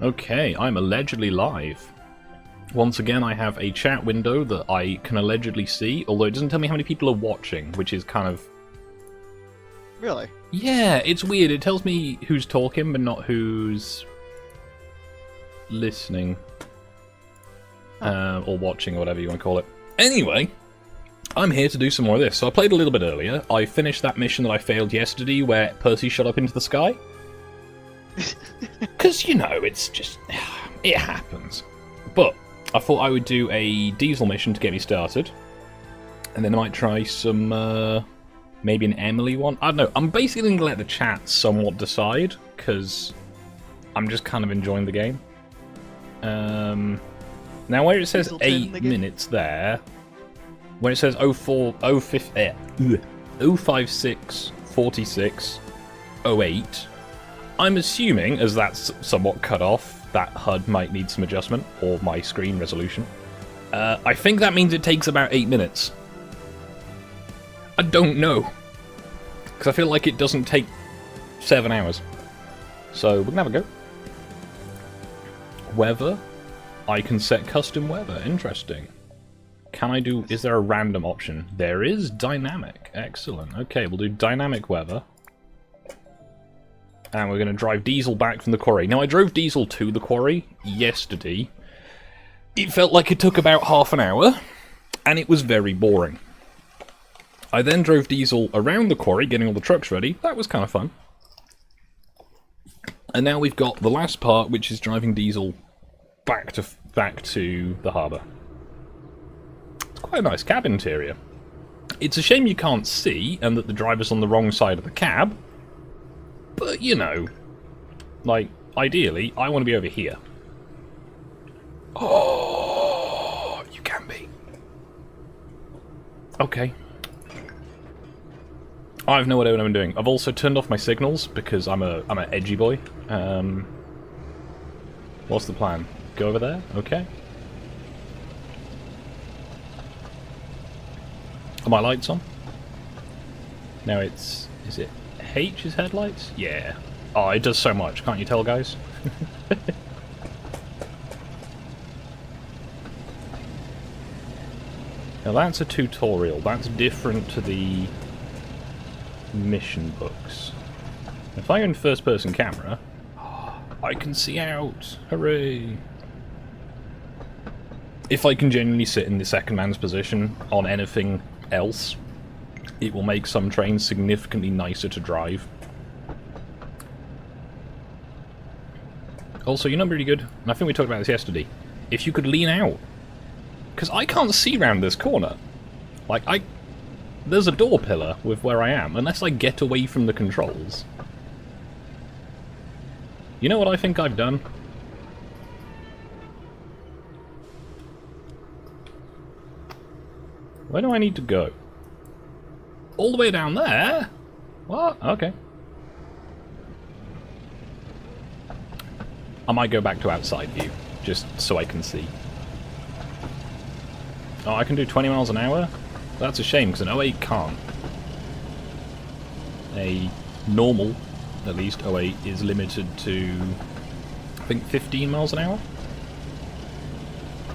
Okay, I'm allegedly live. Once again, I have a chat window that I can allegedly see, although it doesn't tell me how many people are watching, which is kind of... Really? Yeah, it's weird. It tells me who's talking, but not who's listening. Or watching, or whatever you want to call it. Anyway, I'm here to do some more of this. So I played a little bit earlier. I finished that mission that I failed yesterday, where Percy shot up into the sky. Because, you know, it's just... it happens. But I thought I would do a diesel mission to get me started. And then I might try some, maybe an Emily one. I don't know. I'm basically going to let the chat somewhat decide, because I'm just kind of enjoying the game. Now, where it says 8 minutes there, when it says 056, 46, 08, I'm assuming, as that's somewhat cut off, that HUD might need some adjustment, or my screen resolution. I think that means it takes about 8 minutes. I don't know. Because I feel like it doesn't take 7 hours. So, we can have a go. Weather. I can set custom weather. Interesting. Can I do... is there a random option? There is dynamic. Excellent. Okay, we'll do dynamic weather. And we're going to drive Diesel back from the quarry. Now, I drove Diesel to the quarry yesterday. It felt like it took about half an hour, and it was very boring. I then drove Diesel around the quarry, getting all the trucks ready. That was kind of fun. And now we've got the last part, which is driving Diesel back to the harbour. It's quite a nice cab interior. It's a shame you can't see, and that the driver's on the wrong side of the cab. But, you know, like, ideally, I want to be over here. Oh, you can be. Okay. I have no idea what I'm doing. I've also turned off my signals because I'm an edgy boy. What's the plan? Go over there? Okay. Are my lights on? Now it's... is it H's headlights? Yeah. Oh, it does so much. Can't you tell, guys? Now that's a tutorial. That's different to the mission books. If I go in first-person camera, I can see out. Hooray! If I can genuinely sit in the second man's position on anything else, it will make some trains significantly nicer to drive. Also, you know, really good, and I think we talked about this yesterday, if you could lean out. Because I can't see round this corner. Like, there's a door pillar with where I am, unless I get away from the controls. You know what I think I've done? Where do I need to go? All the way down there? What? Okay. I might go back to outside view, just so I can see. Oh, I can do 20 miles an hour? That's a shame, because an 08 can't. A normal, at least, 08 is limited to, I think, 15 miles an hour?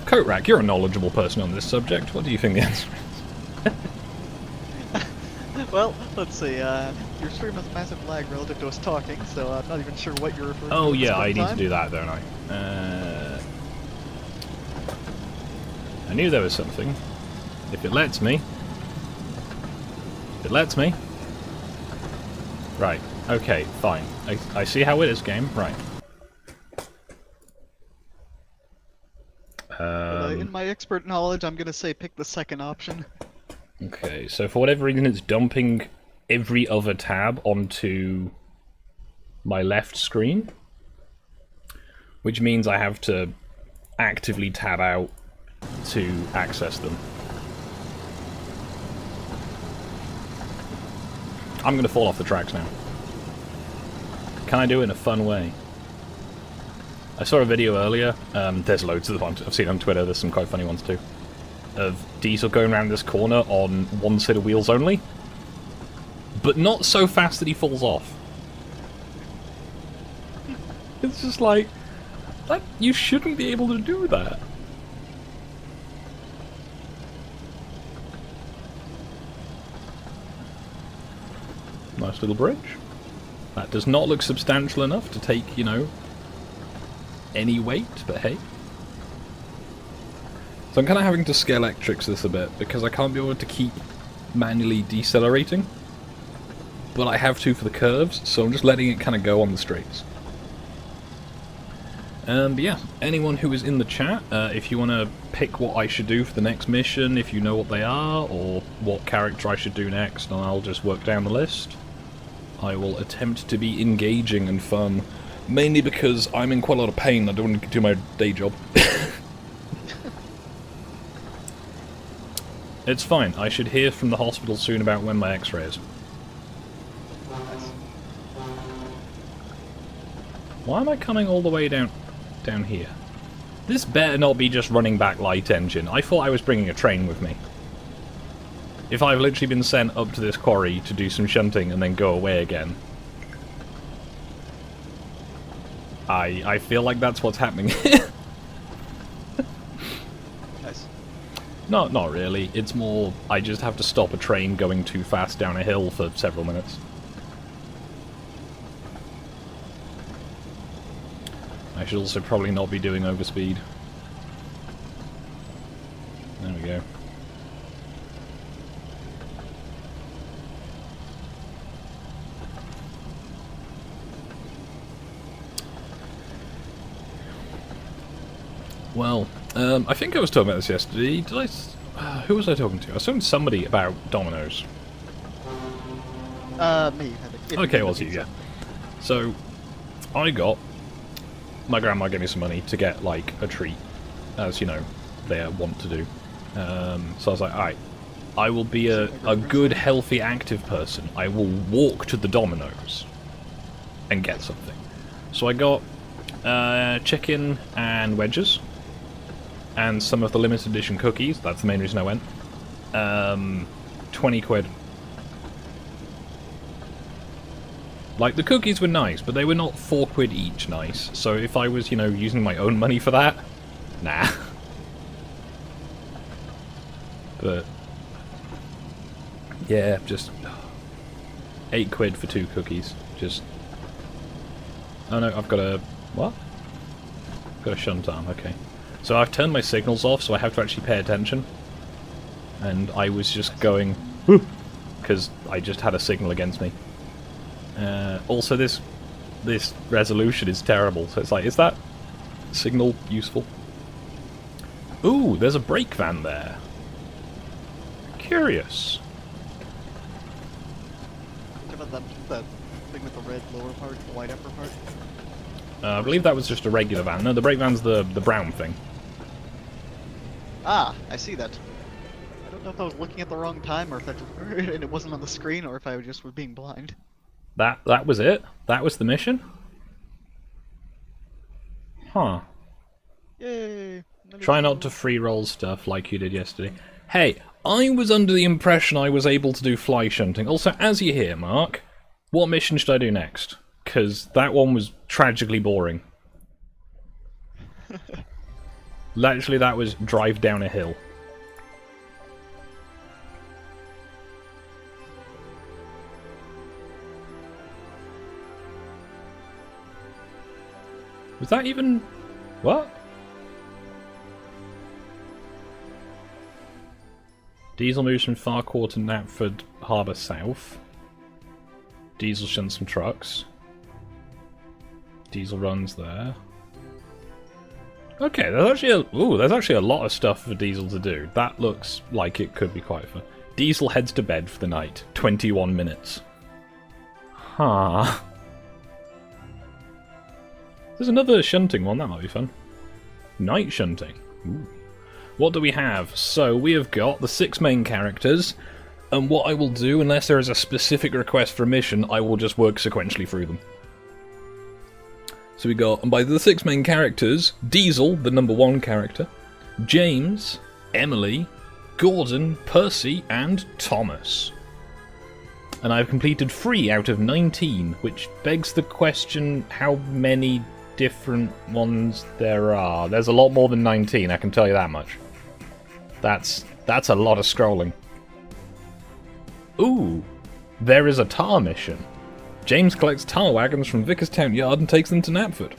Coat Rack, you're a knowledgeable person on this subject. What do you think the answer is? Well, let's see, your stream has massive lag relative to us talking, so I'm not even sure what you're referring to. Oh yeah, I need to do that, don't I? I knew there was something. If it lets me. If it lets me. Right, okay, fine. I see how it is, game. Right. In my expert knowledge, I'm gonna say pick the second option. Okay, so for whatever reason it's dumping every other tab onto my left screen, which means I have to actively tab out to access them. I'm going to fall off the tracks now. Can I do it in a fun way? I saw a video earlier, there's loads of them I've seen on Twitter, there's some quite funny ones too, of Diesel going around this corner on one set of wheels only, but not so fast that he falls off. It's just like, You shouldn't be able to do that. Nice little bridge. That does not look substantial enough to take, you know, any weight, but hey. So I'm kind of having to scalextrics this a bit, because I can't be able to keep manually decelerating. But I have to for the curves, so I'm just letting it kind of go on the straights. But yeah, anyone who is in the chat, if you want to pick what I should do for the next mission, if you know what they are, or what character I should do next, and I'll just work down the list. I will attempt to be engaging and fun, mainly because I'm in quite a lot of pain. I don't want to do my day job. It's fine. I should hear from the hospital soon about when my x-ray is. Why am I coming all the way down here? This better not be just running back light engine. I thought I was bringing a train with me. If I've literally been sent up to this quarry to do some shunting and then go away again. I feel like that's what's happening. Nice. No, not really. It's more, I just have to stop a train going too fast down a hill for several minutes. I should also probably not be doing overspeed. There we go. Well, I think I was talking about this yesterday. Did I? Who was I talking to? I was talking to somebody about dominoes. Me. I think. Okay, well, it's you, yeah. So, my grandma gave me some money to get, like, a treat, as, you know, they want to do. So I was like, alright, I will be a good, healthy, active person. I will walk to the Domino's and get something. So I got chicken and wedges, and some of the limited edition cookies. That's the main reason I went. 20 quid. Like, the cookies were nice, but they were not 4 quid each nice. So if I was, you know, using my own money for that, nah. But yeah, just 8 quid for 2 cookies. Just, oh no, I've got a what? Got a shunt arm. Okay, so I've turned my signals off, so I have to actually pay attention. And I was just going because I just had a signal against me. Also, this resolution is terrible. So it's like, is that signal useful? Ooh, there's a brake van there. Curious. What about that thing with the red lower part, the white upper part? I believe that was just a regular van. No, the brake van's the brown thing. Ah, I see that. I don't know if I was looking at the wrong time, or if and it wasn't on the screen, or if I just was being blind. That was it? That was the mission? Huh. Yay! Try not to free roll stuff like you did yesterday. Hey, I was under the impression I was able to do fly shunting. Also, as you hear, Mark, what mission should I do next? Because that one was tragically boring. Literally, that was drive down a hill. Was that even... what? Diesel moves from Farquhar to Knapford Harbour South. Diesel shunts some trucks. Diesel runs there. Okay, there's actually a lot of stuff for Diesel to do. That looks like it could be quite fun. Diesel heads to bed for the night. 21 minutes. Huh. There's another shunting one, that might be fun. Night shunting. Ooh. What do we have? So, we have got the 6 main characters, and what I will do, unless there is a specific request for a mission, I will just work sequentially through them. So we got, and by the 6 main characters, Diesel, the number 1 character, James, Emily, Gordon, Percy, and Thomas. And I've completed 3 out of 19, which begs the question, how many different ones there are. There's a lot more than 19, I can tell you that much. That's a lot of scrolling. Ooh, there is a tar mission. James collects tar wagons from Vickerstown Yard and takes them to Knapford.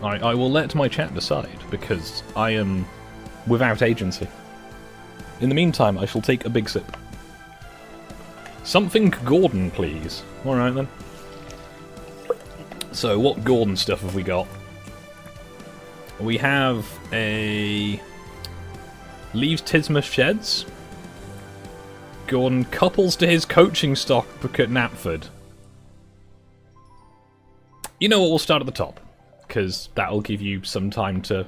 I will let my chat decide, because I am without agency. In the meantime, I shall take a big sip. Something Gordon, please. Alright then. So, what Gordon stuff have we got? We have a... Leaves Tismouth Sheds. Gordon couples to his coaching stock book at Knapford. You know what, we'll start at the top, because that'll give you some time to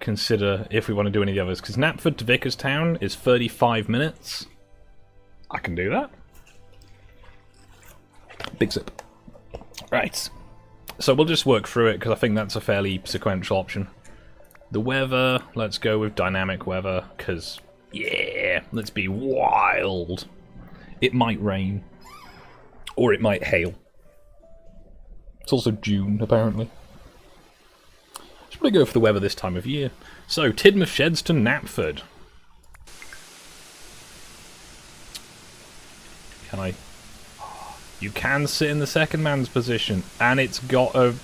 consider if we want to do any of the others, because Knapford to Vickerstown is 35 minutes. I can do that. Big sip. Right. So we'll just work through it, because I think that's a fairly sequential option. The weather, let's go with dynamic weather, because, yeah, let's be wild. It might rain. Or it might hail. It's also June, apparently. Should probably go for the weather this time of year. So, Tidmouth Sheds to Knapford. Can I... You can sit in the second man's position, and it's got a...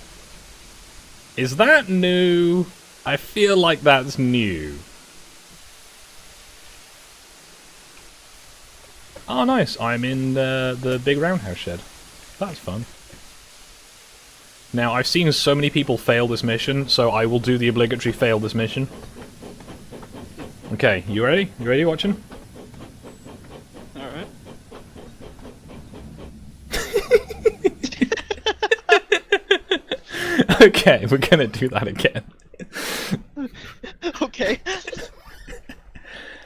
Is that new? I feel like that's new. Oh, nice. I'm in the big roundhouse shed. That's fun. Now, I've seen so many people fail this mission, so I will do the obligatory fail this mission. Okay, you ready? You ready watching? Alright. Okay, we're gonna do that again. Okay.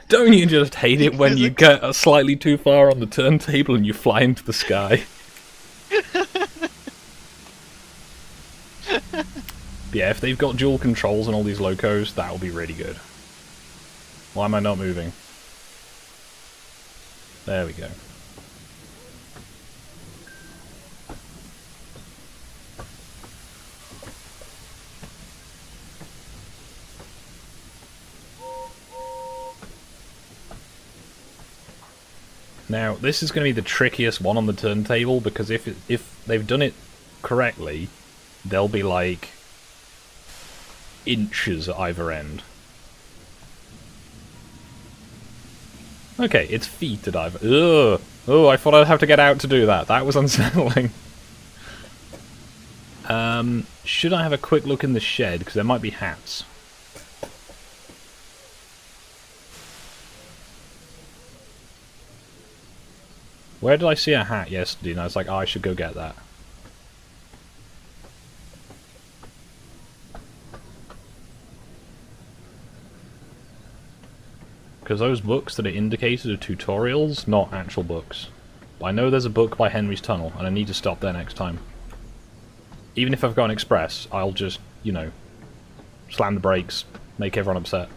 Don't you just hate it when you get slightly too far on the turntable and you fly into the sky? Yeah, if they've got dual controls and all these locos, that'll be really good. Why am I not moving? There we go. Now, this is going to be the trickiest one on the turntable, because if they've done it correctly, they'll be like inches at either end. Okay, it's feet at either... Ugh! Oh, I thought I'd have to get out to do that. That was unsettling. Should I have a quick look in the shed? Because there might be hats. Where did I see a hat yesterday? And I was like, oh, I should go get that. Because those books that are indicated are tutorials, not actual books. But I know there's a book by Henry's Tunnel, and I need to stop there next time. Even if I've got an express, I'll just, you know, slam the brakes, make everyone upset.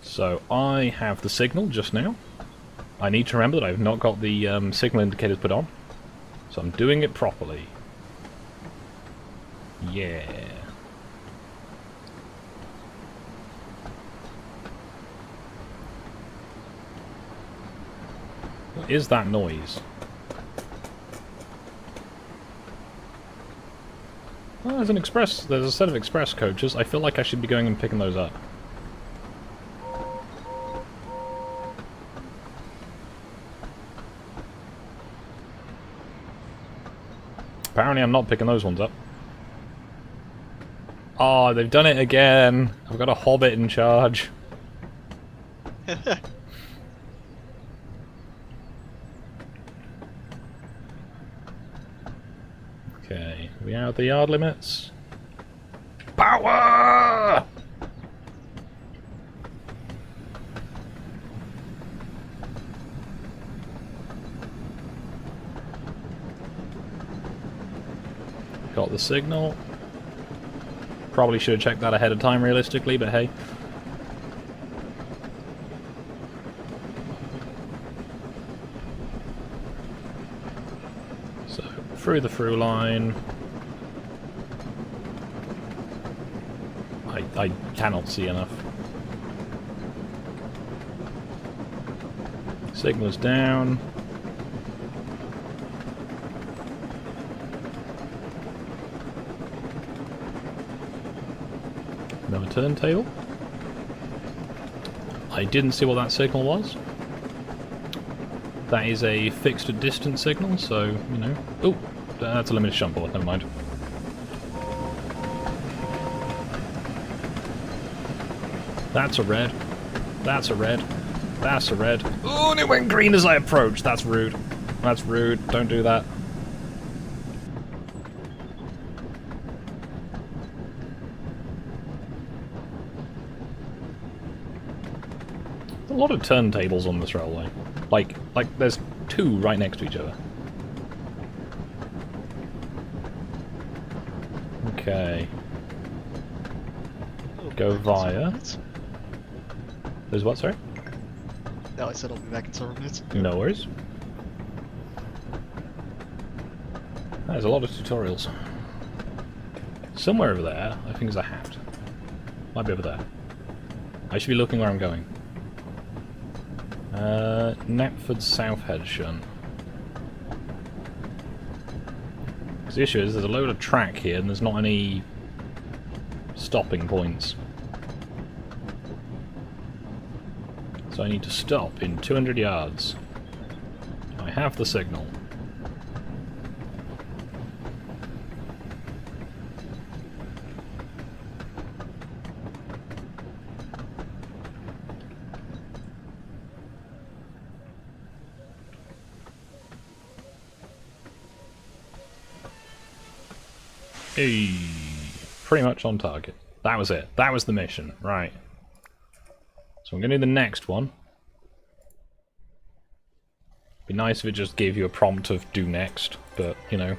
So, I have the signal just now. I need to remember that I've not got the signal indicators put on. So I'm doing it properly. Yeah. What is that noise? Oh, there's an express. There's a set of express coaches. I feel like I should be going and picking those up. Apparently I'm not picking those ones up. Oh, they've done it again. I've got a hobbit in charge. Okay, are we out of the yard limits? Power! Got the signal. Probably should have checked that ahead of time realistically, but hey. through the through line. I cannot see enough. Signal's down. Another turntable. I didn't see what that signal was. That is a fixed distance signal, so, you know... Oh, that's a limited shunt board, never mind. That's a red. That's a red. That's a red. Oh, and it went green as I approached. That's rude. That's rude. Don't do that. A lot of turntables on this railway. Like there's two right next to each other. Okay. Go via. There's what, sorry? No, I said I'll be back in several minutes. No worries. There's a lot of tutorials. Somewhere over there, I think there's a hat. Might be over there. I should be looking where I'm going. Knapford South Head Shunt. Because the issue is there's a load of track here and there's not any stopping points. So I need to stop in 200 yards. I have the signal. Hey, pretty much on target. That was it. That was the mission. Right. So I'm going to do the next one. Be nice if it just gave you a prompt of do next, but, you know,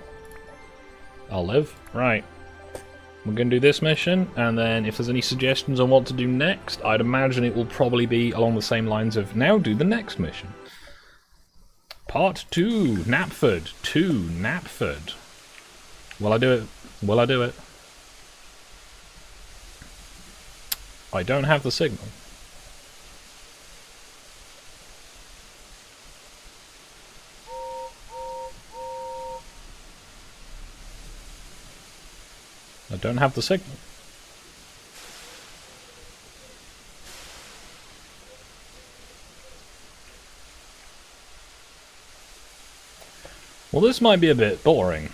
I'll live. Right. We're going to do this mission, and then if there's any suggestions on what to do next, I'd imagine it will probably be along the same lines of now do the next mission. Part 2, Knapford. 2, Knapford. Will I do it? Will I do it? I don't have the signal. I don't have the signal. Well, this might be a bit boring.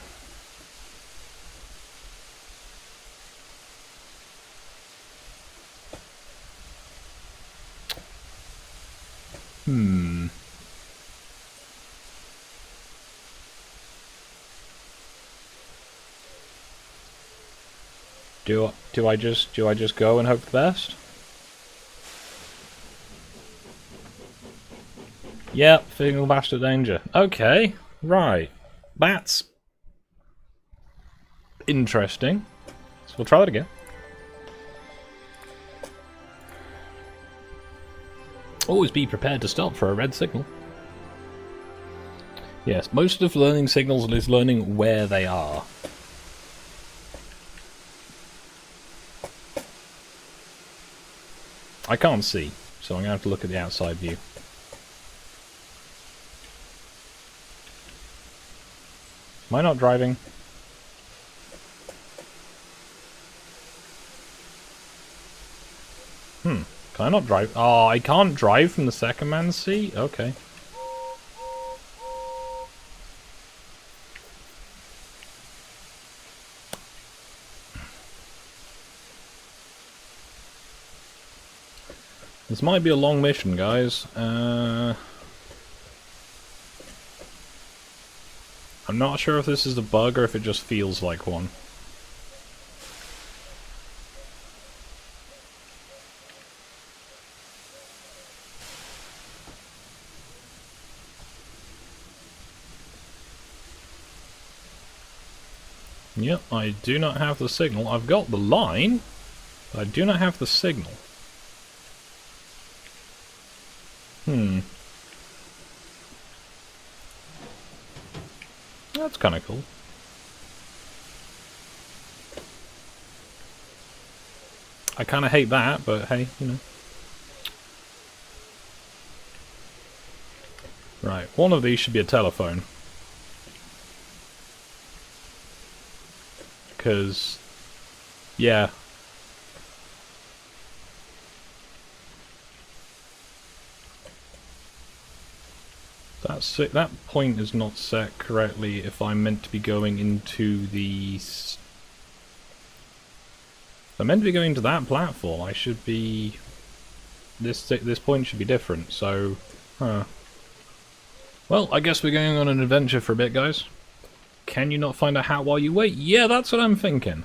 Do I just go and hope for the best? Yep, signal bastard danger. Okay, right. That's interesting. So we'll try that again. Always be prepared to stop for a red signal. Yes, most of learning signals is learning where they are. I can't see, so I'm going to have to look at the outside view. Am I not driving? Can I not drive? Oh, I can't drive from the second man's seat? Okay. This might be a long mission, guys. I'm not sure if this is a bug or if it just feels like one. Yep, I do not have the signal. I've got the line, but I do not have the signal. That's kind of cool. I kind of hate that, but hey, you know. Right, one of these should be a telephone. Because, yeah. That point is not set correctly if I'm meant to be going into the... If I'm meant to be going to that platform, I should be... This point should be different, so... Well, I guess we're going on an adventure for a bit, guys. Can you not find a hat while you wait? Yeah, that's what I'm thinking.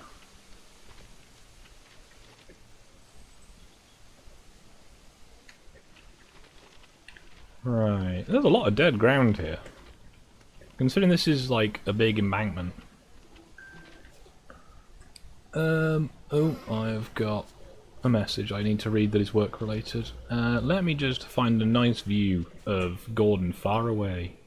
Right, there's a lot of dead ground here. Considering this is like a big embankment. Oh, I've got a message I need to read that is work related. Let me just find a nice view of Gordon far away.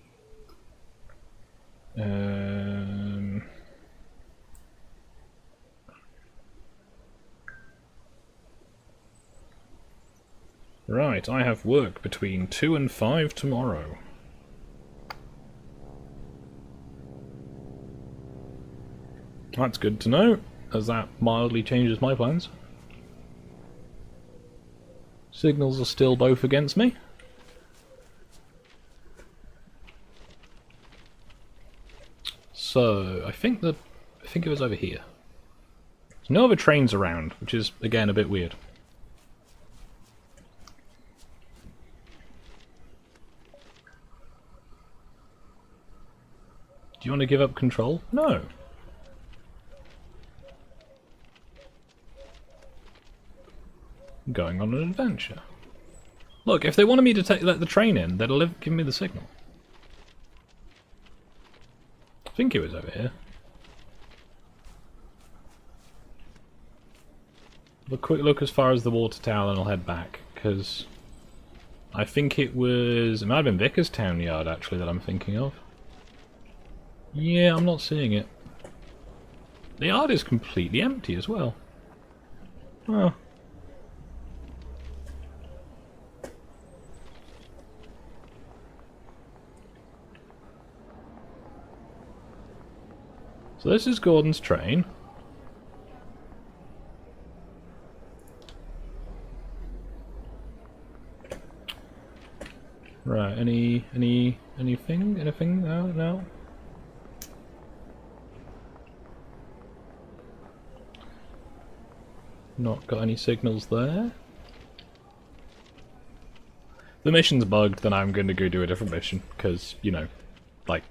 Right, I have work between 2 and 5 tomorrow. That's good to know, as that mildly changes my plans. Signals are still both against me. So, I think it was over here. There's no other trains around, which is, again, a bit weird. Do you want to give up control? No. I'm going on an adventure. Look, if they wanted me to let the train in, they'd give me the signal. I think it was over here. Have a quick look as far as the water tower and I'll head back, because I think it might have been Vickerstown Yard actually that I'm thinking of. Yeah, I'm not seeing it. The yard is completely empty as well. Oh. So this is Gordon's train. Right, anything? No, no. Not got any signals there. The mission's bugged, then I'm going to go do a different mission, because, you know, like...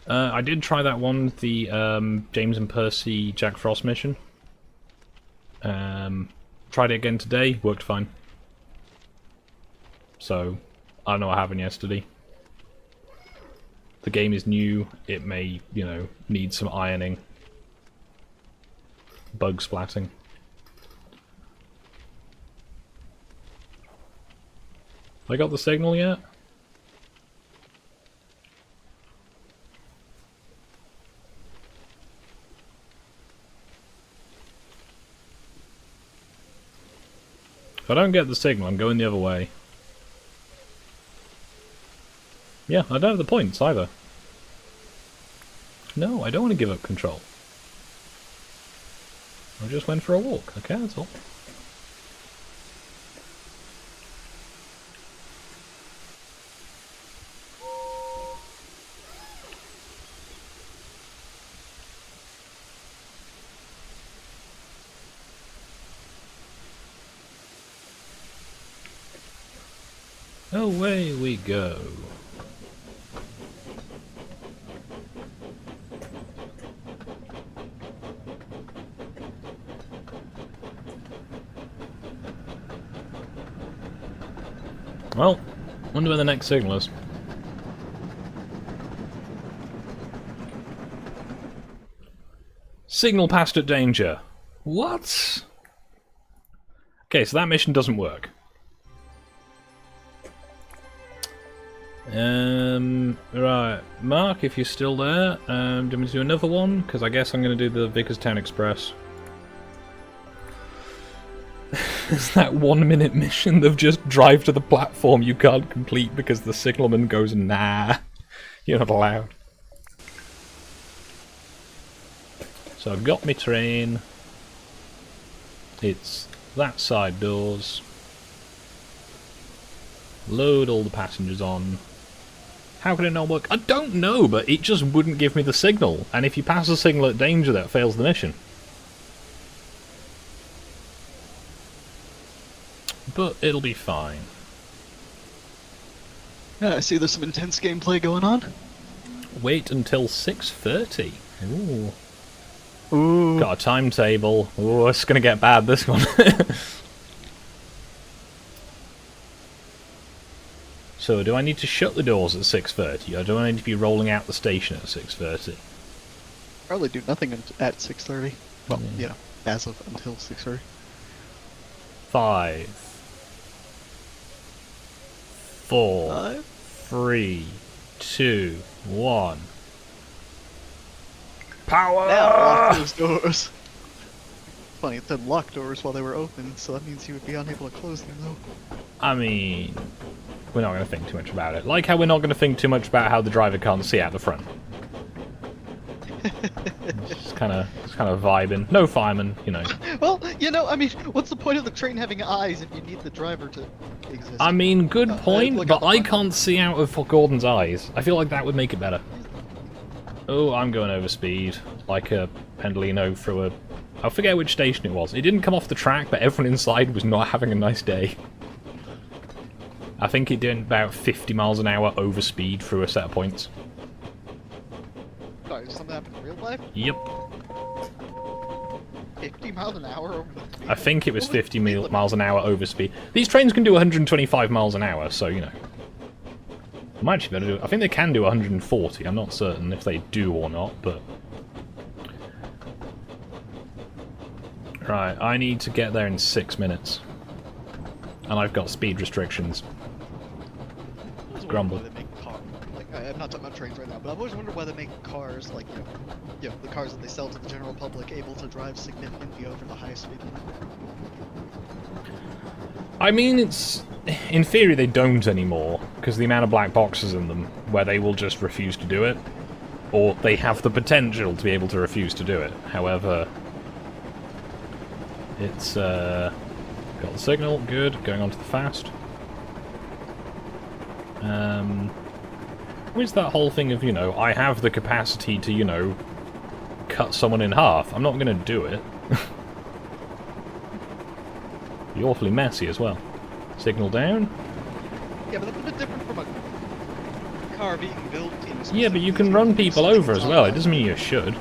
I did try that one, the James and Percy Jack Frost mission. Tried it again today, worked fine. So, I don't know what happened yesterday. The game is new, it may, you know, need some ironing. Bug splatting. I got the signal yet? If I don't get the signal, I'm going the other way. Yeah, I don't have the points either. No, I don't want to give up control. I just went for a walk, okay, that's all. Away we go. Well, wonder where the next signal is. Signal passed at danger. What? Okay, so that mission doesn't work. Right. Mark, if you're still there, do you want me to do another one? Because I guess I'm going to do the Vicarstown Express. It's that 1 minute mission of just drive to the platform you can't complete because the signalman goes, nah, you're not allowed. So I've got my train. It's that side doors. Load all the passengers on. How can it not work? I don't know, but it just wouldn't give me the signal. And if you pass the signal at danger, that fails the mission. But it'll be fine. Yeah, I see there's some intense gameplay going on. Wait until 6:30. Ooh. Ooh. Got a timetable. Ooh, it's gonna get bad, this one. So, do I need to shut the doors at 6:30, or do I need to be rolling out the station at 6:30? Probably do nothing at 6:30. Well, you know, as of until 6:30. 5, 4, 5? 3, 2, 1. Power! Now lock those doors. Funny, it said lock doors while they were open, so that means you would be unable to close them, though. I mean, we're not going to think too much about it. Like how we're not going to think too much about how the driver can't see out the front. It's kind of vibing. No fireman, you know. Well, you know, I mean, what's the point of the train having eyes if you need the driver to exist? I mean, good point, look but out the I front. can't see out of Gordon's eyes. I feel like that would make it better. Oh, I'm going over speed, like a Pendolino through a... I forget which station it was. It didn't come off the track, but everyone inside was not having a nice day. I think it did about 50 miles an hour over speed through a set of points. Sorry, did something happen in real life? Yep. 50 miles an hour over the speed? I think it was What 50 speed limit? miles an hour over speed. These trains can do 125 miles an hour, so, you know. I might actually better do... I think they can do 140. I'm not certain if they do or not, but... Right, I need to get there in 6 minutes. And I've got speed restrictions. I always Grumble. wondered why they make cars. Like, I'm not talking about trains right now, but I've always wondered why they make cars, like, you know, the cars that they sell to the general public, able to drive significantly over the highest speed limit. I mean, it's... In theory, they don't anymore, because the amount of black boxes in them, where they will just refuse to do it, or they have the potential to be able to refuse to do it. However, it's, got the signal, good, going on to the fast. Where's that whole thing of, you know, I have the capacity to, you know, cut someone in half. I'm not going to do it. Be awfully messy as well. Signal down. Yeah, but that's a bit different from a car being built in a Yeah, but you specifically can run people over as well. It designed- doesn't mean you should.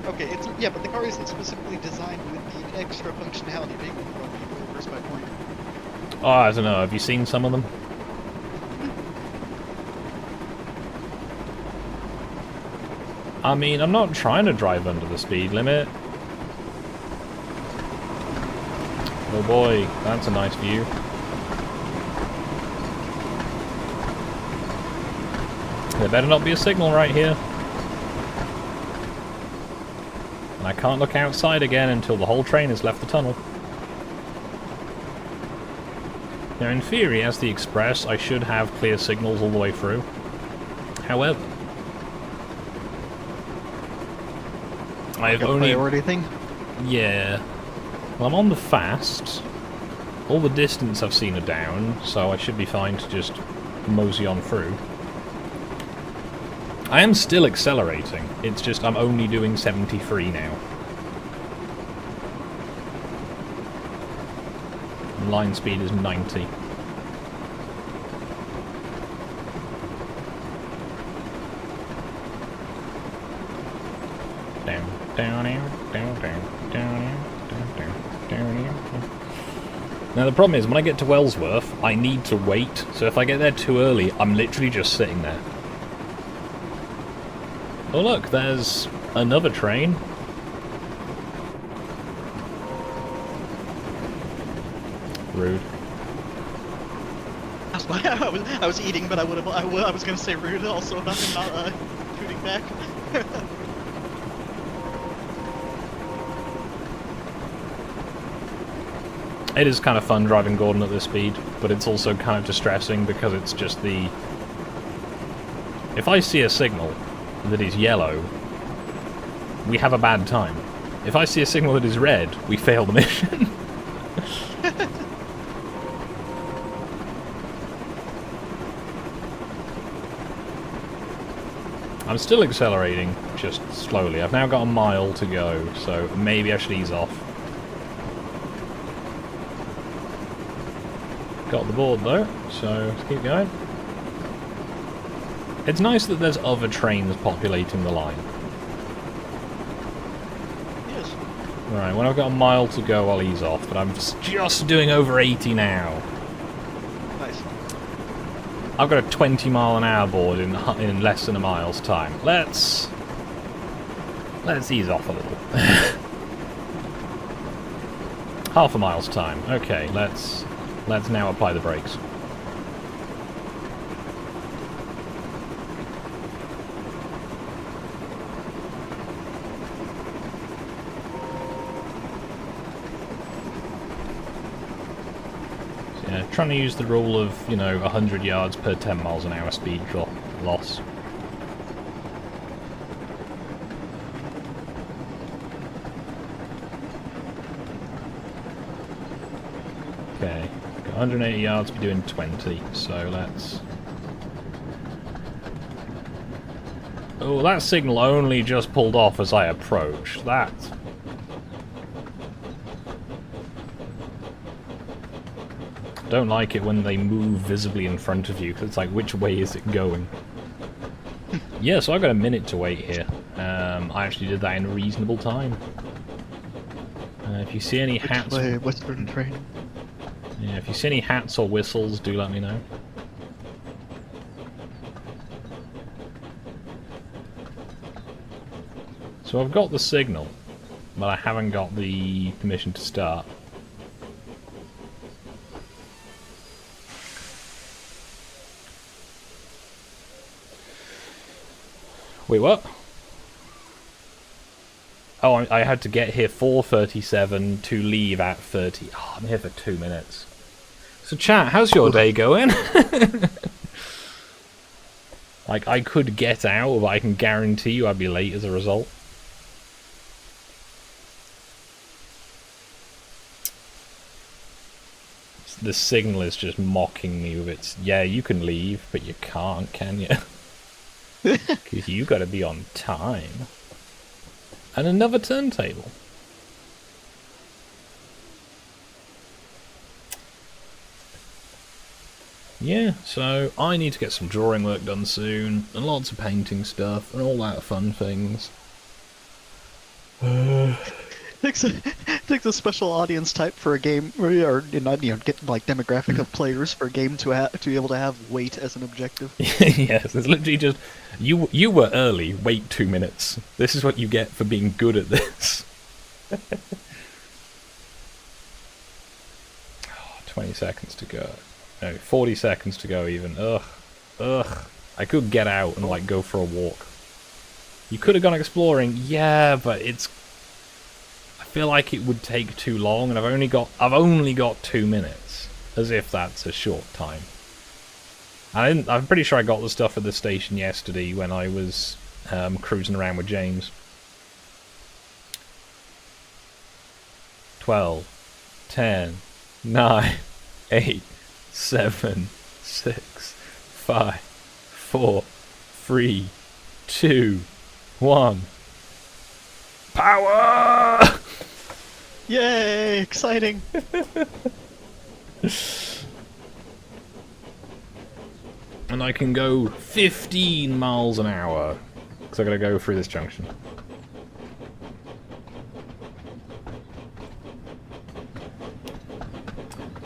Okay, it's yeah, but the car isn't specifically designed with the extra functionality being able to run people over, is my point. Oh, I don't know. Have you seen some of them? I mean, I'm not trying to drive under the speed limit. Oh boy, that's a nice view. There better not be a signal right here. And I can't look outside again until the whole train has left the tunnel. Now, in theory, as the Express, I should have clear signals all the way through. However, I've Like a only... priority thing. Yeah. Well, I'm on the fast. All the distance I've seen are down, so I should be fine to just mosey on through. I am still accelerating. It's just I'm only doing 73 now. Line speed is 90. Down, down, down, down, down, down, down, down. Now the problem is, when I get to Wellsworth, I need to wait, so if I get there too early, I'm literally just sitting there. Oh look, there's another train. That's why I was eating, but I was gonna say rude also about him not shooting back. It is kind of fun driving Gordon at this speed, but it's also kind of distressing because it's just the... If I see a signal that is yellow, we have a bad time. If I see a signal that is red, we fail the mission. I'm still accelerating, just slowly. I've now got a mile to go, so maybe I should ease off. Got the board though, so let's keep going. It's nice that there's other trains populating the line. Yes. Right, when I've got a mile to go, I'll ease off, but I'm just doing over 80 now. Nice. I've got a 20-mile-an-hour board in less than a mile's time. Let's ease off a little. Half a mile's time. Okay, let's now apply the brakes. So, yeah, trying to use the rule of, 100 yards per 10 miles an hour speed drop loss. Okay, got 180 yards, we're doing 20, so let's... Oh, that signal only just pulled off as I approached. That... Don't like it when they move visibly in front of you, because it's like, which way is it going? Yeah, so I've got a minute to wait here. I actually did that in a reasonable time. If you see any hats... Which way, Western train? Yeah, if you see any hats or whistles, do let me know. So I've got the signal, but I haven't got the permission to start. Wait, what? Oh, I had to get here 4:37 to leave at 30. Oh, I'm here for 2 minutes. So chat, how's your day going? Like, I could get out, but I can guarantee you I'd be late as a result. The signal is just mocking me with its, yeah, you can leave, but you can't, can you? Because you gotta be on time. And another turntable. Yeah, so I need to get some drawing work done soon, and lots of painting stuff, and all that fun things. Takes a special audience type for a game, or get like demographic of players for a game to be able to have weight as an objective. Yes, it's literally just you were early. Wait 2 minutes. This is what you get for being good at this. 20 seconds to go. No, 40 seconds to go even. Ugh. I could get out and like go for a walk. You could have gone exploring, yeah, but it's. I feel like it would take too long, and I've only got 2 minutes, as if that's a short time. I'm pretty sure I got the stuff at the station yesterday when I was cruising around with James. 12, 10, 9, 8, 7, 6, 5, 4, 3, 2, 1. Power! Yay! Exciting! And I can go 15 miles an hour, because I gotta go through this junction.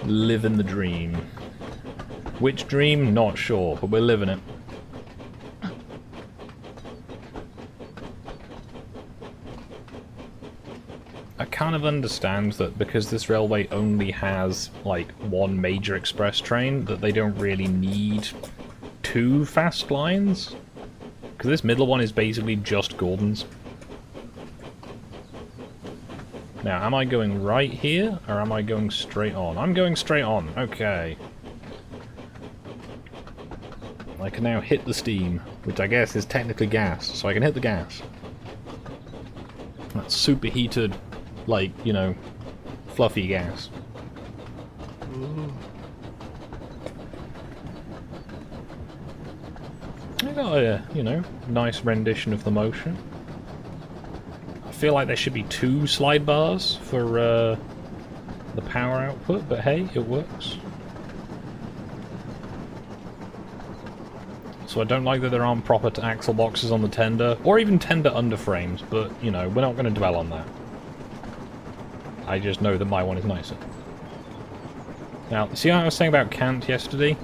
Living the dream. Which dream? Not sure, but we're living it. I kind of understand that because this railway only has, like, one major express train, that they don't really need two fast lines. Because this middle one is basically just Gordon's. Now, am I going right here, or am I going straight on? I'm going straight on, okay. I can now hit the steam, which I guess is technically gas, so I can hit the gas. That's superheated, like, you know, fluffy gas. Ooh. I got a, you know, nice rendition of the motion. I feel like there should be 2 slide bars for the power output, but hey, it works. So I don't like that there aren't proper axle boxes on the tender, or even tender underframes, but, you know, we're not going to dwell on that. I just know that my one is nicer. Now, see how I was saying about cant yesterday?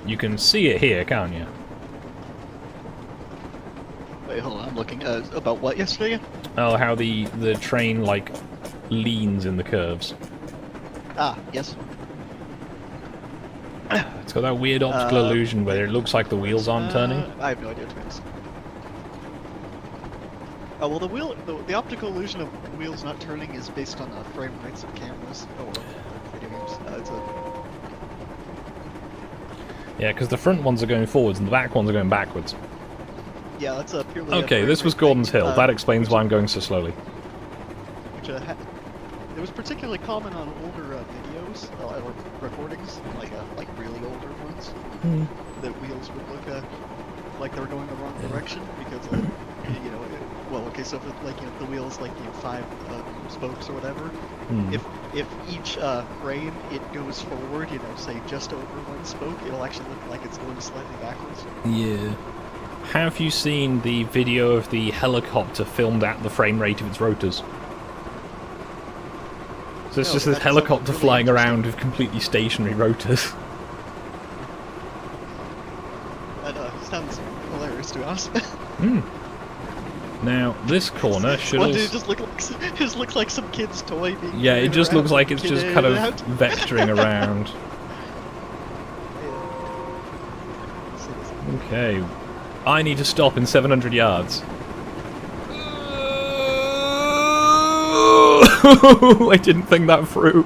You can see it here, can't you? Wait, hold on, I'm looking about what yesterday? Oh, how the train, like, leans in the curves. Ah, yes. It's got that weird optical illusion where it looks like the wheels aren't turning. I have no idea what it is. Oh, well, the optical illusion of wheels not turning is based on the frame rates of cameras. Oh, well, video games. Yeah, because the front ones are going forwards and the back ones are going backwards. Yeah, that's a purely... Okay, this was Gordon's Hill. That explains why I'm going so slowly. Which, it was particularly common on older videos, or recordings, like really older ones. Hmm. The wheels would look like they were going the wrong direction because, you know, well, okay, so if it, like, you know, the wheels, like, you know, 5 spokes or whatever, if each frame it goes forward, you know, say just over 1 spoke, it'll actually look like it's going slightly backwards. Yeah. Have you seen the video of the helicopter filmed at the frame rate of its rotors? So it's No, just but this that helicopter sounds really flying around interesting. with completely stationary rotors. That sounds hilarious, to be honest. Now, this corner should Well, also... dude, it just looks like some kid's toy being Yeah, it carried just around looks like with it's a just kid kind in of and out. vectoring around. Okay. I need to stop in 700 yards. I didn't think that through.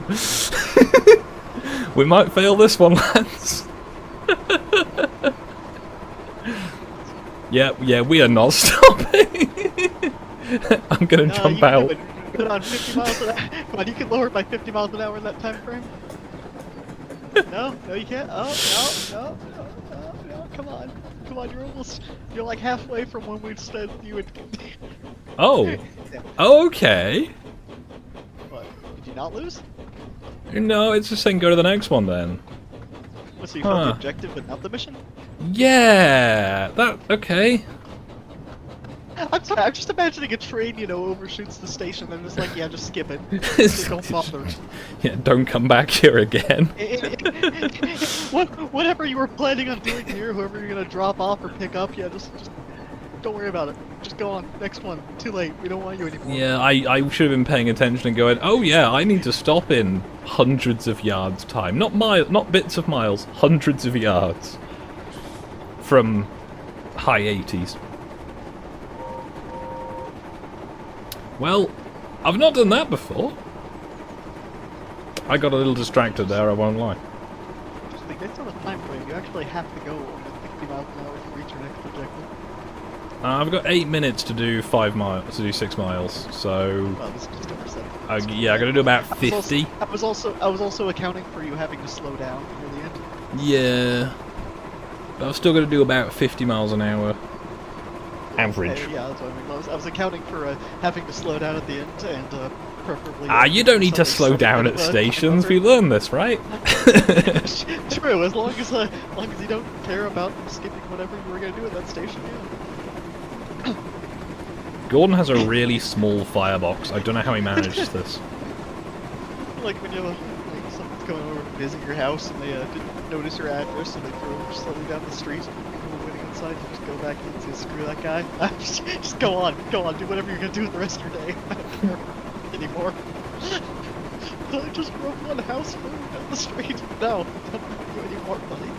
We might fail this one, lads. Yeah, we are not stopping. I'm gonna jump you out. can put it on 50 miles an hour. Come on, you can lower it by 50 miles an hour in that time frame. No, you can't. Oh, no, come on, you're like halfway from when we said you would. Oh, okay. What? Did you not lose? No, it's just saying go to the next one then. What, so you found the objective but not the mission? Yeah, okay. I'm sorry, I'm just imagining a train, you know, overshoots the station and it's like, yeah, just skip it. Don't bother. Yeah, don't come back here again. Whatever you were planning on doing here, whoever you're gonna drop off or pick up, yeah, just don't worry about it. Just go on. Next one. Too late. We don't want you anymore. Yeah, I should have been paying attention and going, oh yeah, I need to stop in hundreds of yards time. Not bits of miles, hundreds of yards. From high 80s. Well, I've not done that before. I got a little distracted there, I won't lie. Just think, based on the time frame, you actually have to go over 50 miles an hour to reach your next objective. I've got 8 minutes to do 6 miles, so... Well, this is just over 7. yeah, I gotta do about 50. I was also accounting for you having to slow down near the end. Yeah. But I've still got to do about 50 miles an hour. Average. Yeah, that's what I mean. I was accounting for having to slow down at the end and preferably... You don't need to slow down at stations. We learned this, right? True, as long as you don't care about skipping whatever you were going to do at that station, yeah. Gordon has a really small firebox. I don't know how he managed this. Like when you're like someone's coming over to visit your house and they didn't notice your address, so they throw slowly down the street. People waiting outside, you just go back in and say, screw that guy. Just go on, do whatever you're gonna do with the rest of your day. I don't care. anymore. I just broke one house phone down the street. No, don't do anymore, buddy.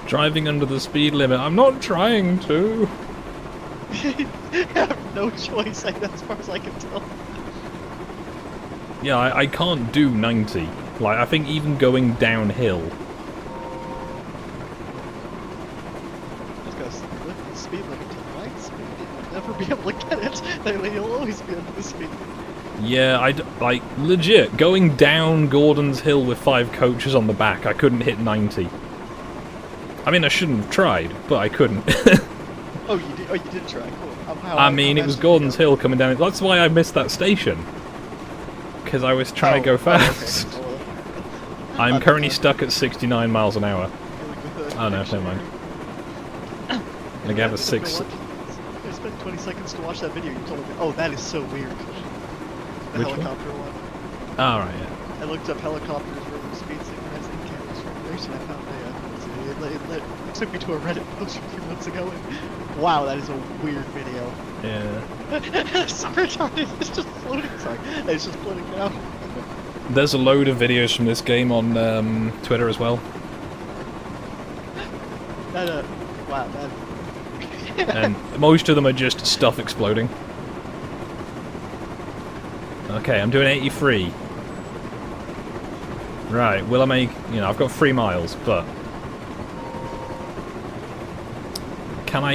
Driving under the speed limit. I'm not trying to. I have no choice, as far as I can tell. Yeah, I can't do 90. Like, I think even going downhill. Just gotta lift the speed limit to light speed. You'll never be able to get it. You'll always be under the speed limit. Yeah, like, legit, going down Gordon's Hill with 5 coaches on the back, I couldn't hit 90. I mean, I shouldn't have tried, but I couldn't. Oh, you did? Oh, you did try. Cool. I mean, it was Gordon's Hill coming down. That's why I missed that station. Because I was trying to go fast. Okay. Well, I'm currently stuck at 69 miles an hour. Oh no, never mind. I have a 6... I spent 20 seconds to watch that video. You told me, oh, that is so weird. The Which helicopter one. Alright, yeah. I looked up helicopters where speed synchronizing cameras for information. I found it took me to a Reddit post a few months ago, and wow, that is a weird video. Yeah. It's so retarded. It's just floating. Sorry, it's just floating down. There's a load of videos from this game on Twitter as well. Wow, that. And most of them are just stuff exploding. Okay, I'm doing 83. Right, will I make... You know, I've got 3 miles, but... Can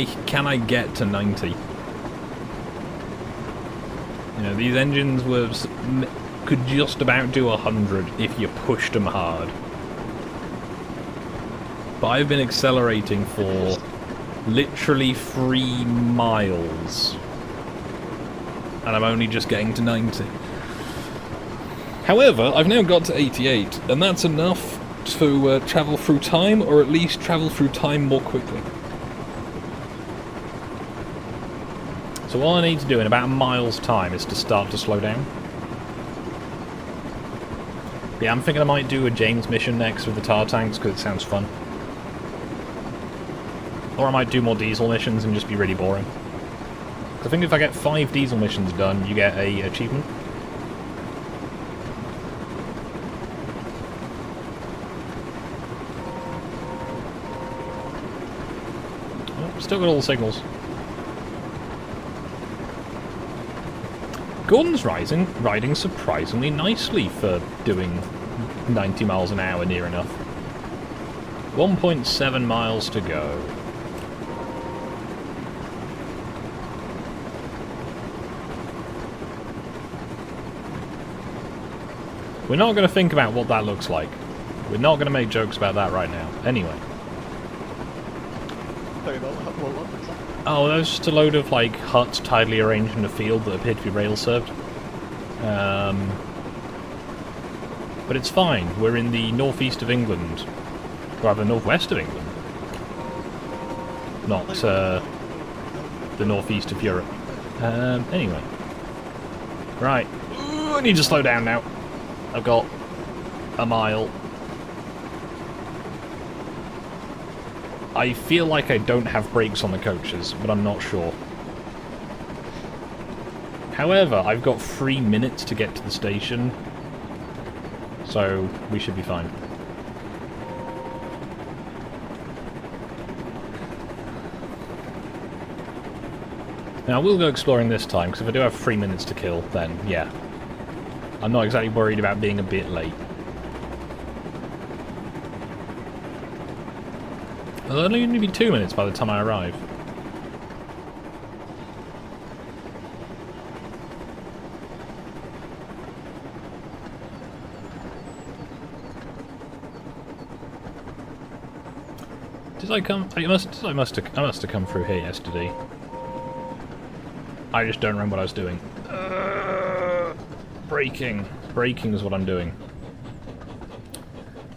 I get to 90? You know, these engines could just about do 100 if you pushed them hard. But I've been accelerating for literally 3 miles. And I'm only just getting to 90. However, I've now got to 88, and that's enough to travel through time, or at least travel through time more quickly. So all I need to do in about a mile's time is to start to slow down. Yeah, I'm thinking I might do a James mission next with the tar tanks, because it sounds fun. Or I might do more diesel missions and just be really boring. I think if I get 5 diesel missions done, you get a achievement. Oh, still got all the signals. Gordon's riding surprisingly nicely for doing 90 miles an hour near enough. 1.7 miles to go. We're not going to think about what that looks like. We're not going to make jokes about that right now. Anyway. Sorry about what was that? Oh, there's just a load of like huts tidily arranged in a field that appear to be rail served. But it's fine. We're in the northeast of England, rather northwest of England, not the northeast of Europe. Anyway, right. Ooh, I need to slow down now. I've got a mile. I feel like I don't have brakes on the coaches, but I'm not sure. However, I've got 3 minutes to get to the station, so we should be fine. Now, we'll go exploring this time, because if I do have 3 minutes to kill, then yeah. I'm not exactly worried about being a bit late. It'll only be 2 minutes by the time I arrive. Did I come? I must have come through here yesterday. I just don't remember what I was doing. Braking. Braking is what I'm doing.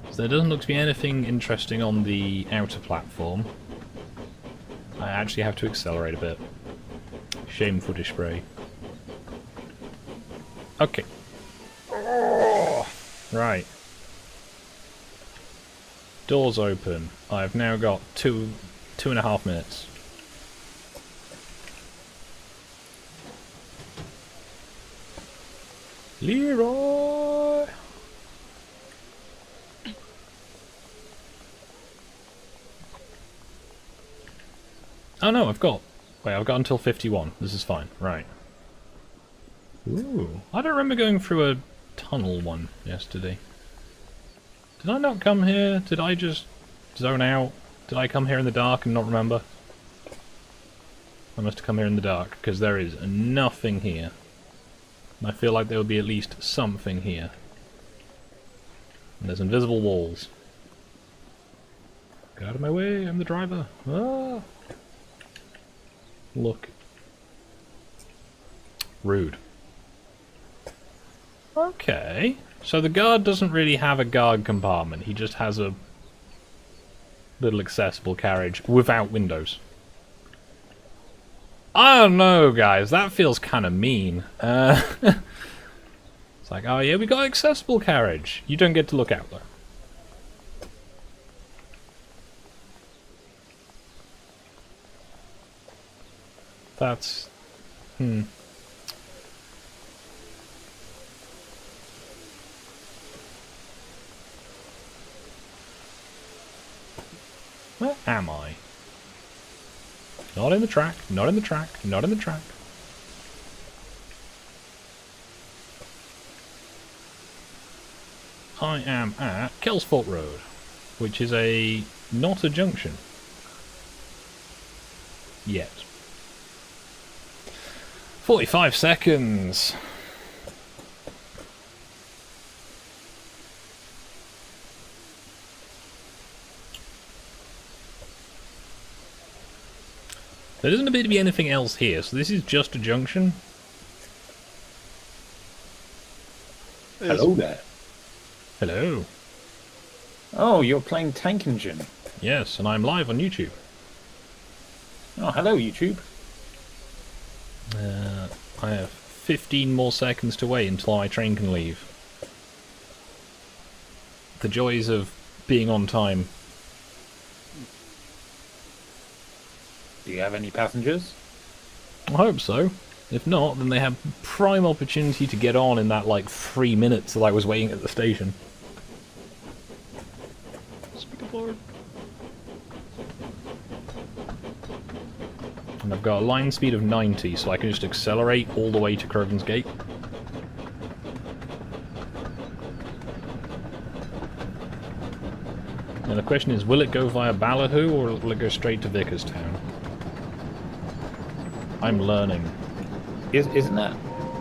So there doesn't look to be anything interesting on the outer platform. I actually have to accelerate a bit. Shame footage spray. Okay. Right. Doors open. I've now got 2.5 minutes. Leroy! Oh no, I've got until 51. This is fine. Right. Ooh. I don't remember going through a tunnel one yesterday. Did I not come here? Did I just zone out? Did I come here in the dark and not remember? I must have come here in the dark, because there is nothing here. And I feel like there would be at least something here. And there's invisible walls. Get out of my way, I'm the driver. Ah! Look. Rude. Okay. So the guard doesn't really have a guard compartment, he just has a little accessible carriage without windows. I don't know, guys, that feels kind of mean. It's like, oh yeah, we got accessible carriage. You don't get to look out though. That's... Where am I? Not in the track, not in the track, not in the track. I am at Kelsford Road, which is not a junction. Yet. 45 seconds. There doesn't appear to be anything else here, so this is just a junction. Hello there. Hello. Oh, you're playing Tank Engine. Yes, and I'm live on YouTube. Oh, hello, YouTube. I have 15 more seconds to wait until my train can leave. The joys of being on time. Do you have any passengers? I hope so. If not, then they have prime opportunity to get on in that, like, 3 minutes that I was waiting at the station. Speak aboard. And I've got a line speed of 90, so I can just accelerate all the way to Croven's Gate. Now the question is, will it go via Ballyhoo, or will it go straight to Vickerstown? I'm learning. Isn't that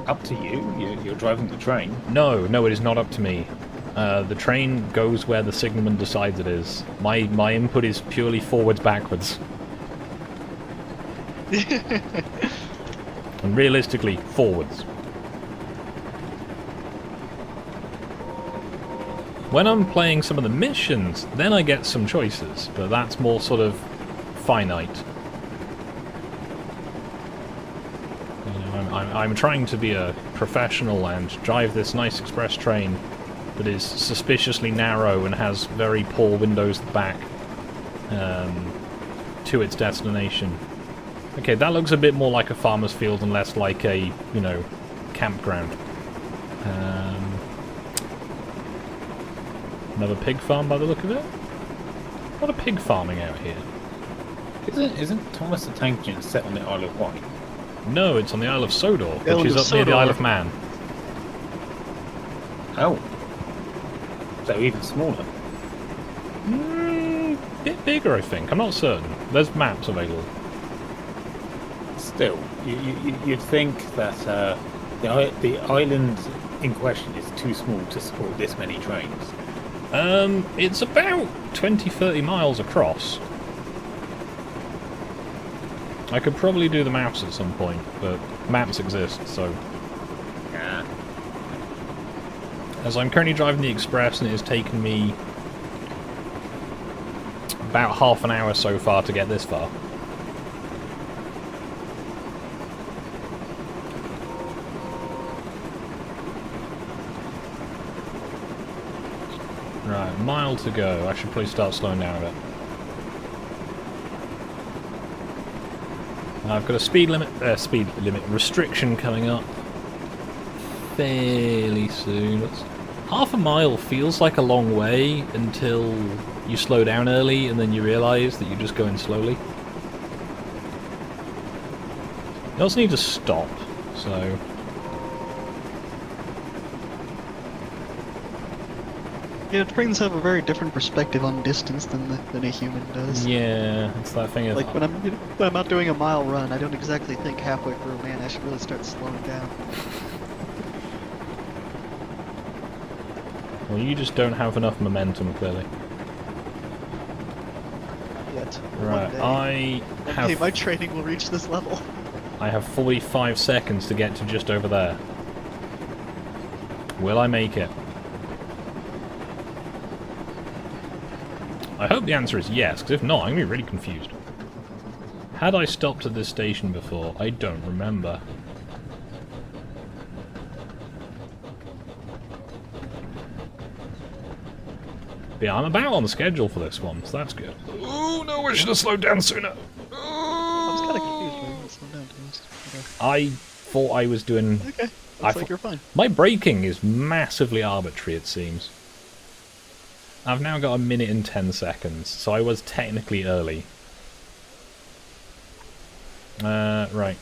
up to you? You're driving the train. No, it is not up to me. The train goes where the signalman decides it is. My input is purely forwards, backwards. And realistically, forwards. When I'm playing some of the missions, then I get some choices, but that's more sort of finite. I'm trying to be a professional and drive this nice express train that is suspiciously narrow and has very poor windows at the back to its destination. Okay, that looks a bit more like a farmer's field and less like a, you know, campground. Another pig farm by the look of it? A lot of pig farming out here. Isn't Thomas the Tank Engine set on the Isle of Wight? No, it's on the Isle of Sodor, which is up near the Isle of Man. Oh. So even smaller. Bit bigger, I think. I'm not certain. There's maps available. Still, you'd think that the island in question is too small to support this many trains. It's about 20-30 miles across. I could probably do the maps at some point, but maps exist, so... Yeah. As I'm currently driving the Express, and it has taken me about half an hour so far to get this far. Right, a mile to go. I should probably start slowing down a bit. I've got a speed limit restriction coming up. fairly soon. Half a mile feels like a long way until you slow down early and then you realise that you're just going slowly. You also need to stop, so... Yeah, trains have a very different perspective on distance than a human does. Yeah, it's that thing of... Like when I'm out doing a mile run, I don't exactly think halfway through, man, I should really start slowing down. Well, you just don't have enough momentum, clearly. Yet. Right, I have... Hey, my training will reach this level. I have 45 seconds to get to just over there. Will I make it? I hope the answer is yes, because if not, I'm going to be really confused. Had I stopped at this station before? I don't remember. But yeah, I'm about on the schedule for this one, so that's good. Oh no, I should have slowed down sooner. I was kind of confused why you didn't slow down, to be honest. Okay. I thought I was doing... Okay, looks like you're fine. My braking is massively arbitrary, it seems. I've now got 1 minute and 10 seconds, so I was technically early. Right.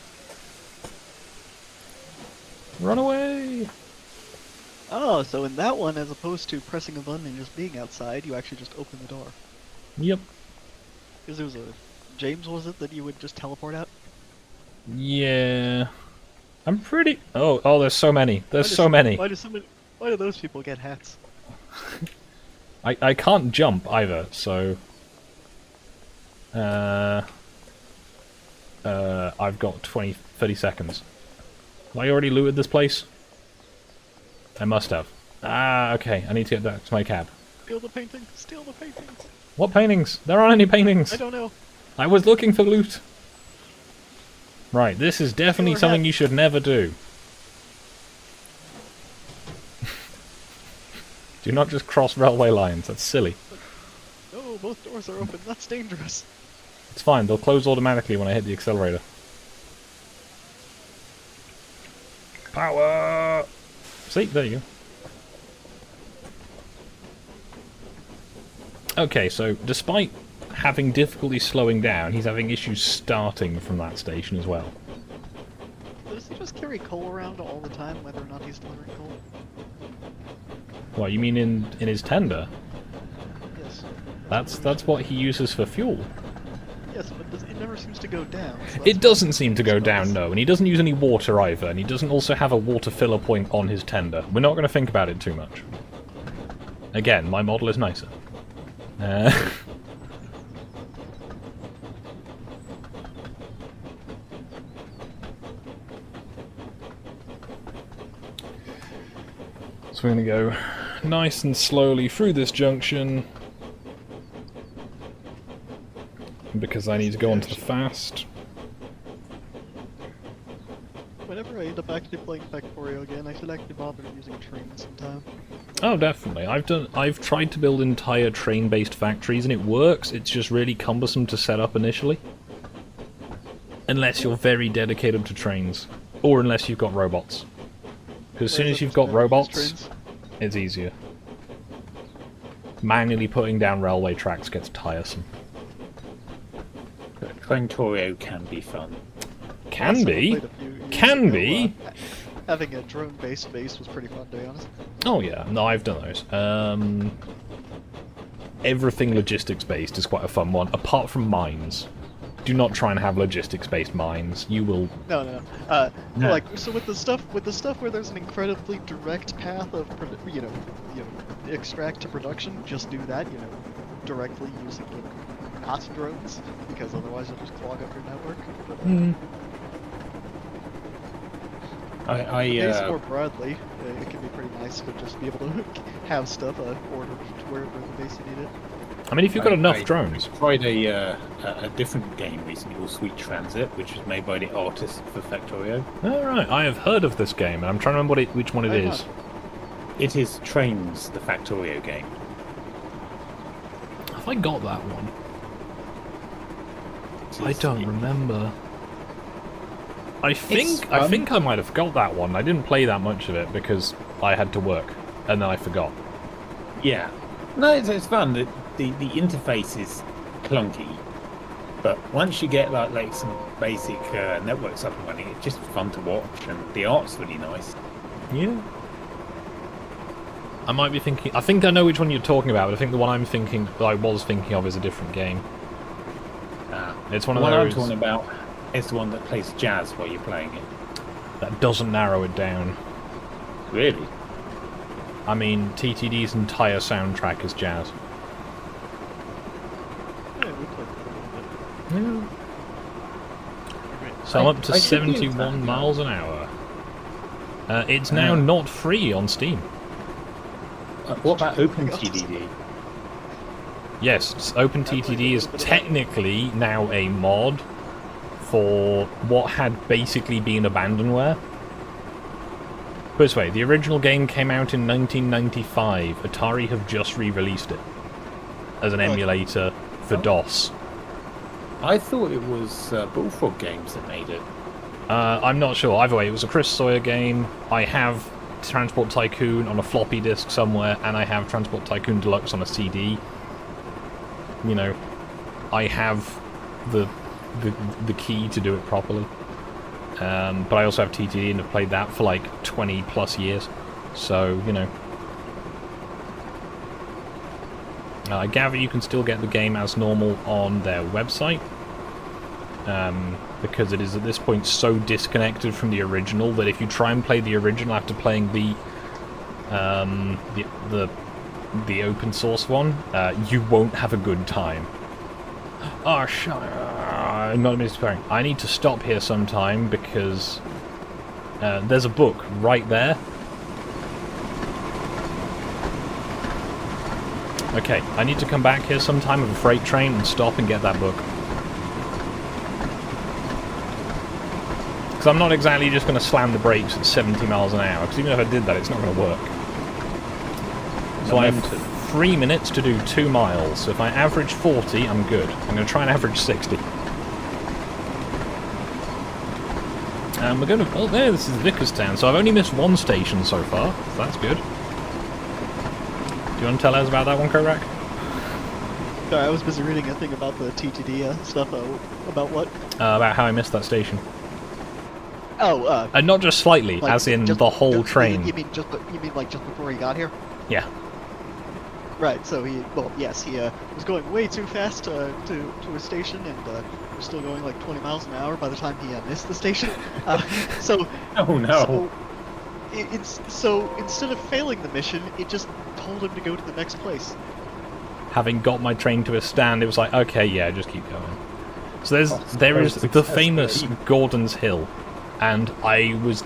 Run away! Oh, so in that one, as opposed to pressing a button and just being outside, you actually just open the door. Yep. Because there was a... James, was it, that you would just teleport out? Yeah... I'm pretty... Oh, there's so many. There's so many. Why do those people get hats? I can't jump either, so... I've got 30 seconds. Have I already looted this place? I must have. Ah, okay. I need to get back to my cab. Steal the painting! Steal the paintings! What paintings? There aren't any paintings! I don't know. I was looking for loot! Right, this is definitely something you should never do. Do not just cross railway lines, that's silly. No, both doors are open, that's dangerous. It's fine, they'll close automatically when I hit the accelerator. Power! See, there you go. Okay, so despite having difficulty slowing down, he's having issues starting from that station as well. Does he just carry coal around all the time, whether or not he's delivering coal? What, you mean in his tender? Yes. That's what he uses for fuel. Yes, but it never seems to go down. So It doesn't seem to go down, no, and he doesn't use any water either, and he doesn't also have a water filler point on his tender. We're not going to think about it too much. Again, my model is nicer. So we're going to go nice and slowly through this junction, because I need to go onto the fast. Whenever I end up actually playing Factorio again, I should actually bother using trains sometime. Oh, definitely. I've tried to build entire train-based factories, and it works. It's just really cumbersome to set up initially. Unless you're very dedicated to trains. Or unless you've got robots. Because as soon as you've got robots, it's easier. Manually putting down railway tracks gets tiresome. Factorio can be fun. Can be? Can be? Having a drone-based base was pretty fun, to be honest. Oh yeah, no, I've done those. Everything logistics-based is quite a fun one, apart from mines. Do not try and have logistics-based mines. You will... No. No. Like, so with the stuff where there's an incredibly direct path of, you know, extract to production, just do that, you know, directly using not drones, because otherwise it'll just clog up your network. But, more broadly, it can be pretty nice to just be able to have stuff ordered to wherever the base you need it. I mean, if you've got enough drones. I tried a different game recently called Sweet Transit, which was made by the artists for Factorio. Oh, right, I have heard of this game, and I'm trying to remember which one it is. It is Trains, the Factorio game. Have I got that one? I don't remember. I think I might have got that one. I didn't play that much of it because I had to work, and then I forgot. Yeah. No, it's fun. The interface is clunky, but once you get like some basic networks up and running, it's just fun to watch, and the art's really nice. Yeah. I might be thinking... I think I know which one you're talking about, but I think the one I was thinking of is a different game. It's one of those... The one I'm talking about is the one that plays jazz while you're playing it. That doesn't narrow it down. Really? I mean, TTD's entire soundtrack is jazz. Yeah, we played that a little bit. Yeah. So I'm up to 71 miles an hour. It's now not free on Steam. What about OpenTTD? Yes, OpenTTD is technically now a mod for what had basically been abandonware. Put this way, the original game came out in 1995. Atari have just re-released it as an emulator for DOS. I thought it was Bullfrog Games that made it. I'm not sure. Either way, it was a Chris Sawyer game. I have Transport Tycoon on a floppy disk somewhere, and I have Transport Tycoon Deluxe on a CD. You know, I have the key to do it properly. But I also have TTD and have played that for like 20 plus years. So, you know. I gather you can still get the game as normal on their website. Because it is at this point so disconnected from the original that if you try and play the original after playing the open source one, you won't have a good time. Oh, I'm not misbearing. I need to stop here sometime because there's a book right there. Okay, I need to come back here sometime with a freight train and stop and get that book. Because I'm not exactly just going to slam the brakes at 70 miles an hour, because even if I did that, it's not going to work. So I have 3 minutes to do 2 miles, so if I average 40, I'm good. I'm going to try and average 60. And we're going to... Oh, there, this is Vicarstown, so I've only missed 1 station so far, so that's good. Do you want to tell us about that one, Korak? Sorry, I was busy reading a thing about the TTD stuff. About what? About how I missed that station. Oh, and not just slightly, like as in the whole train. You mean like just before he got here? Yeah. Right. So he was going way too fast to a station, and was still going like 20 miles an hour by the time he missed the station. So. Oh no. So instead of failing the mission, it just told him to go to the next place. Having got my train to a stand, it was like, okay, yeah, just keep going. So there is the famous Gordon's Hill, and I was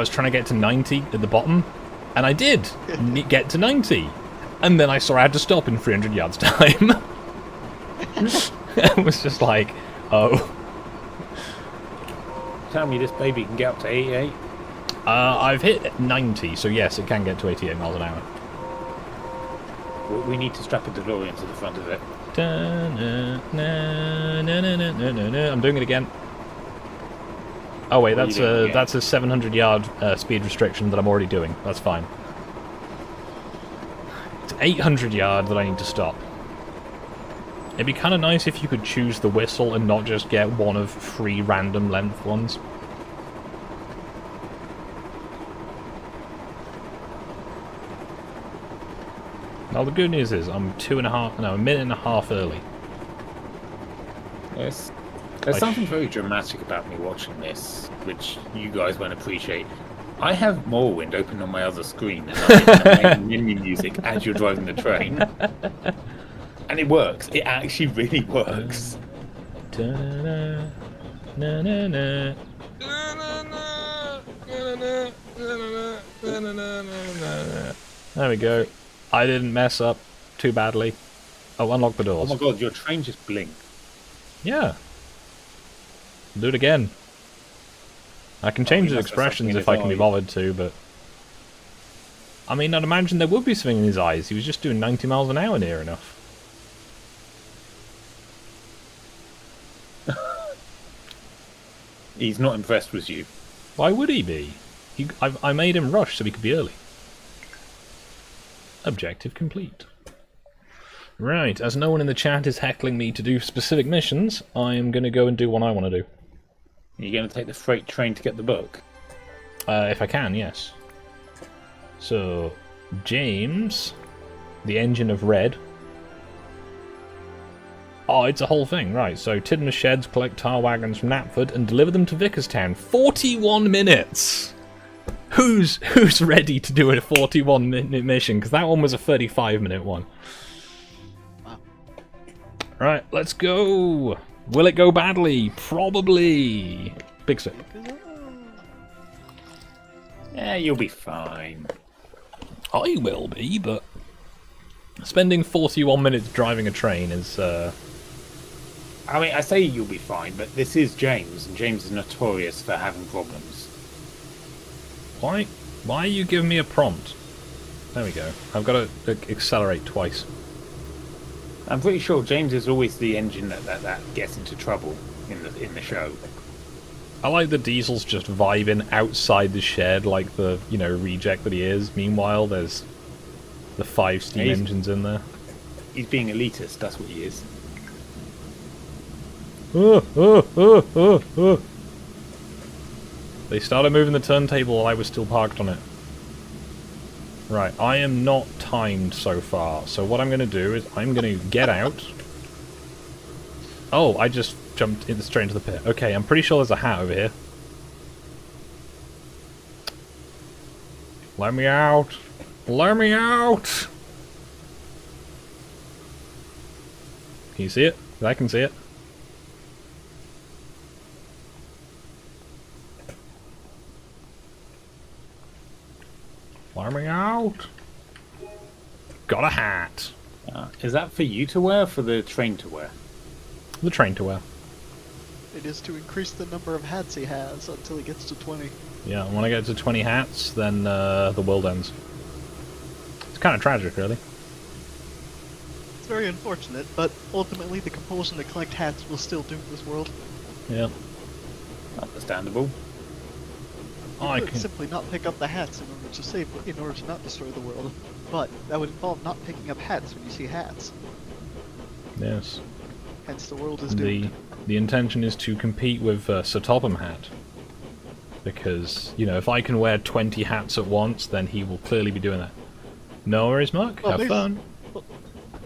trying to get to 90 at the bottom, and I did get to 90, and then I saw I had to stop in 300 yards time. It was just like, oh. Tell me this baby can get up to 88? I've hit 90, so yes, it can get to 88 miles an hour. We need to strap a DeLorean to the front of it. I'm doing it again. Oh wait, that's a 700 yard speed restriction that I'm already doing. That's fine. It's 800 yard that I need to stop. It'd be kind of nice if you could choose the whistle and not just get one of 3 random length ones. Well, the good news is I'm a minute and a half early. Yes. There's something very dramatic about me watching this, which you guys won't appreciate. I have Morrowind open on my other screen, and I'm playing menu music as you're driving the train. And it works. It actually really works. There we go. I didn't mess up too badly. Oh, unlock the doors. Oh my god, your train just blinked. Yeah. Do it again. I can change the expressions if I can be bothered to, but... I mean, I'd imagine there would be something in his eyes. He was just doing 90 miles an hour near enough. He's not impressed with you. Why would he be? I made him rush so he could be early. Objective complete. Right, as no one in the chat is heckling me to do specific missions, I am going to go and do what I want to do. Are you going to take the freight train to get the book? If I can, yes. So, James, the engine of red. Oh, it's a whole thing, right. So, Tidmouth Sheds, collect tar wagons from Knapford and deliver them to Vickerstown. 41 minutes! Who's ready to do a 41-minute mission? Because that one was a 35-minute one. Wow. Right, let's go! Will it go badly? Probably. Big sip. Yeah, you'll be fine. I will be, but spending 41 minutes driving a train is, I mean, I say you'll be fine, but this is James, and James is notorious for having problems. Why are you giving me a prompt? There we go. I've got to accelerate twice. I'm pretty sure James is always the engine that gets into trouble in the show. I like the Diesel's just vibing outside the shed like the, reject that he is. Meanwhile, there's the 5 steam engines in there. He's being elitist, that's what he is. They started moving the turntable while I was still parked on it. Right, I am not timed so far, so what I'm going to do is I'm going to get out. Oh, I just jumped straight into the pit. Okay, I'm pretty sure there's a hat over here. Let me out! Let me out! Can you see it? I can see it. Let me out! Got a hat! Is that for you to wear or for the train to wear? The train to wear. It is to increase the number of hats he has until he gets to 20. Yeah, when I get to 20 hats, then the world ends. It's kind of tragic, really. It's very unfortunate, but ultimately the compulsion to collect hats will still doom this world. Yeah. Understandable. You could simply not pick up the hats in order to not destroy the world, but that would involve not picking up hats when you see hats. Yes. Hence the world is doomed. The intention is to compete with Sir Topham Hat. Because, if I can wear 20 hats at once, then he will clearly be doing that. No worries, Mark. Have fun.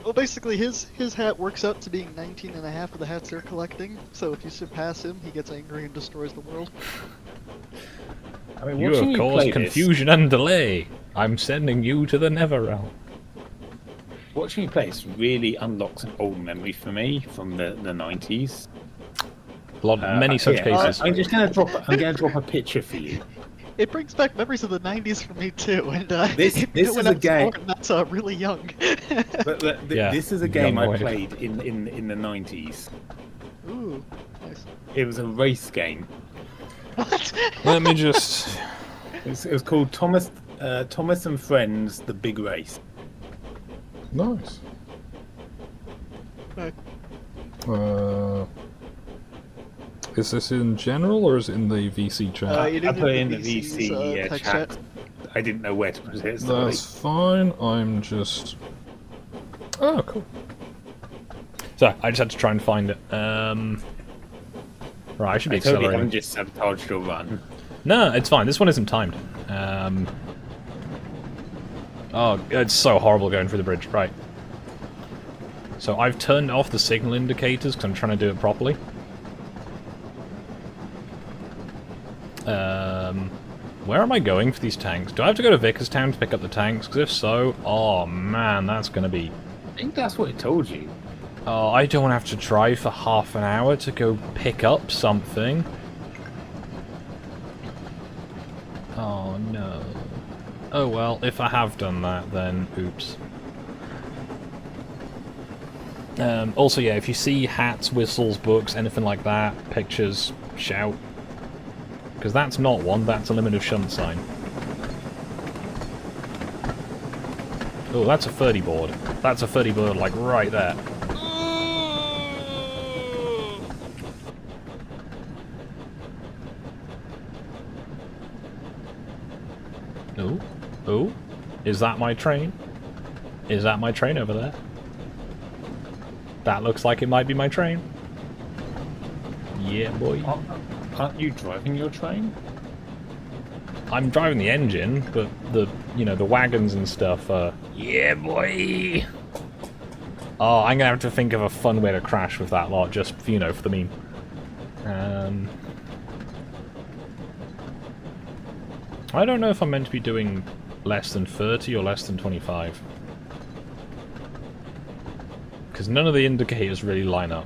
Well, basically, his hat works out to being 19 and a half of the hats they're collecting, so if you surpass him, he gets angry and destroys the world. I mean, You have caused confusion and delay. I'm sending you to the Netherrealm. Watching you play this really unlocks an old memory for me from the 90s. Many such cases. I'm just going to drop a picture for you. It brings back memories of the 90s for me too, and this is a game. That's really young. This is a game I played in the 90s. Ooh, nice. It was a race game. What? Let me just... It was called Thomas and Friends: The Big Race. Nice. No. Is this in general or is it in the VC chat? I put it in the VC chat. I didn't know where to put it. That's fine. I'm just... Oh, cool. So, I just had to try and find it. Right, I should be accelerating. I haven't just sabotaged your run. No, it's fine. This one isn't timed. Oh, it's so horrible going through the bridge. Right. So I've turned off the signal indicators because I'm trying to do it properly. Where am I going for these tanks? Do I have to go to Vickerstown to pick up the tanks? Because if so, oh man, that's going to be... I think that's what it told you. Oh, I don't have to drive for half an hour to go pick up something. Oh no. Oh well, if I have done that, then oops. Also, yeah, if you see hats, whistles, books, anything like that, pictures, shout. Because that's not one, that's a limited shunt sign. Oh, that's a 30 board. That's a 30 board, like, right there. Oh, oh, is that my train? Is that my train over there? That looks like it might be my train. Yeah, boy. Aren't you driving your train? I'm driving the engine, but the wagons and stuff are... Yeah, boy! Oh, I'm gonna have to think of a fun way to crash with that lot, just, for the meme. I don't know if I'm meant to be doing less than 30 or less than 25. Because none of the indicators really line up.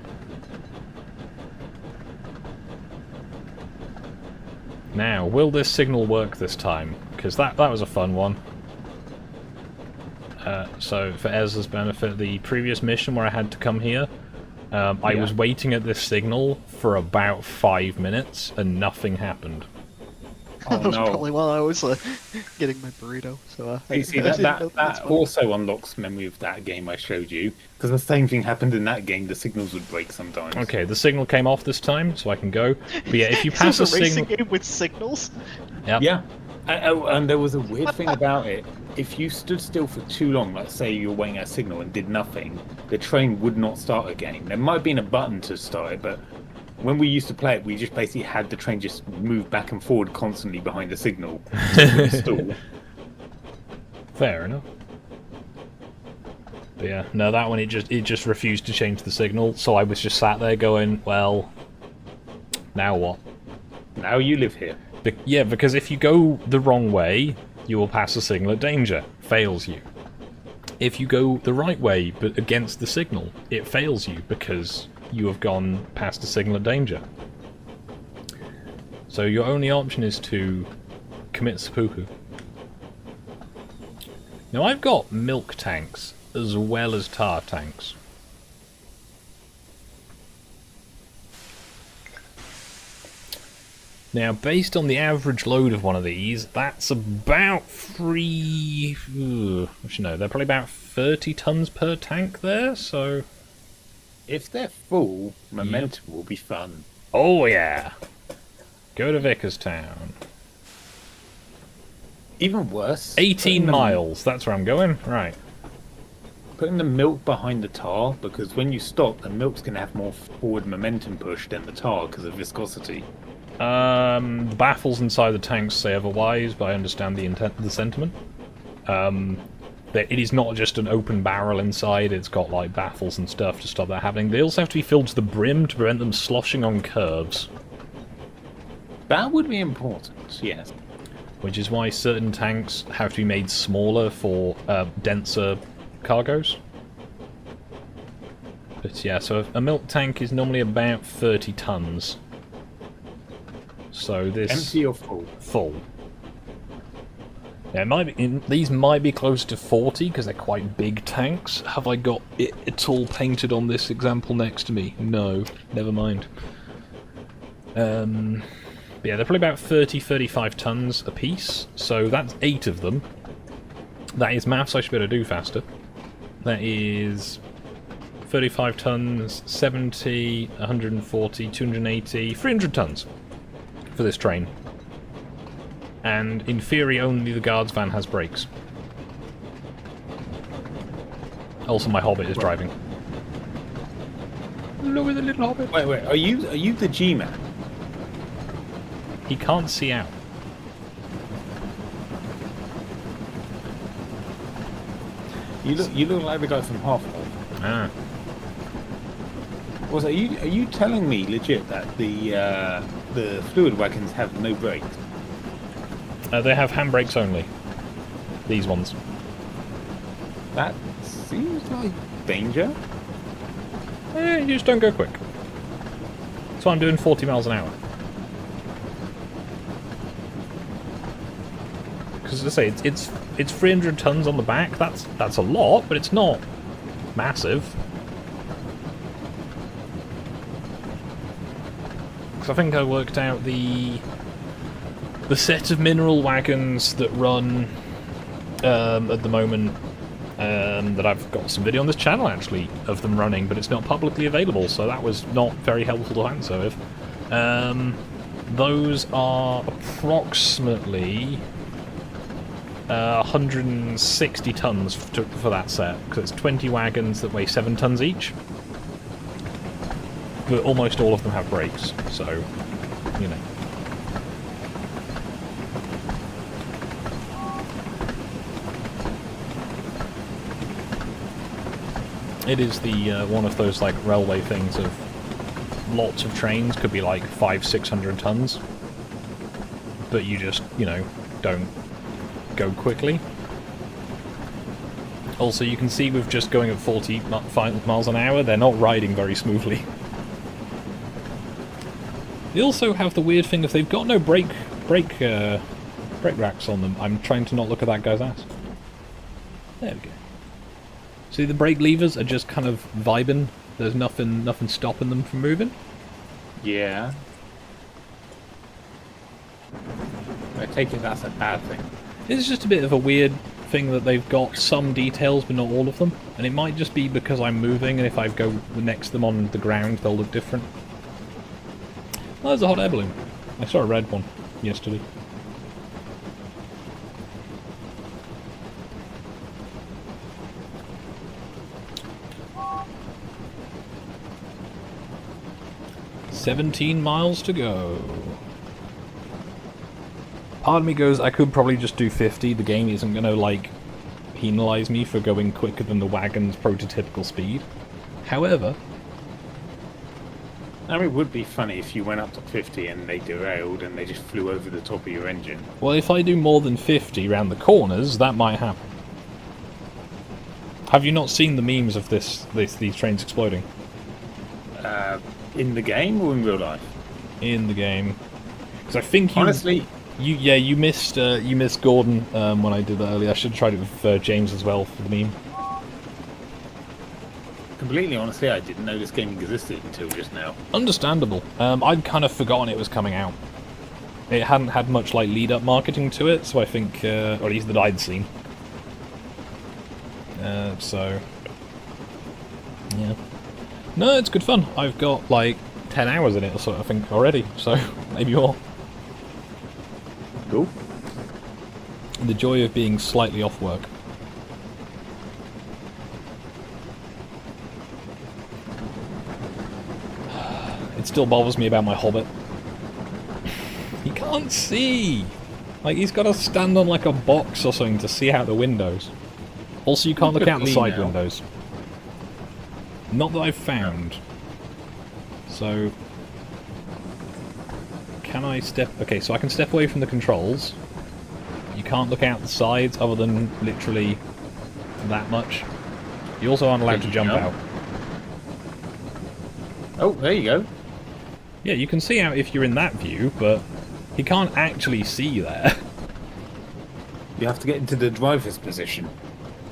Now, will this signal work this time? Because that was a fun one. So, for Ezra's benefit, the previous mission where I had to come here, I was waiting at this signal for about 5 minutes, and nothing happened. Oh, That was no. probably while I was getting my burrito. So You see, that also unlocks memory of that game I showed you, because the same thing happened in that game. The signals would break sometimes. Okay, the signal came off this time, so I can go. But yeah, if you pass so a it's a racing signal... game with signals. Yep. Yeah, and there was a weird thing about it. If you stood still for too long, like say you're waiting at a signal and did nothing, the train would not start again. There might have been a button to start it, but when we used to play it, we just basically had the train just move back and forward constantly behind the signal. Stall. Fair enough. But yeah, no, that one it just refused to change the signal, so I was just sat there going, well, now what? Now you live here. Yeah, because if you go the wrong way, you will pass a signal of danger. Fails you. If you go the right way, but against the signal, it fails you because you have gone past a signal of danger. So your only option is to commit seppuku. Now I've got milk tanks as well as tar tanks. Now, based on the average load of one of these, that's about actually no, they're probably about 30 tons per tank there, so... If they're full, momentum will be fun. Oh yeah! Go to Vickerstown. Even worse... 18 miles, that's where I'm going. Right. Putting the milk behind the tar, because when you stop, the milk's going to have more forward momentum push than the tar because of viscosity. The baffles inside the tanks say otherwise, but I understand the sentiment. That it is not just an open barrel inside, it's got like baffles and stuff to stop that happening. They also have to be filled to the brim to prevent them sloshing on curves. That would be important, yes. Which is why certain tanks have to be made smaller for denser cargoes. But yeah, so a milk tank is normally about 30 tons. So this... Empty or full? Full. Yeah, it might be, these might be close to 40 because they're quite big tanks. Have I got it all painted on this example next to me? No, never mind. But yeah, they're probably about 30-35 tons a piece, so that's 8 of them. That is maths I should be able to do faster. That is 35 tons, 70, 140, 280, 300 tons for this train. And in theory, only the guards van has brakes. Also, my hobbit is driving. Look at the little hobbit. Wait, are you the G-man? He can't see out. You look like the guy from Half-Life. Ah. Also, are you telling me legit that the fluid wagons have no brakes? They have handbrakes only. These ones. That seems like danger. You just don't go quick. That's why I'm doing 40 miles an hour. Because as I say, it's 300 tons on the back. That's a lot, but it's not massive. Because I think I worked out the set of mineral wagons that run at the moment, that I've got some video on this channel actually of them running, but it's not publicly available, so that was not very helpful to answer with. Those are approximately 160 tons for that set, because it's 20 wagons that weigh 7 tons each. But almost all of them have brakes, so, you know. It is the one of those like railway things of lots of trains could be like 500-600 tons, but you just, you know, don't go quickly. Also, you can see with just going at 40 miles an hour, they're not riding very smoothly. They also have the weird thing if they've got no brake racks on them. I'm trying to not look at that guy's ass. There we go. See, the brake levers are just kind of vibing. There's nothing stopping them from moving. Yeah. I take it that's a bad thing. It's just a bit of a weird thing that they've got some details, but not all of them. And it might just be because I'm moving, and if I go next to them on the ground, they'll look different. Oh, there's a hot air balloon. I saw a red one yesterday. "17 miles to go." Part of me goes, I could probably just do 50. The game isn't going to, like, penalise me for going quicker than the wagon's prototypical speed. However... I mean, it would be funny if you went up to 50 and they derailed and they just flew over the top of your engine. Well, if I do more than 50 around the corners, that might happen. Have you not seen the memes of these trains exploding? In the game or in real life? In the game. Because I think you... Honestly... You missed Gordon when I did that earlier. I should have tried it with James as well for the meme. Completely honestly, I didn't know this game existed until just now. Understandable. I'd kind of forgotten it was coming out. It hadn't had much like lead-up marketing to it, so I think, or at least that I'd seen. So, yeah. No, it's good fun. I've got like 10 hours in it or so, I think, already, so maybe more. Cool. The joy of being slightly off work. It still bothers me about my Hobbit. He can't see! Like, he's got to stand on like a box or something to see out the windows. Also, you can't look out the side windows. Not that I've found. So... Can I step... Okay, so I can step away from the controls. You can't look out the sides other than literally that much. You also aren't allowed to jump out. Oh, there you go. Yeah, you can see out if you're in that view, but he can't actually see there. You have to get into the driver's position.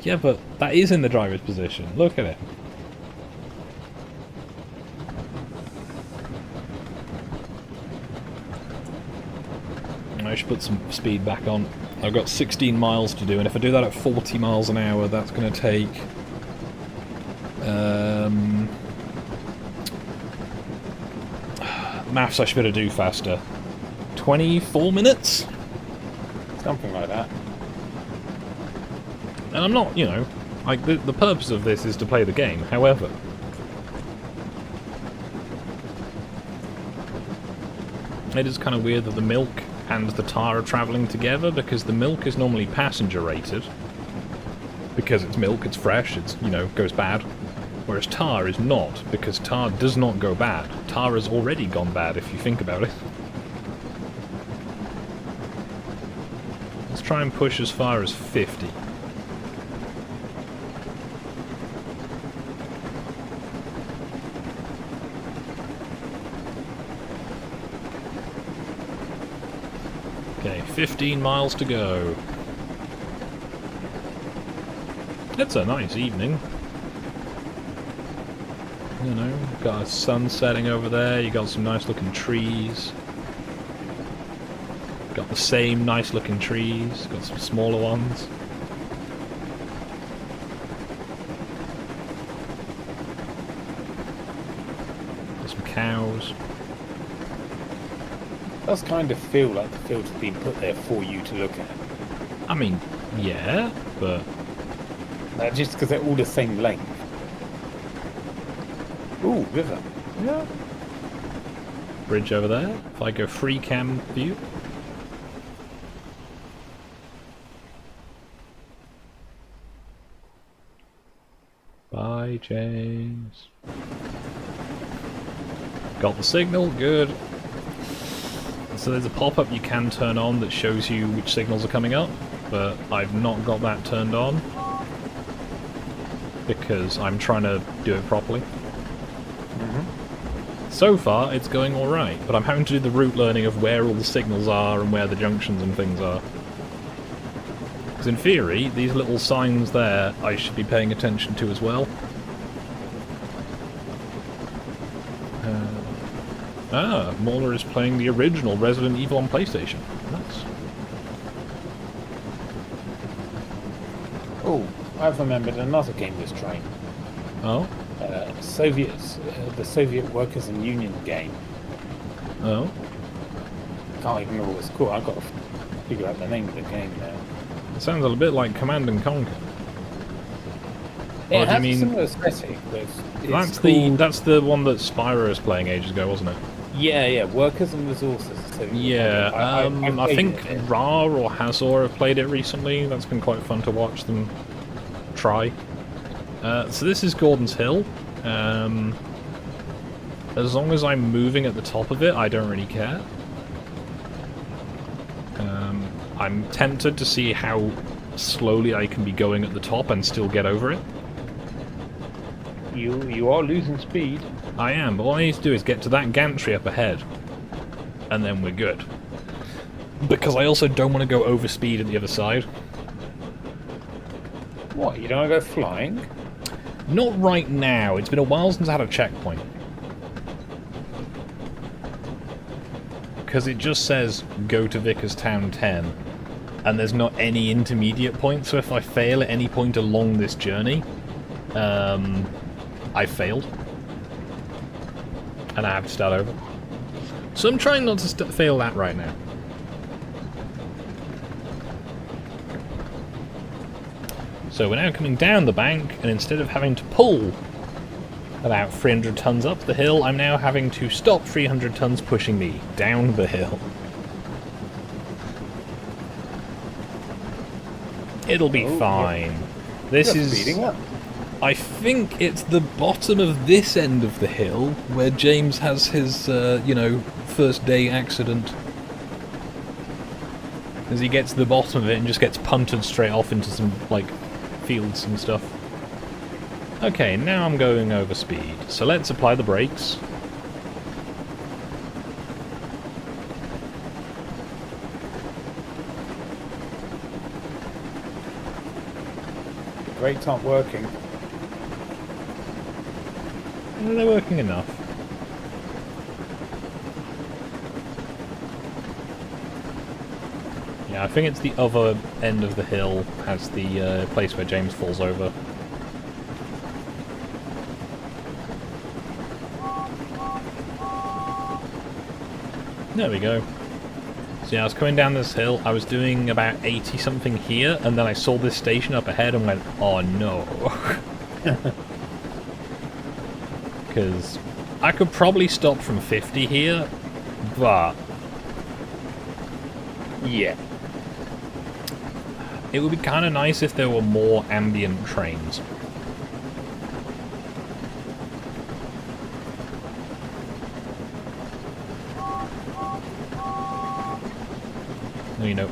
Yeah, but that is in the driver's position. Look at it. I should put some speed back on. I've got 16 miles to do, and if I do that at 40 miles an hour, that's going to take... maths I should better do faster. 24 minutes? Something like that. And I'm not, you know... Like, the purpose of this is to play the game, however... It is kind of weird that the milk and the tar are travelling together, because the milk is normally passenger rated. Because it's milk, it's fresh, it's, you know, goes bad. Whereas tar is not, because tar does not go bad. Tar has already gone bad, if you think about it. Let's try and push as far as 50. Okay, 15 miles to go. It's a nice evening. You know, got a sun setting over there, you got some nice looking trees. Got the same nice looking trees, got some smaller ones. Got some cows. It does kind of feel like the field's been put there for you to look at. I mean, Yeah, but Just because they're all the same length. Ooh, river. yeah. Bridge over there. If I go free cam view. Bye, James. Got the signal, good. So there's a pop-up you can turn on that shows you which signals are coming up, but I've not got that turned on because I'm trying to do it properly. So far, it's going alright, but I'm having to do the route learning of where all the signals are and where the junctions and things are. Because in theory, these little signs there, I should be paying attention to as well. Mauler is playing the original Resident Evil on PlayStation. Nice. Oh, I've remembered another game this train. Oh? The Soviet Workers and Union game. Oh? Can't even remember what it's called. I've got to figure out the name of the game now. It sounds a little bit like Command and Conquer. It Or do you has a mean- similar aesthetic. But That's the one that Spyro was playing ages ago, wasn't it? Yeah, Workers and Resources. So Yeah, I I played think it. Ra or Hazor have played it recently. That's been quite fun to watch them try. So this is Gordon's Hill. As long as I'm moving at the top of it, I don't really care. I'm tempted to see how slowly I can be going at the top and still get over it. You are losing speed. I am, but all I need to do is get to that gantry up ahead, and then we're good. Because I also don't want to go over speed at the other side. What? You don't want to go flying? Not right now. It's been a while since I had a checkpoint. Because it just says, go to Vickerstown 10. And there's not any intermediate point, so if I fail at any point along this journey, I failed. And I have to start over. So I'm trying not to fail that right now. So we're now coming down the bank, and instead of having to pull about 300 tons up the hill, I'm now having to stop 300 tons pushing me down the hill. It'll be fine. This You're is... speeding up. I think it's the bottom of this end of the hill where James has his, first day accident. As he gets to the bottom of it and just gets punted straight off into some, fields and stuff. Okay, now I'm going over speed. So let's apply the brakes. The brakes aren't working. They're working enough. Yeah, I think it's the other end of the hill has the place where James falls over. There we go. So yeah, I was coming down this hill, I was doing about 80 something here, and then I saw this station up ahead and went, oh no. Because I could probably stop from 50 here, but Yeah. it would be kind of nice if there were more ambient trains.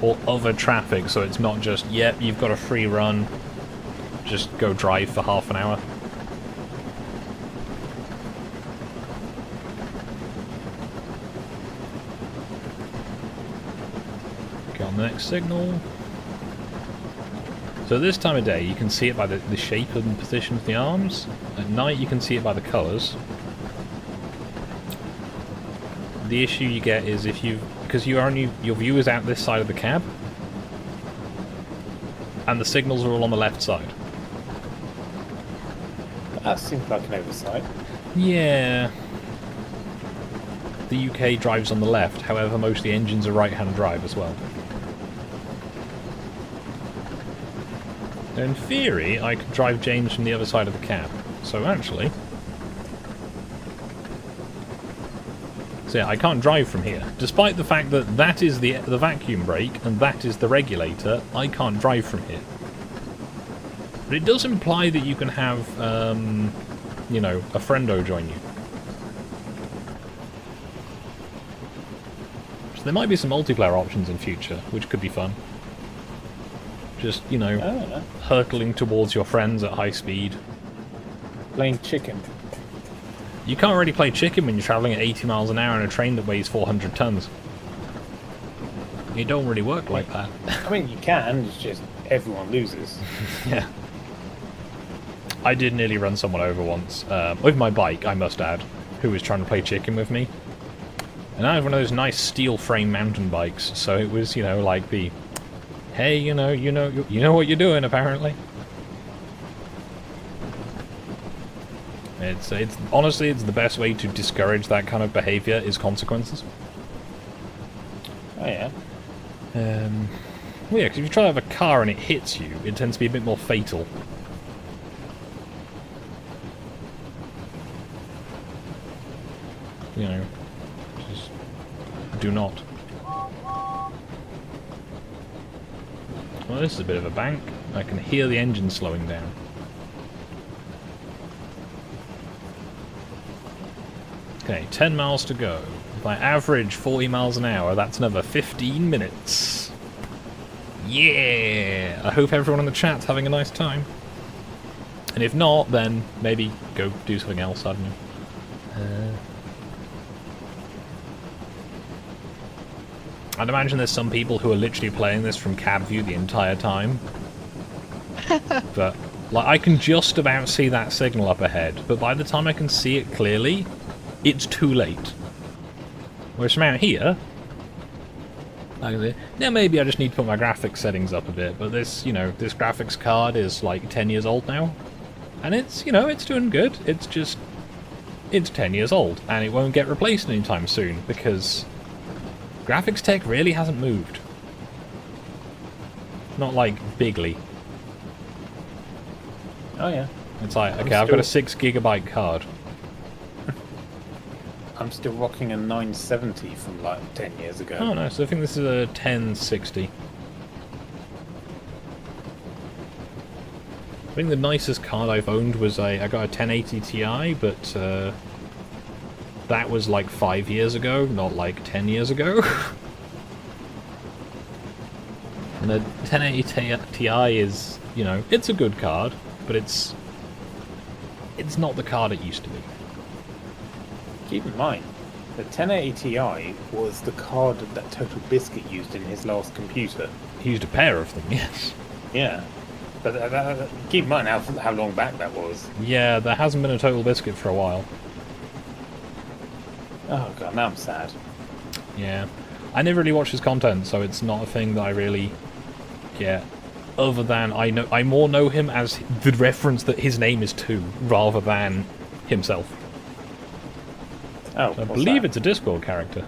Or other traffic, so it's not just, yep, you've got a free run, just go drive for half an hour. Get on the next signal. So this time of day, you can see it by the shape and position of the arms. At night, you can see it by the colours. The issue you get is because your view is out this side of the cab, and the signals are all on the left side. That seems like an oversight. Yeah. The UK drives on the left, however most of the engines are right-hand drive as well. Now, in theory, I could drive James from the other side of the cab. So actually... So yeah, I can't drive from here. Despite the fact that that is the vacuum brake and that is the regulator, I can't drive from here. But it does imply that you can have, you know, a friendo join you. So there might be some multiplayer options in future, which could be fun. Just, you know, hurtling towards your friends at high speed. Playing chicken. You can't really play chicken when you're travelling at 80 miles an hour in a train that weighs 400 tons. It don't really work like that. I mean, you can, it's just everyone loses. Yeah. I did nearly run someone over once, with my bike, I must add, who was trying to play chicken with me. And I had one of those nice steel frame mountain bikes, so it was, you know, like the, hey, you know what you're doing, apparently. It's honestly, it's the best way to discourage that kind of behaviour is consequences. Oh yeah. Well, yeah, because if you try to have a car and it hits you, it tends to be a bit more fatal. You know, just do not. Well, this is a bit of a bank. I can hear the engine slowing down. Okay, 10 miles to go. If I average 40 miles an hour, that's another 15 minutes. Yeah! I hope everyone in the chat's having a nice time. And if not, then maybe go do something else, I don't know. I'd imagine there's some people who are literally playing this from cab view the entire time. But, like, I can just about see that signal up ahead, but by the time I can see it clearly, it's too late. Whereas from out here, now maybe I just need to put my graphics settings up a bit, but this, you know, this graphics card is like 10 years old now. And it's, you know, it's doing good. It's just, it's 10 years old, and it won't get replaced anytime soon, because graphics tech really hasn't moved. Not like bigly. Oh yeah. It's like, okay, I've got a 6 gigabyte card. I'm still rocking a 970 from like 10 years ago. Oh no, so I think this is a 1060. I think the nicest card I've owned was I got a 1080 Ti, but that was like 5 years ago, not like 10 years ago. And the 1080 Ti is, you know, it's a good card, but it's not the card it used to be. Keep in mind, the 1080 Ti was the card that Total Biscuit used in his last computer. He used a pair of them, yes. Yeah. But keep in mind how long back that was. Yeah, there hasn't been a Total Biscuit for a while. Oh god, now I'm sad. Yeah. I never really watch his content, so it's not a thing that I really get. Other than I more know him as the reference that his name is to, rather than himself. Oh, I believe it's a Discord character.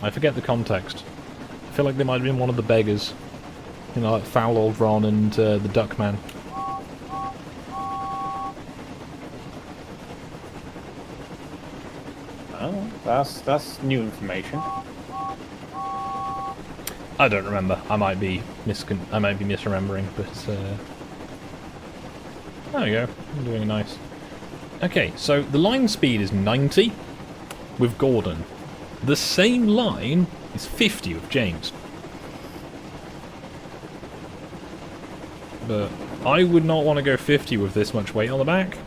I forget the context. I feel like they might have been one of the beggars. You know, like Foul Old Ron and the Duckman. Oh, that's new information. I don't remember. I might be misremembering, but there we go. I'm doing nice. Okay, so the line speed is 90 with Gordon. The same line is 50 with James. But I would not want to go 50 with this much weight on the back.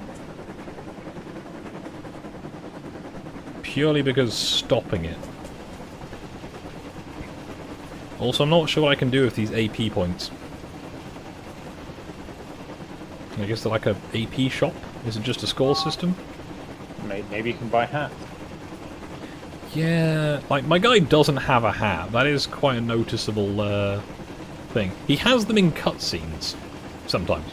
Purely because stopping it. Also, I'm not sure what I can do with these AP points. I guess they're like a AP shop? Is it just a score system? Maybe you can buy hats. Yeah, like, my guy doesn't have a hat. That is quite a noticeable thing. He has them in cutscenes, sometimes.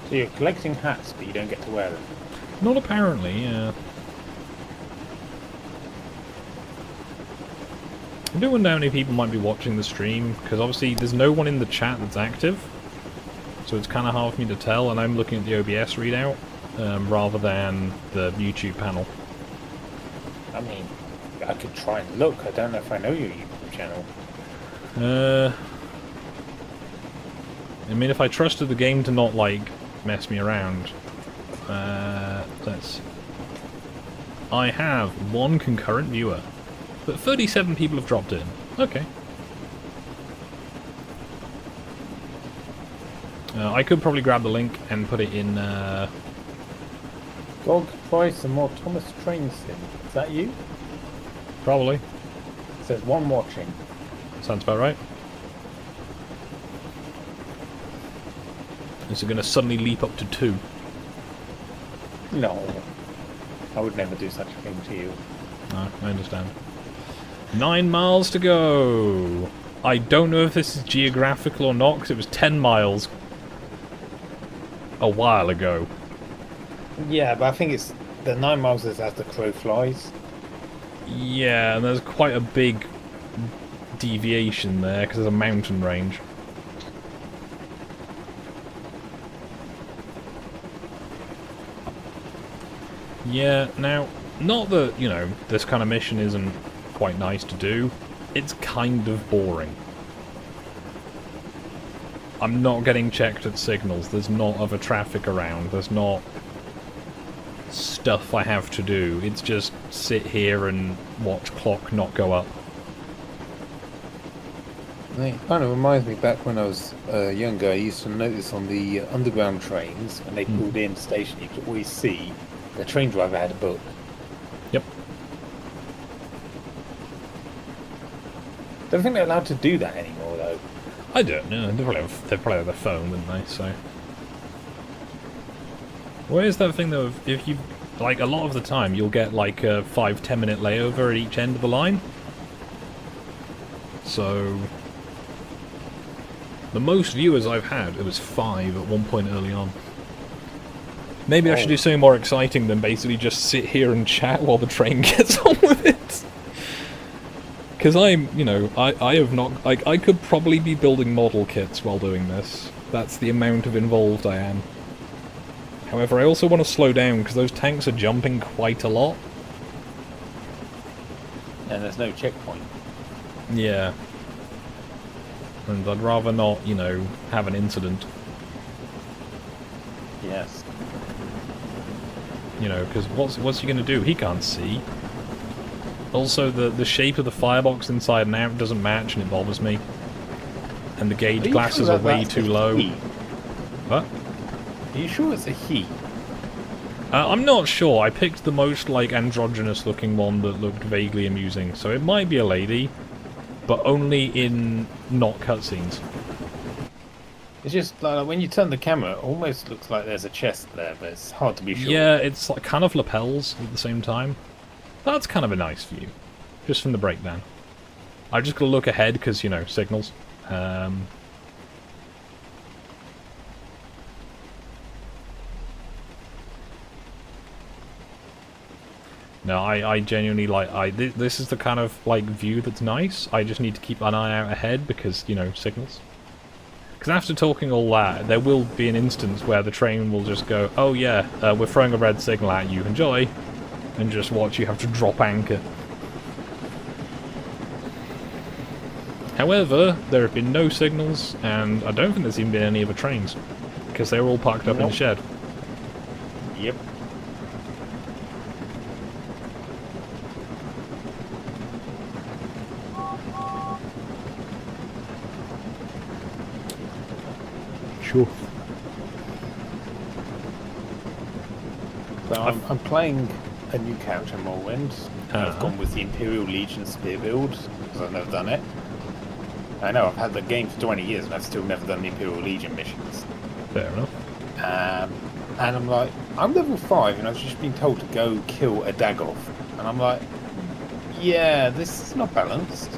So you're collecting hats, but you don't get to wear them? Not apparently, yeah. do wonder how many people might be watching the stream, because obviously there's no one in the chat that's active, so it's kind of hard for me to tell, and I'm looking at the OBS readout rather than the YouTube panel. I mean, I could try and look. I don't know if I know your YouTube channel. I mean, if I trusted the game to not, like, mess me around, I have 1 concurrent viewer, but 37 people have dropped in. Okay. I could probably grab the link and put it in, Skog, try some more Thomas Train Sim. Is that you? Probably. It says 1 watching. Sounds about right. Is it going to suddenly leap up to 2? No. I would never do such a thing to you. No, I understand. 9 miles to go! I don't know if this is geographical or not, because it was 10 miles a while ago. Yeah, but I think it's the 9 miles is as the crow flies. Yeah, and there's quite a big deviation there, because there's a mountain range. Yeah, now, not that, you know, this kind of mission isn't quite nice to do. It's kind of boring. I'm not getting checked at signals. There's not other traffic around. There's not stuff I have to do. It's just sit here and watch clock not go up. It kind of reminds me back when I was younger. I used to notice on the underground trains when they pulled in station, you could always see the train driver had a book. Yep. Don't think they're allowed to do that anymore, though. I don't know. They probably have their phone, wouldn't they? So, where's that thing though? If you like, a lot of the time you'll get like a 5-10 minute layover at each end of the line. So, the most viewers I've had, it was 5 at one point early on. Maybe I should do something more exciting than basically just sit here and chat while the train gets on with it. Because I'm, you know, I have not, like, I could probably be building model kits while doing this. That's the amount of involved I am. However, I also want to slow down because those tanks are jumping quite a lot. And there's no checkpoint. Yeah. And I'd rather not, you know, have an incident. Yes. You know, because what's he going to do? He can't see. Also, the shape of the firebox inside and out doesn't match, and it bothers me. And the gauge glasses are way too low. What? Are you sure it's a he? I'm not sure. I picked the most, like, androgynous looking one that looked vaguely amusing. So it might be a lady, but only in not cutscenes. It's just like when you turn the camera, it almost looks like there's a chest there, but it's hard to be sure. Yeah, it's like kind of lapels at the same time. That's kind of a nice view, just from the breakdown. I've just got to look ahead because, you know, signals. No, I genuinely like, this is the kind of, like, view that's nice. I just need to keep an eye out ahead because, you know, signals. Because after talking all that, there will be an instance where the train will just go, oh yeah, we're throwing a red signal at you, enjoy, and just watch you have to drop anchor. However, there have been no signals, and I don't think there's even been any other trains, because they were all parked up in the shed. Yep. Sure. So I'm playing a new character in Morrowind. I've gone with the Imperial Legion spear build, because I've never done it. I know, I've had the game for 20 years and I've still never done the Imperial Legion missions. Fair enough. And I'm like, I'm level 5 and I've just been told to go kill a Dagoth. And I'm like, yeah, this is not balanced.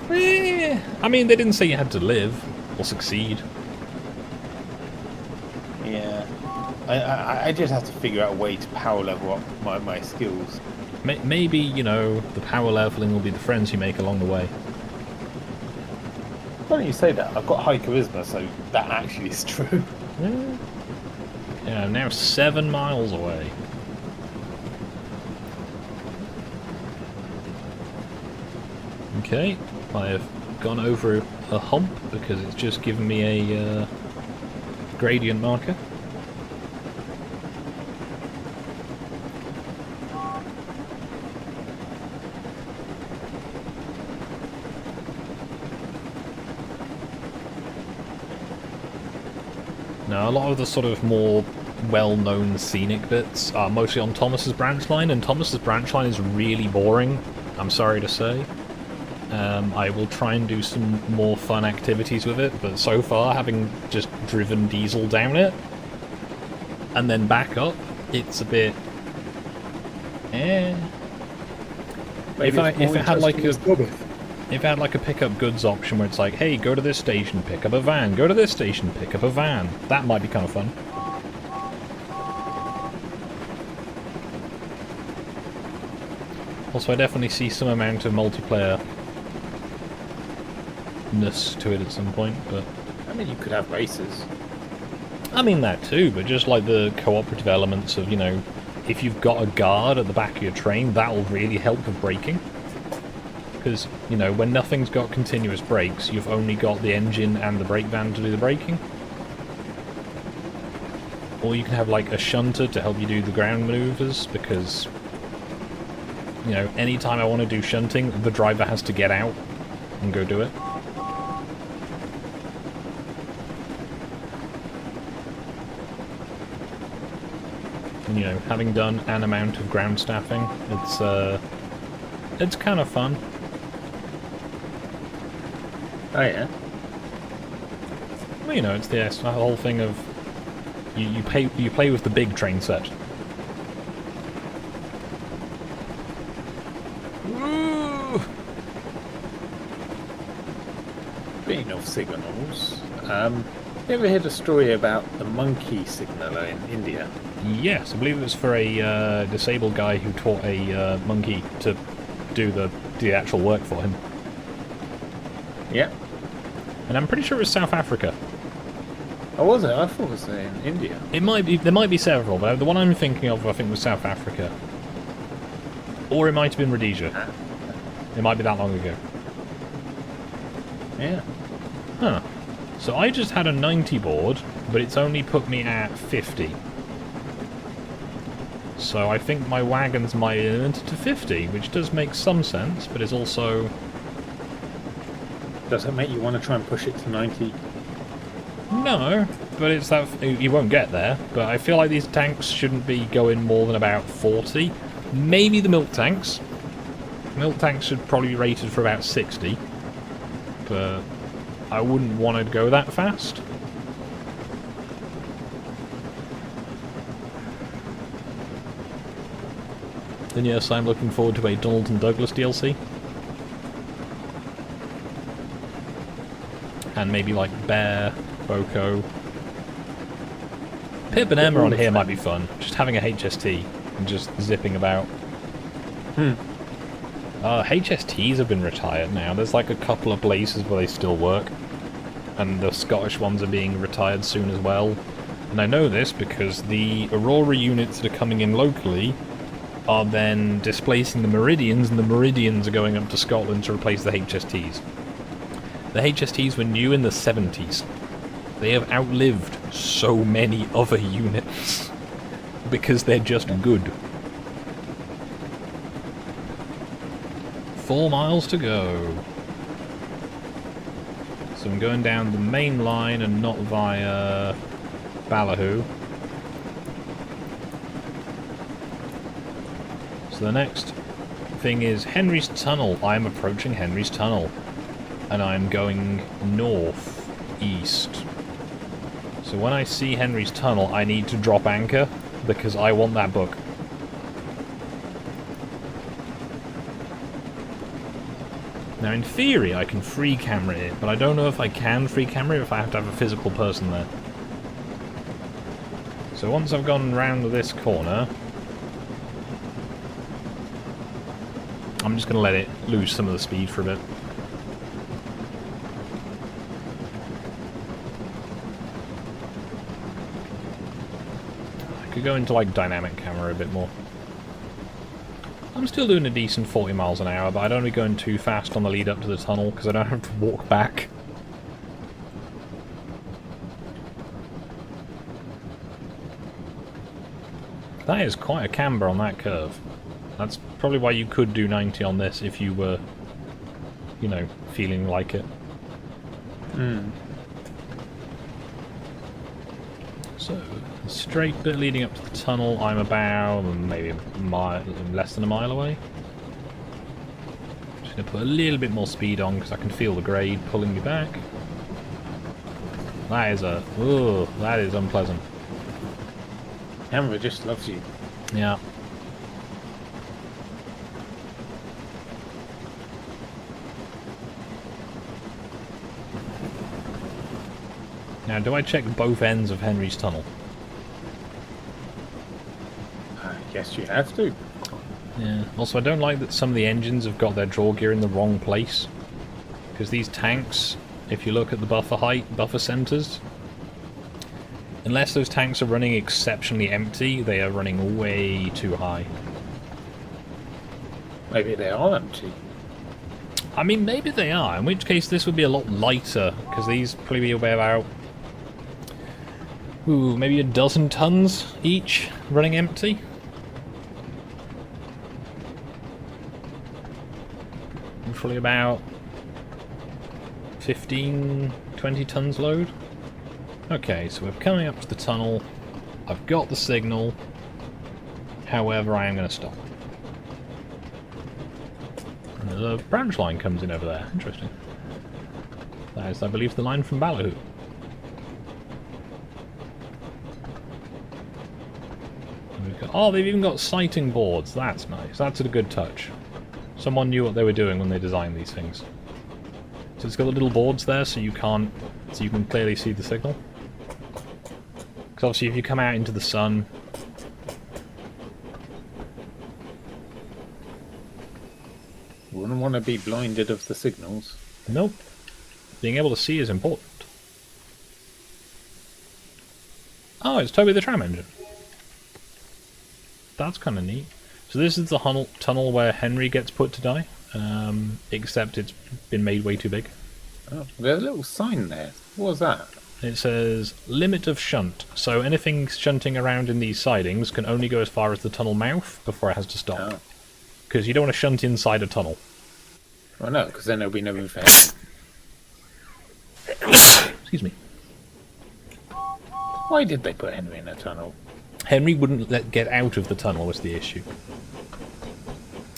I mean, they didn't say you had to live or succeed. Yeah. I just have to figure out a way to power level up my skills. Maybe, you know, the power leveling will be the friends you make along the way. funny you say that. I've got high charisma, so that actually is true. Yeah, I'm now 7 miles away. Okay, I have gone over a hump because it's just given me a gradient marker. Now, a lot of the sort of more well-known scenic bits are mostly on Thomas's branch line, and Thomas's branch line is really boring, I'm sorry to say. I will try and do some more fun activities with it, but so far, having just driven diesel down it, and then back up, it's a bit... If it had like a pickup goods option where it's like, hey, go to this station, pick up a van, go to this station, pick up a van, that might be kind of fun. Also, I definitely see some amount of multiplayer-ness to it at some point, but... I mean, you could have races. I mean that too, but just like the cooperative elements of, you know, if you've got a guard at the back of your train, that'll really help with braking. Because, you know, when nothing's got continuous brakes, you've only got the engine and the brake van to do the braking. Or you can have, like, a shunter to help you do the ground maneuvers, because, you know, anytime I want to do shunting, the driver has to get out and go do it. And, you know, having done an amount of ground staffing, it's kind of fun. Oh yeah. Well, you know, it's the whole thing of you play with the big train set. Woo! Speaking of signals, you ever heard a story about the monkey signaller in India? Yes, I believe it was for a disabled guy who taught a monkey to do the actual work for him. Yeah. And I'm pretty sure it was South Africa. Oh, was it? I thought it was in India. It might be. There might be several, but the one I'm thinking of, I think, was South Africa. Or it might have been Rhodesia. It might be that long ago. Yeah. Huh. So I just had a 90 board, but it's only put me at 50. So I think my wagons might be limited to 50, which does make some sense, but it's also... Does it make you want to try and push it to 90? No, but it's that... You won't get there, but I feel like these tanks shouldn't be going more than about 40. Maybe the milk tanks. Milk tanks should probably be rated for about 60. But I wouldn't want to go that fast. Then yes, I'm looking forward to a Donald and Douglas DLC. And maybe like Bear, Boko. Pip and Emma on here might be fun. Just having a HST and just zipping about. HSTs have been retired now. There's like a couple of places where they still work. And the Scottish ones are being retired soon as well. And I know this because the Aurora units that are coming in locally are then displacing the Meridians, and the Meridians are going up to Scotland to replace the HSTs. The HSTs were new in the 70s. They have outlived so many other units because they're just good. 4 miles to go. So I'm going down the main line and not via Ballyhoo. So the next thing is Henry's Tunnel. I'm approaching Henry's Tunnel. And I'm going north-east. So when I see Henry's Tunnel, I need to drop anchor, because I want that book. Now in theory I can free camera it, but I don't know if I can free camera it if I have to have a physical person there. So once I've gone round this corner, I'm just going to let it lose some of the speed for a bit. Could go into like dynamic camera a bit more. I'm still doing a decent 40 miles an hour, but I don't want to be going too fast on the lead up to the tunnel because I don't have to walk back. That is quite a camber on that curve. That's probably why you could do 90 on this if you were, you know, feeling like it. So, the straight bit leading up to the tunnel, I'm about maybe a mile, less than a mile away. Just going to put a little bit more speed on because I can feel the grade pulling me back. That is that is unpleasant. Camera just loves you. Yeah. Now, do I check both ends of Henry's tunnel? I guess you have to. Yeah. Also, I don't like that some of the engines have got their draw gear in the wrong place. Because these tanks, if you look at the buffer height, buffer centers, unless those tanks are running exceptionally empty, they are running way too high. Maybe they are empty. I mean, maybe they are, in which case this would be a lot lighter, because these probably weigh about, maybe a dozen tons each running empty. Probably about 15, 20 tons load. Okay, so we're coming up to the tunnel. I've got the signal. However, I am going to stop. And there's a branch line comes in over there. Interesting. That is, I believe, the line from Ballyhoo. Oh, they've even got sighting boards. That's nice. That's a good touch. Someone knew what they were doing when they designed these things. So it's got the little boards there, so you can clearly see the signal. Because obviously, if you come out into the sun, Wouldn't want to be blinded of the signals. nope. Being able to see is important. Oh, it's Toby the Tram Engine. That's kind of neat. So this is the tunnel where Henry gets put to die, except it's been made way too big. Oh, there's a little sign there. What was that? It says, limit of shunt. So anything shunting around in these sidings can only go as far as the tunnel mouth before it has to stop. Oh. Because you don't want to shunt inside a tunnel. Well, no, because then there'll be no room for Excuse me. Why did they put Henry in a tunnel? Henry wouldn't get out of the tunnel was the issue.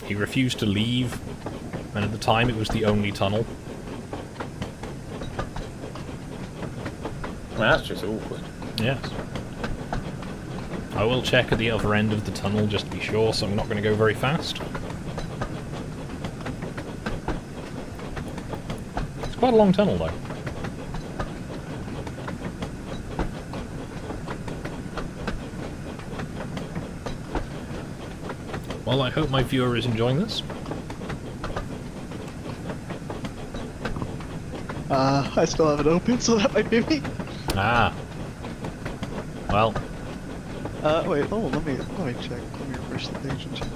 He refused to leave, and at the time it was the only tunnel. Well, that's just awkward. Yes. I will check at the other end of the tunnel just to be sure, so I'm not going to go very fast. It's quite a long tunnel, though. Well, I hope my viewer is enjoying this. I still have it open, so that might be me. Ah. Well, Wait, let me check. Let me refresh the page and check.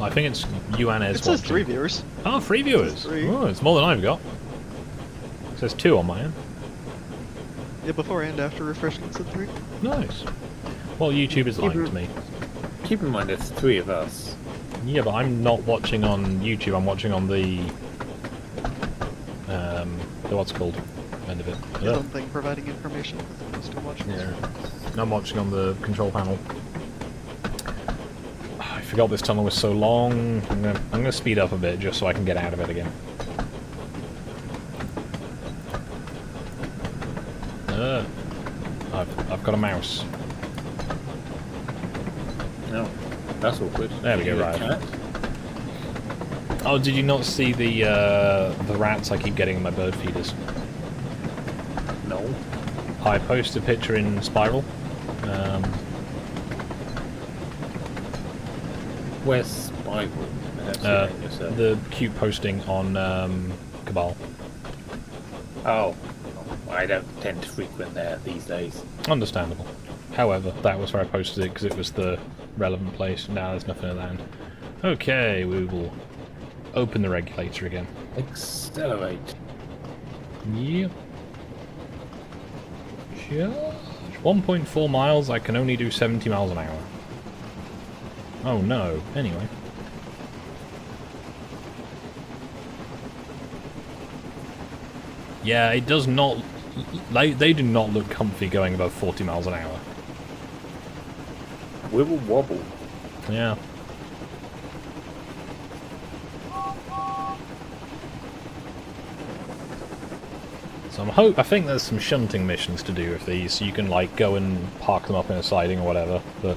I think it's you and Ez It says watching. 3 viewers. Oh, 3 viewers. three. Oh, it's more than I've got. It says 2 on my end. Yeah, before and after refreshing it said 3. Nice. Well, YouTube is lying to me. Keep in mind, there's 3 of us. Yeah, but I'm not watching on YouTube. I'm watching on the what's it called end of it. Yeah. Something providing information as opposed to watching. Yeah. I'm watching on the control panel. I forgot this tunnel was so long. I'm gonna speed up a bit just so I can get out of it again. I've got a mouse. No, that's awkward. There we go, right. Cat? Oh, did you not see the rats I keep getting in my bird feeders? No. I posted a picture in Spiral. Where's Spiral? The cute posting on Cabal. Oh, I don't tend to frequent there these days. Understandable. However, that was where I posted it because it was the relevant place. Now there's nothing at that end. Okay, we will open the regulator again. Accelerate. Yep. Just 1.4 miles, I can only do 70 miles an hour. Oh no, anyway. Yeah, it does not... They do not look comfy going above 40 miles an hour. Wibble wobble. Yeah. So I think there's some shunting missions to do with these, so you can like go and park them up in a siding or whatever, but...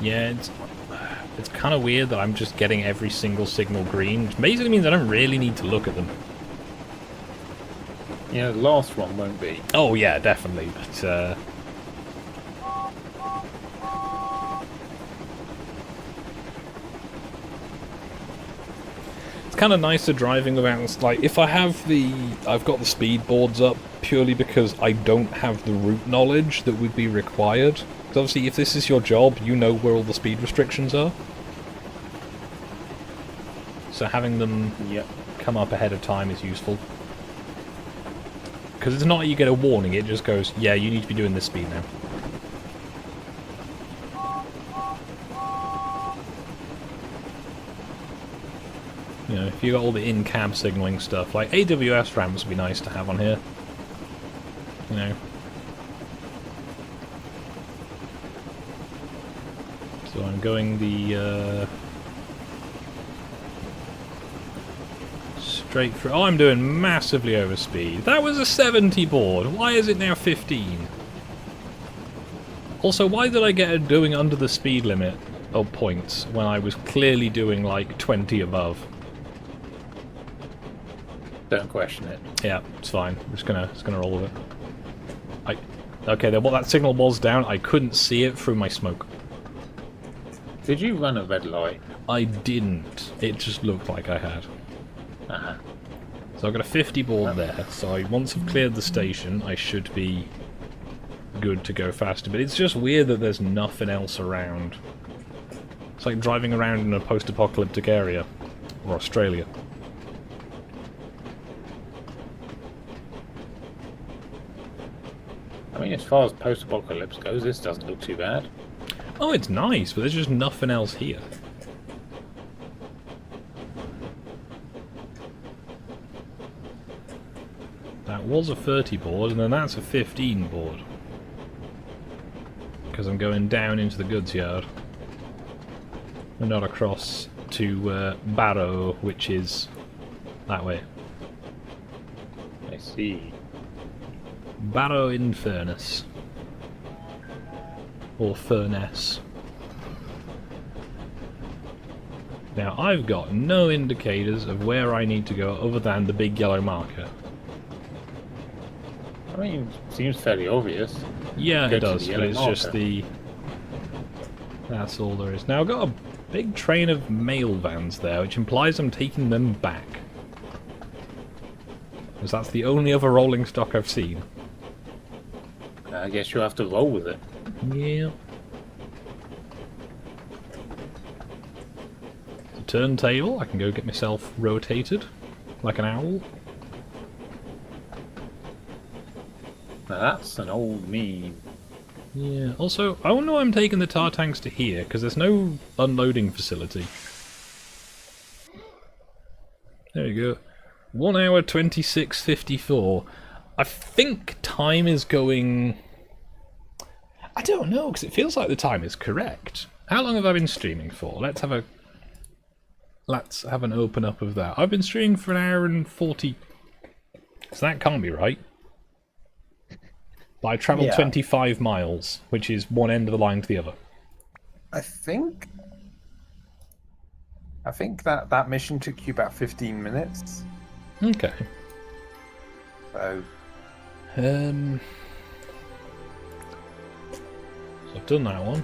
Yeah, it's kind of weird that I'm just getting every single signal green, which basically means I don't really need to look at them. Yeah, the last one won't be. Oh yeah, definitely, but it's kind of nicer driving without, like, if I've got the speed boards up purely because I don't have the route knowledge that would be required. Because obviously if this is your job, you know where all the speed restrictions are. So having them come up ahead of time is useful. Because it's not like you get a warning, it just goes, yeah, you need to be doing this speed now. You know, if you got all the in-cab signaling stuff, like AWS ramps would be nice to have on here. You know. So I'm going the straight through. Oh, I'm doing massively over speed. That was a 70 board. Why is it now 15? Also, why did I get it doing under the speed limit of points when I was clearly doing like 20 above? Don't question it. Yeah, it's fine. I'm just gonna roll with it. Okay, then what that signal was down, I couldn't see it through my smoke. Did you run a red light? I didn't. It just looked like I had. Uh-huh. So I've got a 50 board there, so once I've cleared the station, I should be good to go faster. But it's just weird that there's nothing else around. It's like driving around in a post-apocalyptic area. Or Australia. I mean, as far as post-apocalypse goes, this doesn't look too bad. Oh, it's nice, but there's just nothing else here. That was a 30 board, and then that's a 15 board. Because I'm going down into the goods yard. And not across to Barrow, which is that way. I see. Barrow in Furness. Or Furness. Now, I've got no indicators of where I need to go other than the big yellow marker. I mean, seems fairly obvious. Yeah, Go it to does, the but yellow it's just marker. the... That's all there is. Now, I've got a big train of mail vans there, which implies I'm taking them back. Because that's the only other rolling stock I've seen. I guess you'll have to roll with it. Yeah. The turntable, I can go get myself rotated, like an owl. Now that's an old meme. Yeah, also, I wonder why I'm taking the tar tanks to here, because there's no unloading facility. There we go. 1 hour 26:54. I think time is going... I don't know, because it feels like the time is correct. How long have I been streaming for? Let's have an open up of that. I've been streaming for 1 hour and 40... So that can't be right. But I travelled 25 miles, which is one end of the line to the other. I think that mission took you about 15 minutes. Okay. So So I've done that one.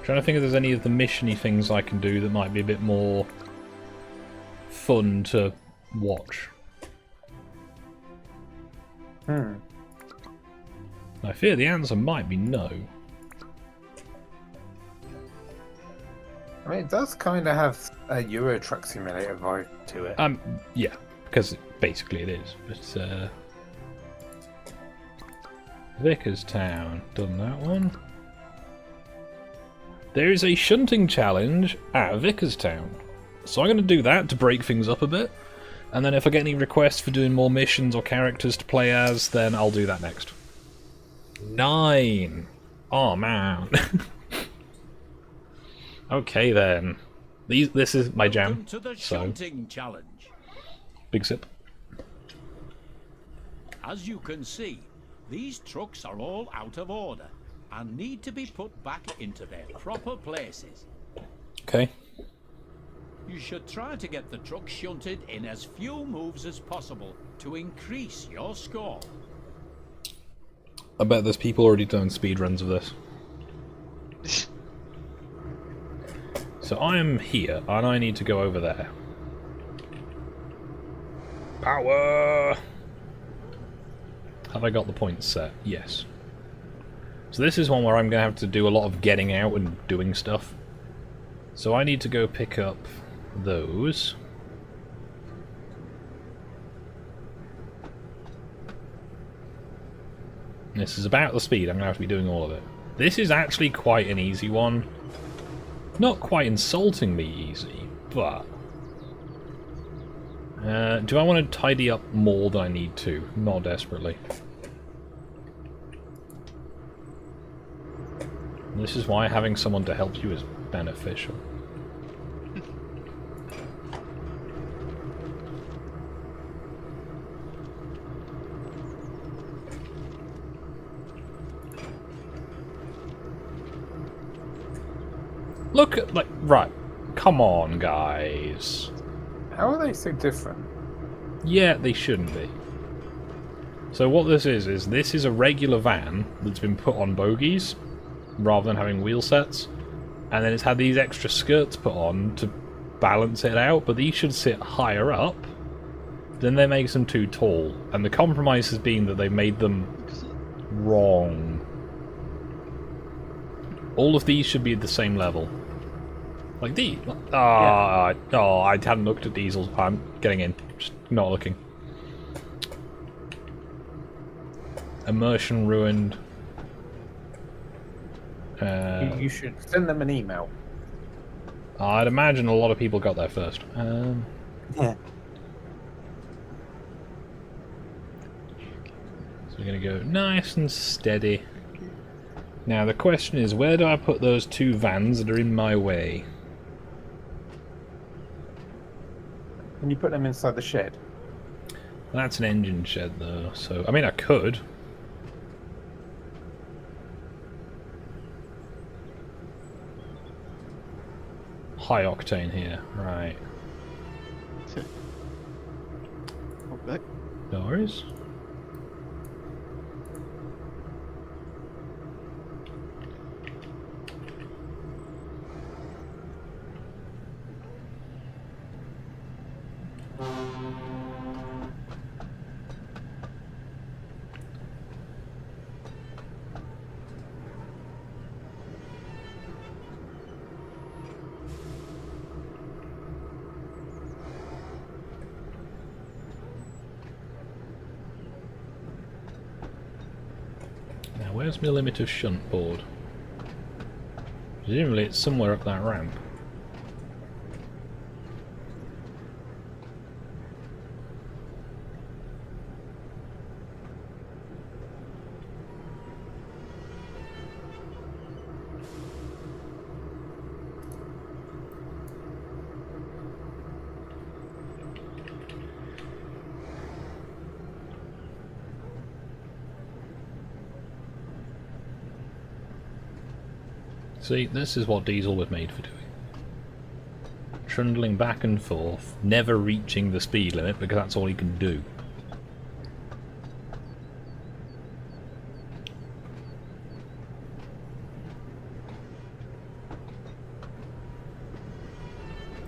Trying to think if there's any of the missiony things I can do that might be a bit more fun to watch. I fear the answer might be no. I mean, it does kind of have a Euro Truck Simulator vibe to it. Yeah, because basically it is. But Vickerstown, done that one. There is a shunting challenge at Vickerstown, so I'm going to do that to break things up a bit. And then if I get any requests for doing more missions or characters to play as, then I'll do that next. 9. Oh man. Okay then. This is my jam. Welcome to the shunting challenge. Big sip. As you can see, these trucks are all out of order and need to be put back into their proper places. Okay. You should try to get the truck shunted in as few moves as possible to increase your score. I bet there's people already doing speedruns of this. So I am here, and I need to go over there. Power! Have I got the points set? Yes. So this is one where I'm going to have to do a lot of getting out and doing stuff. So I need to go pick up those. This is about the speed. I'm going to have to be doing all of it. This is actually quite an easy one. Not quite insultingly easy, but... do I want to tidy up more than I need to? Not desperately. This is why having someone to help you is beneficial. Look at, like, right. Come on, guys. How are they so different? Yeah, they shouldn't be. So what this is this is a regular van that's been put on bogies, rather than having wheel sets. And then it's had these extra skirts put on to balance it out, but these should sit higher up. Then that makes them too tall. And the compromise has been that they made them wrong. All of these should be at the same level. Like these. Oh, I hadn't looked at diesels. I'm getting in. Just not looking. Immersion ruined. You should send them an email. I'd imagine a lot of people got there first. Yeah. So we're going to go nice and steady. Now the question is, where do I put those two vans that are in my way? Can you put them inside the shed? That's an engine shed though, so... I mean, I could. High octane here, right. Back. No worries. Where's my limit of shunt board? Presumably it's somewhere up that ramp. See, this is what diesel was made for doing. Trundling back and forth, never reaching the speed limit because that's all he can do.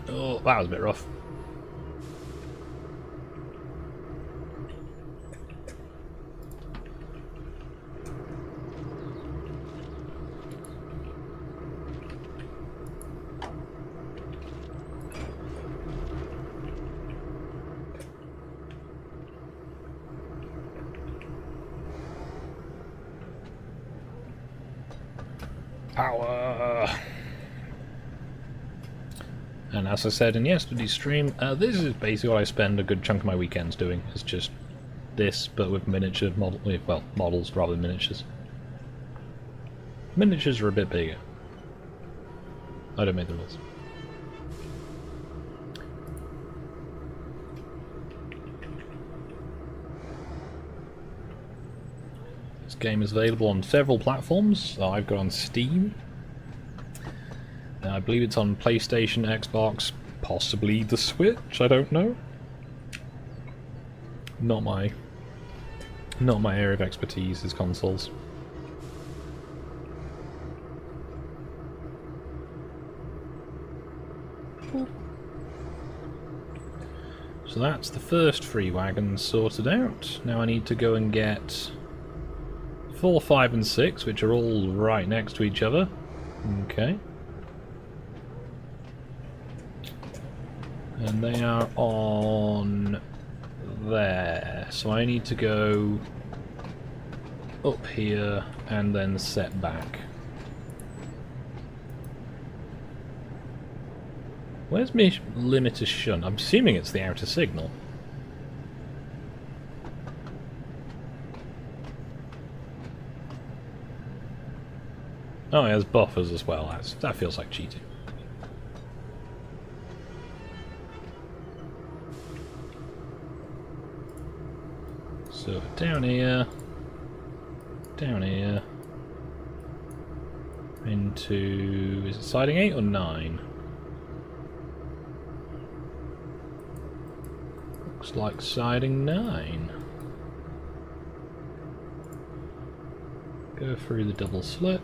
Oh, that was a bit rough. Power! And as I said in yesterday's stream, this is basically what I spend a good chunk of my weekends doing. It's just this, but with miniature models rather than miniatures. Miniatures are a bit bigger. I don't make the rules. This game is available on several platforms. I've got on Steam. I believe it's on PlayStation, Xbox, possibly the Switch. I don't know. Not my area of expertise is consoles. So that's the first free wagon sorted out. Now I need to go and get 4, 5, and 6, which are all right next to each other. Okay. And they are on there. So I need to go up here and then set back. Where's my limiter shunt? I'm assuming it's the outer signal. Oh, it has buffers as well. That feels like cheating. So down here, into, is it siding 8 or 9? Looks like siding 9. Go through the double slip.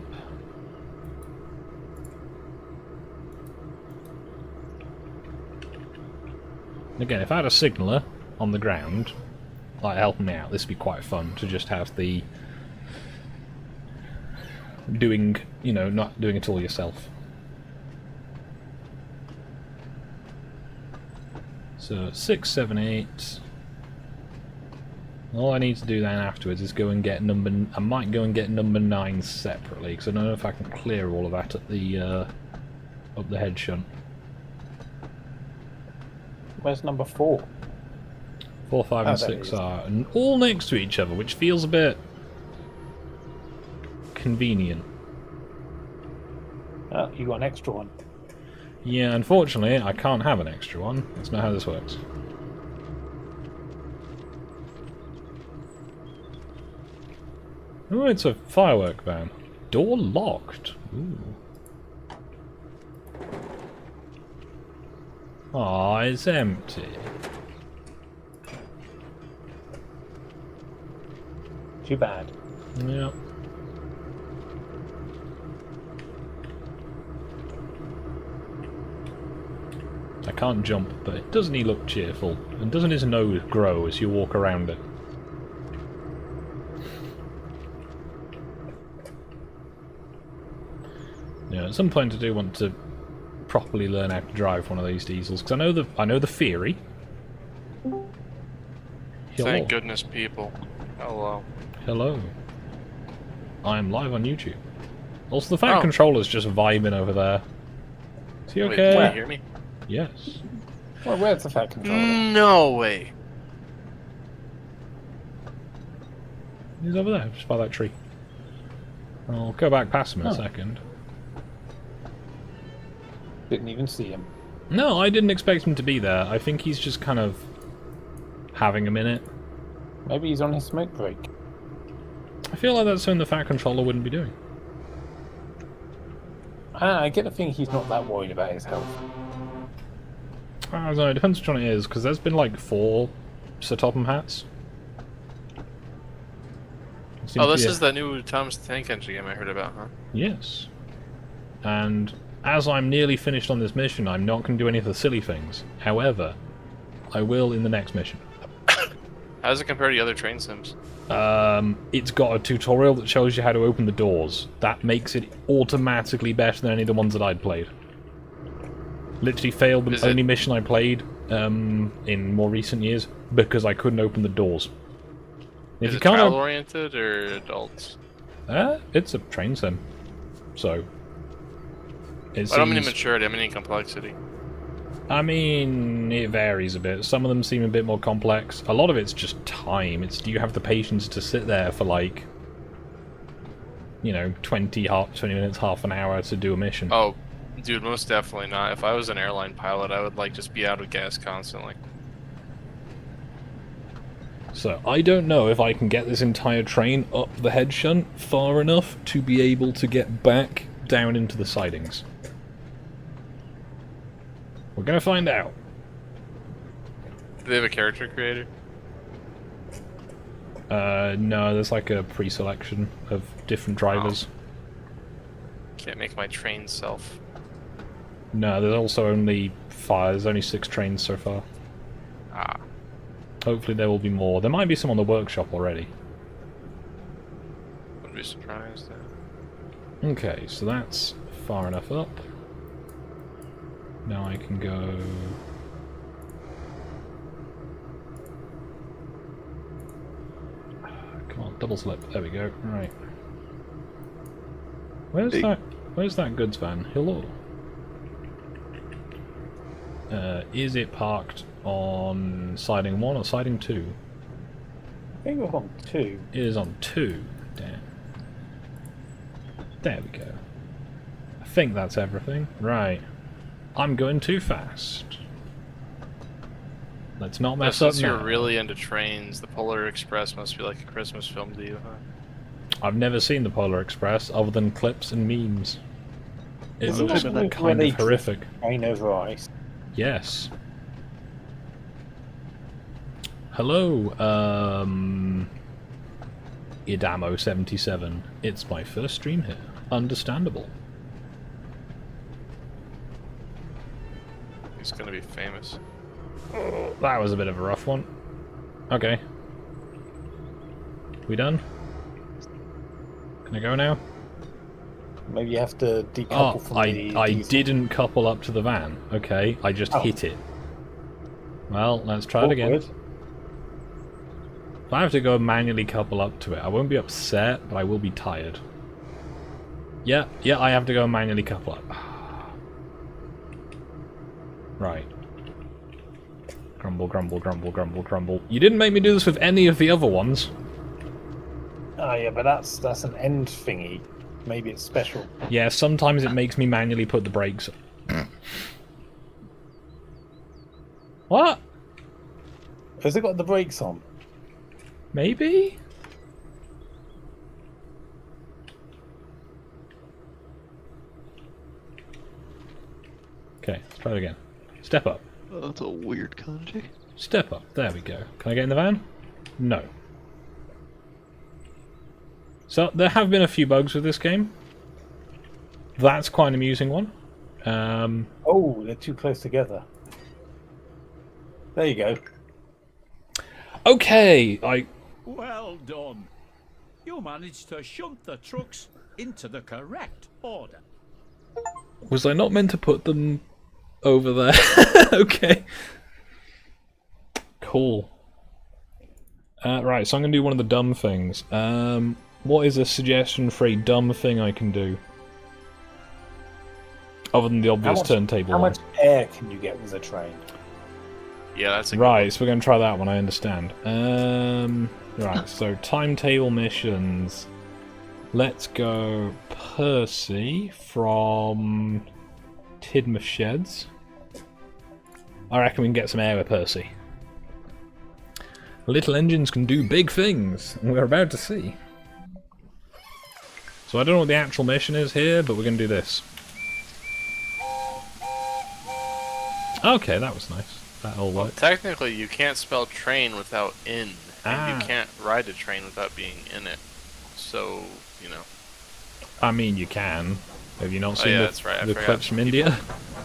And again, if I had a signaller on the ground, like helping me out, this would be quite fun to just have the doing, you know, not doing it all yourself. So 6, 7, 8. All I need to do then afterwards is go and get number. I might go and get number 9 separately because I don't know if I can clear all of that at the up the head shunt. Where's number 4? 4, 5, and 6 are all next to each other, which feels a bit convenient. Oh, you got an extra one. Yeah, unfortunately, I can't have an extra one. That's not how this works. Oh, it's a firework van. Door locked. Ooh. Aw, it's empty. Too bad. Yep. I can't jump, but doesn't he look cheerful? And doesn't his nose grow as you walk around it? Yeah, at some point I do want to properly learn how to drive one of these diesels because I know the theory. Hello. Thank goodness, people. Hello. Hello. I am live on YouTube. Also, the Fat Controller's just vibing over there. Is he Wait, okay? can you hear me? Yes. Well, where's the fat controller? No way. He's over there, just by that tree. I'll go back past him in a second. Didn't even see him. No, I didn't expect him to be there. I think he's just kind of having a minute. Maybe he's on his smoke break. I feel like that's something the Fat Controller wouldn't be doing. I get the thing he's not that worried about his health. I don't know, it depends which one it is, because there's been like 4 Sir Topham hats. Oh, this is the new Thomas the Tank Engine game I heard about, huh? Yes. And as I'm nearly finished on this mission, I'm not going to do any of the silly things. However, I will in the next mission. How does it compare to the other train sims? It's got a tutorial that shows you how to open the doors. That makes it automatically better than any of the ones that I'd played. Literally failed the only mission I played in more recent years because I couldn't open the doors. If Is you it can't child-oriented or adults? it's a train sim, so. I don't mean maturity, I mean complexity. I mean, it varies a bit. Some of them seem a bit more complex. A lot of it's just time. It's do you have the patience to sit there for like, 20 minutes, half an hour to do a mission? Oh, dude, most definitely not. If I was an airline pilot, I would like just be out of gas constantly. So, I don't know if I can get this entire train up the head shunt far enough to be able to get back down into the sidings. We're gonna find out. Do they have a character creator? No, there's like a pre-selection of different drivers. Can't make my train self. No, there's also only 5. There's only 6 trains so far. Ah. Hopefully there will be more. There might be some on the workshop already. Wouldn't be surprised. Okay, so that's far enough up. Now I can go... Come on, double slip. There we go. Right. Where's that goods van? Hello. Is it parked on siding 1 or siding 2? I think we're on 2. It is on 2. Damn. There we go. I think that's everything. Right. I'm going too fast. Let's not mess up now. Since you're really into trains, the Polar Express must be like a Christmas film to you, huh? I've never seen the Polar Express other than clips and memes. It Isn't looks that kind when of horrific. Train over ice. Yes. Hello, Idamo77. It's my first stream here. Understandable. He's gonna be famous. Oh, that was a bit of a rough one. Okay. We done? Can I go now? Maybe you have to decouple from the I diesel. didn't couple up to the van. Okay, I just hit it. Well, let's try it again. Awkward. If I have to go manually couple up to it, I won't be upset, but I will be tired. Yeah, I have to go manually couple up. Right. Grumble, grumble, grumble, grumble, grumble. You didn't make me do this with any of the other ones. Oh yeah, but that's an end thingy. Maybe it's special. Yeah, sometimes it makes me manually put the brakes on. What? Has it got the brakes on? Maybe? Okay, let's try it again. Step up. Oh, that's a weird kanji. Step up. There we go. Can I get in the van? No. So, there have been a few bugs with this game. That's quite an amusing one. Oh, they're too close together. There you go. Okay, Well done. You managed to shunt the trucks into the correct order. Was I not meant to put them over there? Okay. Cool. Right, so I'm going to do one of the dumb things. What is a suggestion for a dumb thing I can do? Other than the obvious turntable How one. much air can you get with a train? Yeah, that's a Right, so we're going to try that one, I understand. Right, so timetable missions. Let's go Percy from Tidmouth Sheds. I reckon we can get some air with Percy. Little engines can do big things, and we're about to see. So I don't know what the actual mission is here, but we're going to do this. Okay, that was nice. That all worked. Technically, you can't spell train without in, and Ah. you can't ride a train without being in it. So, you know. I mean, you can. Have you not Oh, seen yeah, that's right. I the forgot. clips from India?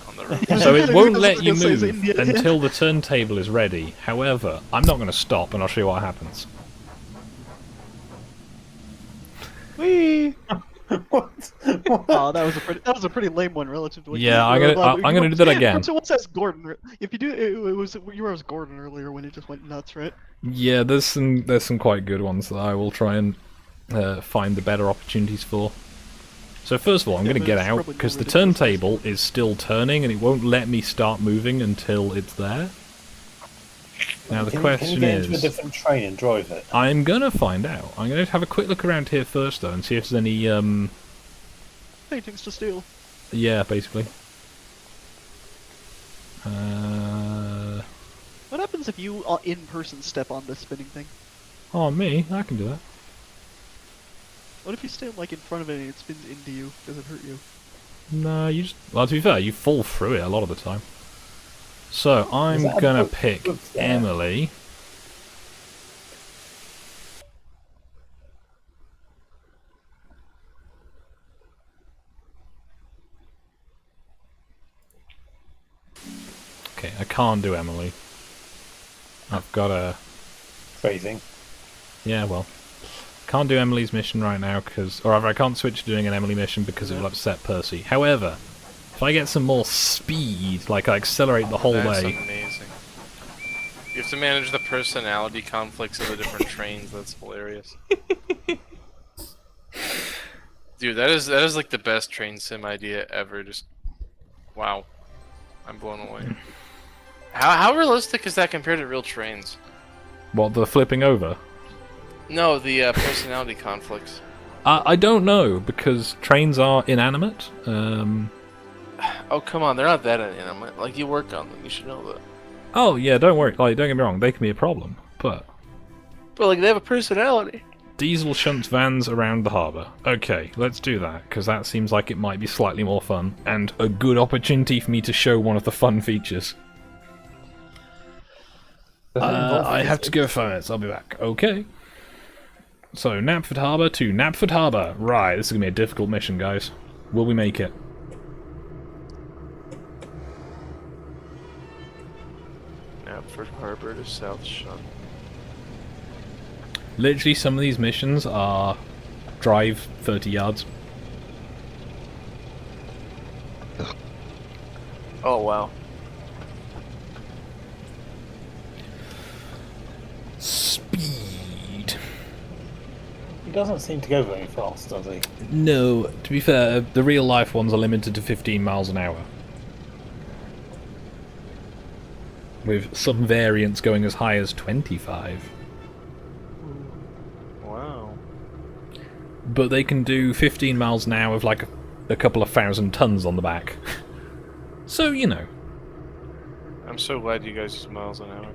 On the roof. So it won't That's let what you it says, move India. until the turntable is ready. However, I'm not going to stop, and I'll show you what happens. Whee! What? Oh, that was a pretty lame one relative to what Yeah, you I'm gonna do that again. So what says Gordon? If you do, it was you were as Gordon earlier when it just went nuts, right? Yeah, there's some quite good ones that I will try and find the better opportunities for. So first of all, I'm Yeah, going to but get it's out probably because more the ridiculous. turntable is still turning and it won't let me start moving until it's there. Now the Can you question get into a is, different train and drive it? I'm going to find out. I'm going to have a quick look around here first though and see if there's any Paintings to steal. yeah, basically. What happens if you in person step on this spinning thing? Oh, me? I can do that. What if you stand like in front of it and it spins into you? Does it hurt you? No, you just... Well, to be fair, you fall through it a lot of the time. So, I'm that a gonna book- pick book there? Emily. Okay, I can't do Emily. I've got a... Phrasing. Yeah, well... Can't do Emily's mission right now, because... Or rather, I can't switch to doing an Emily mission because it will upset Percy. However, if I get some more speed, like I accelerate the whole That's way... amazing. You have to manage the personality conflicts of the different trains. That's hilarious. Dude, that is like the best train sim idea ever. Just wow, I'm blown away. How realistic is that compared to real trains? What, the flipping over? No, the personality conflicts. I don't know, because trains are inanimate. Oh come on, they're not that inanimate. Like you work on them, you should know that. Oh yeah, don't worry. Like, don't get me wrong, they can be a problem, but But like they have a personality. diesel shunts vans around the harbour. Okay, let's do that because that seems like it might be slightly more fun and a good opportunity for me to show one of the fun features. I have to go 5 minutes. I'll be back. Okay. So Knapford Harbour to Knapford Harbour. Right, this is gonna be a difficult mission, guys. Will we make it? Knapford Harbor to South Shunt. Literally, some of these missions are drive 30 yards. Oh wow. Speed. He doesn't seem to go very fast, does he? No, to be fair, the real life ones are limited to 15 miles an hour. With some variants going as high as 25. Wow. But they can do 15 miles an hour with like a couple of thousand tons on the back. So, you know. I'm so glad you guys use miles an hour.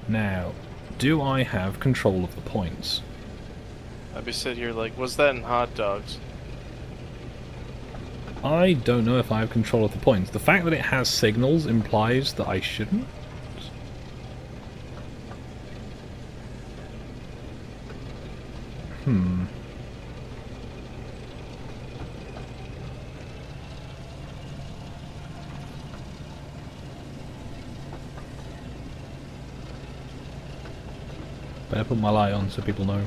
Now, do I have control of the points? I'd be sitting here like, what's that in hot dogs? I don't know if I have control of the points. The fact that it has signals implies that I shouldn't. Better put my light on so people know.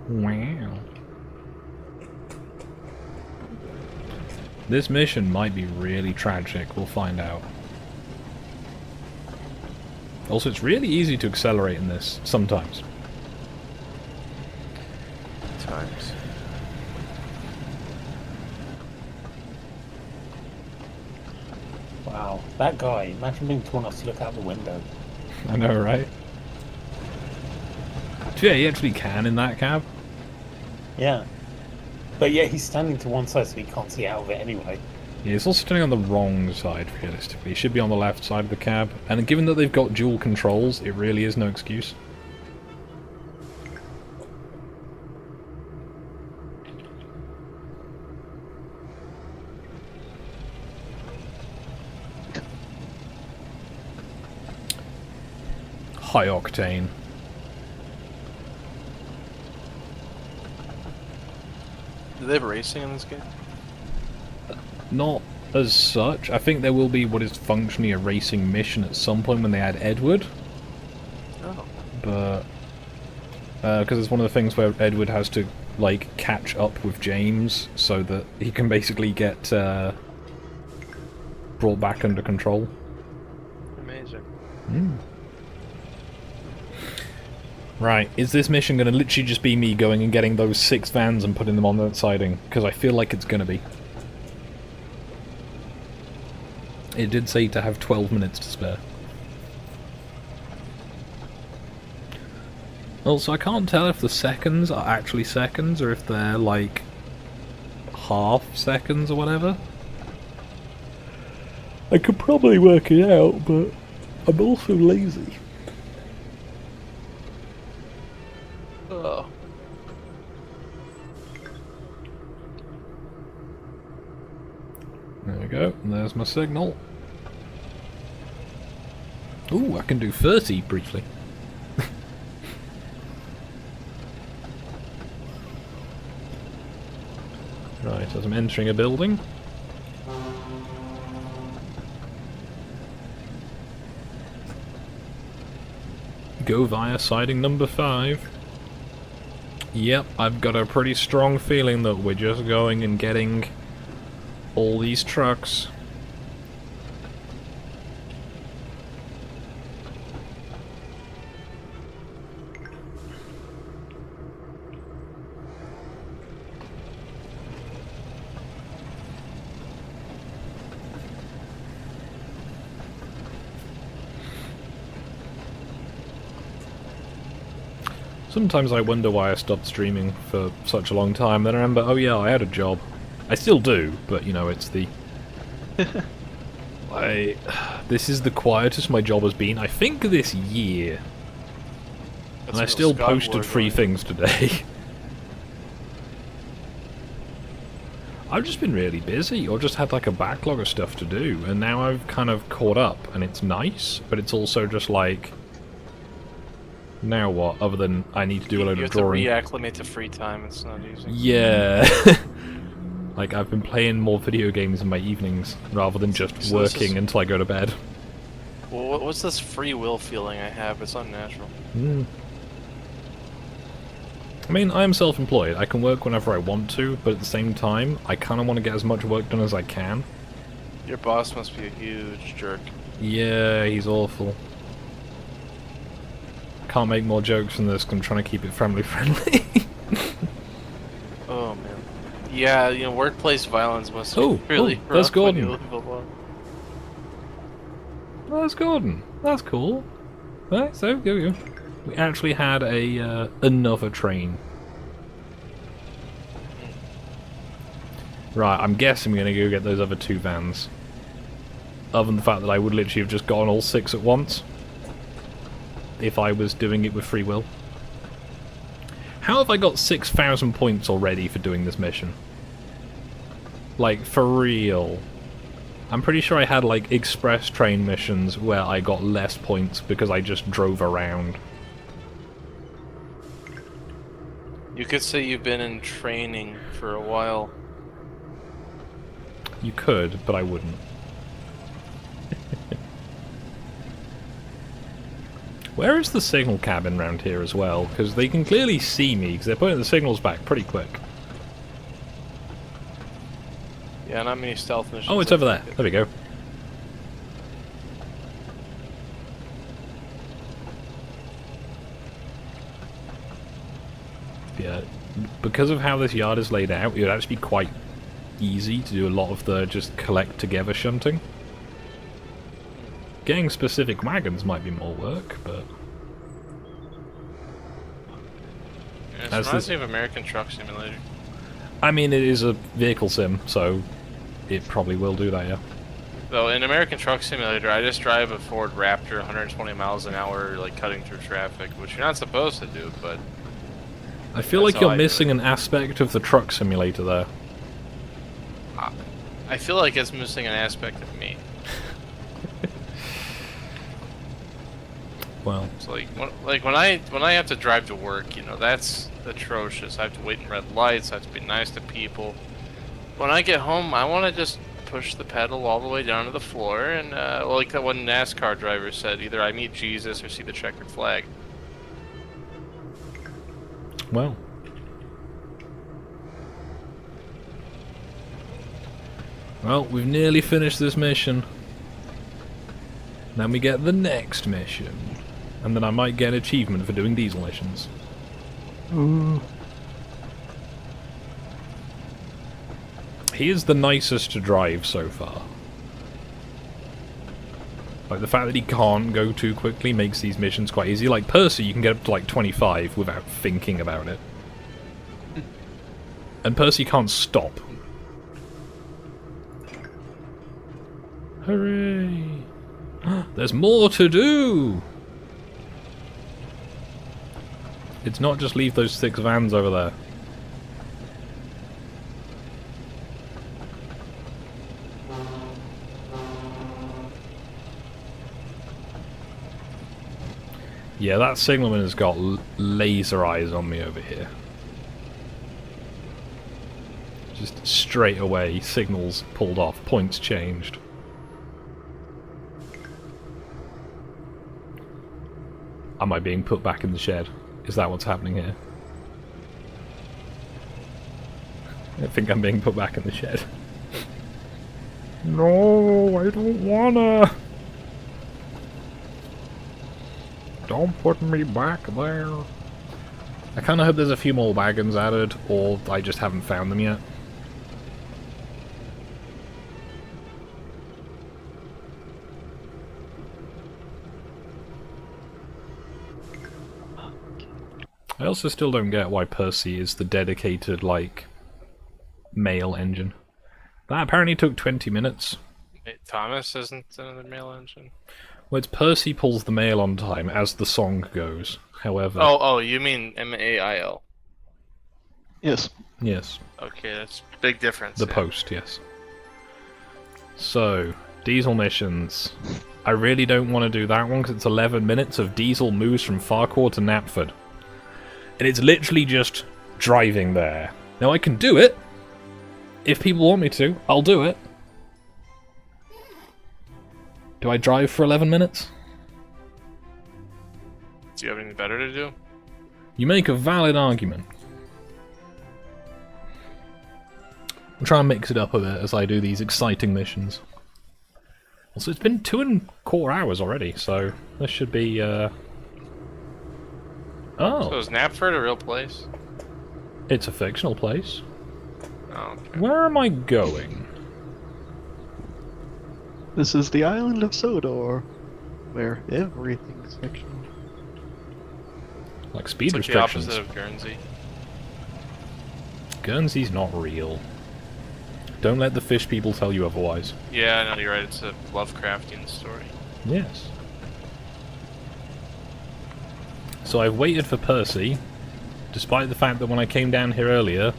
Wow. This mission might be really tragic, we'll find out. Also, it's really easy to accelerate in this, sometimes. Times. Wow, that guy, imagine being torn off to look out the window. I know, right? Yeah, he actually can in that cab. Yeah. But yeah, he's standing to one side so he can't see out of it anyway. Yeah, he's also standing on the wrong side, realistically. He should be on the left side of the cab. And given that they've got dual controls, it really is no excuse. high octane. Do they have racing in this game? Not as such. I think there will be what is functionally a racing mission at some point when they add Edward. Oh. But because it's one of the things where Edward has to like catch up with James so that he can basically get brought back under control. Amazing. Right, is this mission going to literally just be me going and getting those 6 vans and putting them on that siding? Because I feel like it's going to be. It did say to have 12 minutes to spare. Also, I can't tell if the seconds are actually seconds or if they're like half seconds or whatever. I could probably work it out, but I'm also lazy. Oh. There we go, and there's my signal. Ooh, I can do 30 briefly. Right, as I'm entering a building. Go via siding number 5. Yep, I've got a pretty strong feeling that we're just going and getting all these trucks. Sometimes I wonder why I stopped streaming for such a long time, then I remember, oh yeah, I had a job. I still do, but you know, it's the... This is the quietest my job has been, I think, this year. And I still posted 3 things today. I've just been really busy, or just had like a backlog of stuff to do, and now I've kind of caught up, and it's nice, but it's also just like... Now what, other than I need to do a load of drawing? You have to reacclimate to free time, it's not easy. Yeah. Like, I've been playing more video games in my evenings, rather than just working until I go to bed. Well, what's this free will feeling I have? It's unnatural. I mean, I am self-employed. I can work whenever I want to, but at the same time, I kind of want to get as much work done as I can. Your boss must be a huge jerk. Yeah, he's awful. Can't make more jokes than this, 'cause I'm trying to keep it family-friendly. Oh, man. Yeah, you know, workplace violence must be really rough. That's Gordon. When you live alone. Oh, that's Gordon. That's cool. Right, so, go. We actually had a another train. Right, I'm guessing we're going to go get those other 2 vans. Other than the fact that I would literally have just gotten all 6 at once. If I was doing it with free will. How have I got 6,000 points already for doing this mission? Like, for real. I'm pretty sure I had, like, express train missions where I got less points because I just drove around. You could say you've been in training for a while. You could, but I wouldn't. Where is the signal cabin around here as well? Because they can clearly see me, because they're putting the signals back pretty quick. Yeah, not many stealth missions. Oh, it's over there. There we go. Yeah, because of how this yard is laid out, it would actually be quite easy to do a lot of the just collect together shunting. Getting specific wagons might be more work, but... Yeah, it reminds me of American Truck Simulator. I mean, it is a vehicle sim, so it probably will do that, yeah. Though in American Truck Simulator, I just drive a Ford Raptor 120 miles an hour, like cutting through traffic, which you're not supposed to do, but... I feel like you're missing an aspect of the truck simulator there. I feel like it's missing an aspect of me. Well, It's like when I have to drive to work, you know, that's atrocious. I have to wait in red lights. I have to be nice to people. When I get home, I want to just push the pedal all the way down to the floor, and like that one NASCAR driver said, either I meet Jesus or see the checkered flag. well. Well, we've nearly finished this mission. Then we get the next mission. And then I might get an achievement for doing diesel missions. He is the nicest to drive so far. Like, the fact that he can't go too quickly makes these missions quite easy. Like, Percy, you can get up to, like, 25 without thinking about it. And Percy can't stop. Hooray! There's more to do! It's not just leave those 6 vans over there. Yeah, that signalman has got laser eyes on me over here. Just straight away, signals pulled off, points changed. Am I being put back in the shed? Is that what's happening here? I think I'm being put back in the shed. No, I don't wanna! Don't put me back there. I kinda hope there's a few more wagons added, or I just haven't found them yet. I also still don't get why Percy is the dedicated, like, mail engine. That apparently took 20 minutes. Wait, Thomas isn't another mail engine? Well, it's Percy pulls the mail on time as the song goes. However... Oh, you mean MAIL? Yes. Yes. Okay, that's a big difference. The yeah. post, yes. So, diesel missions. I really don't want to do that one because it's 11 minutes of diesel moves from Farquhar to Knapford. And it's literally just driving there. Now I can do it. If people want me to, I'll do it. Do I drive for 11 minutes? Do you have anything better to do? You make a valid argument. I'll try and mix it up a bit as I do these exciting missions. Also, it's been 2.25 hours already, so this should be, Oh, So is Knapford a real place? it's a fictional place. Oh, okay. Where am I going? This is the island of Sodor, where everything's fictional. Like speed It's like the restrictions. opposite of Guernsey. Guernsey's not real. Don't let the fish people tell you otherwise. Yeah, I know, you're right. It's a Lovecraftian story. Yes. So I've waited for Percy, despite the fact that when I came down here earlier,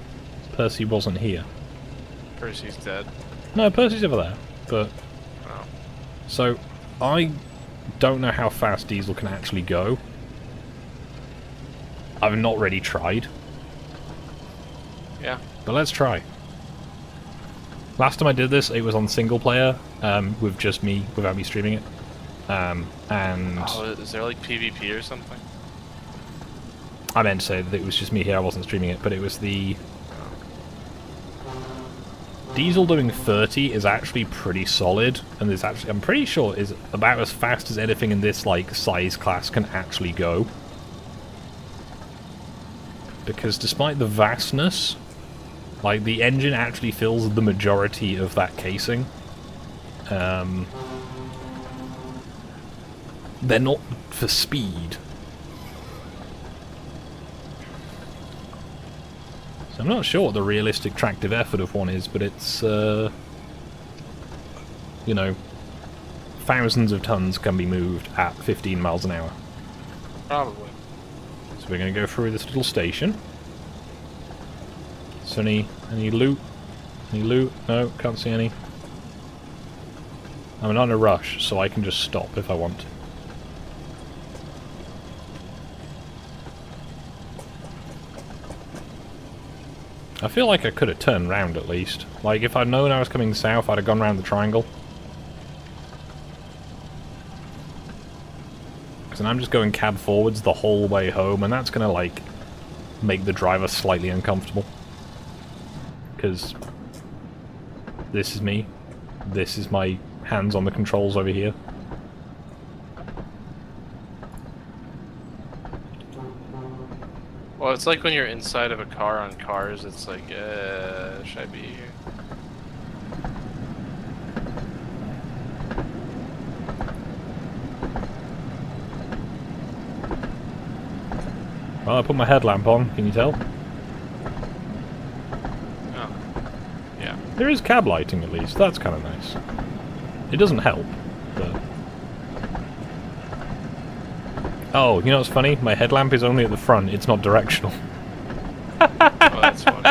Percy wasn't here. Percy's dead. No, Percy's over there. But Oh. so I don't know how fast Diesel can actually go. I've not really tried. Yeah. But let's try. Last time I did this, it was on single player, with just me, without me streaming it. And Oh, is there like PvP or something? I meant to say that it was just me here, I wasn't streaming it, but it was the... Diesel doing 30 is actually pretty solid, and is actually, I'm pretty sure, is about as fast as anything in this, like, size class can actually go. Because despite the vastness, like, the engine actually fills the majority of that casing. They're not for speed. So I'm not sure what the realistic tractive effort of one is, but it's, you know, thousands of tons can be moved at 15 miles an hour. Probably. So we're going to go through this little station. So any loot? Any loot? No, can't see any. I'm not in a rush, so I can just stop if I want to. I feel like I could have turned round at least. Like, if I'd known I was coming south, I'd have gone round the triangle. Because I'm just going cab forwards the whole way home, and that's gonna, like, make the driver slightly uncomfortable. Because this is me. This is my hands on the controls over here. Well, it's like when you're inside of a car on cars, it's like, should I be here? Well, I put my headlamp on, can you tell? Oh. Yeah. There is cab lighting at least, that's kind of nice. It doesn't help, but... Oh, you know what's funny? My headlamp is only at the front, it's not directional. Oh, that's funny.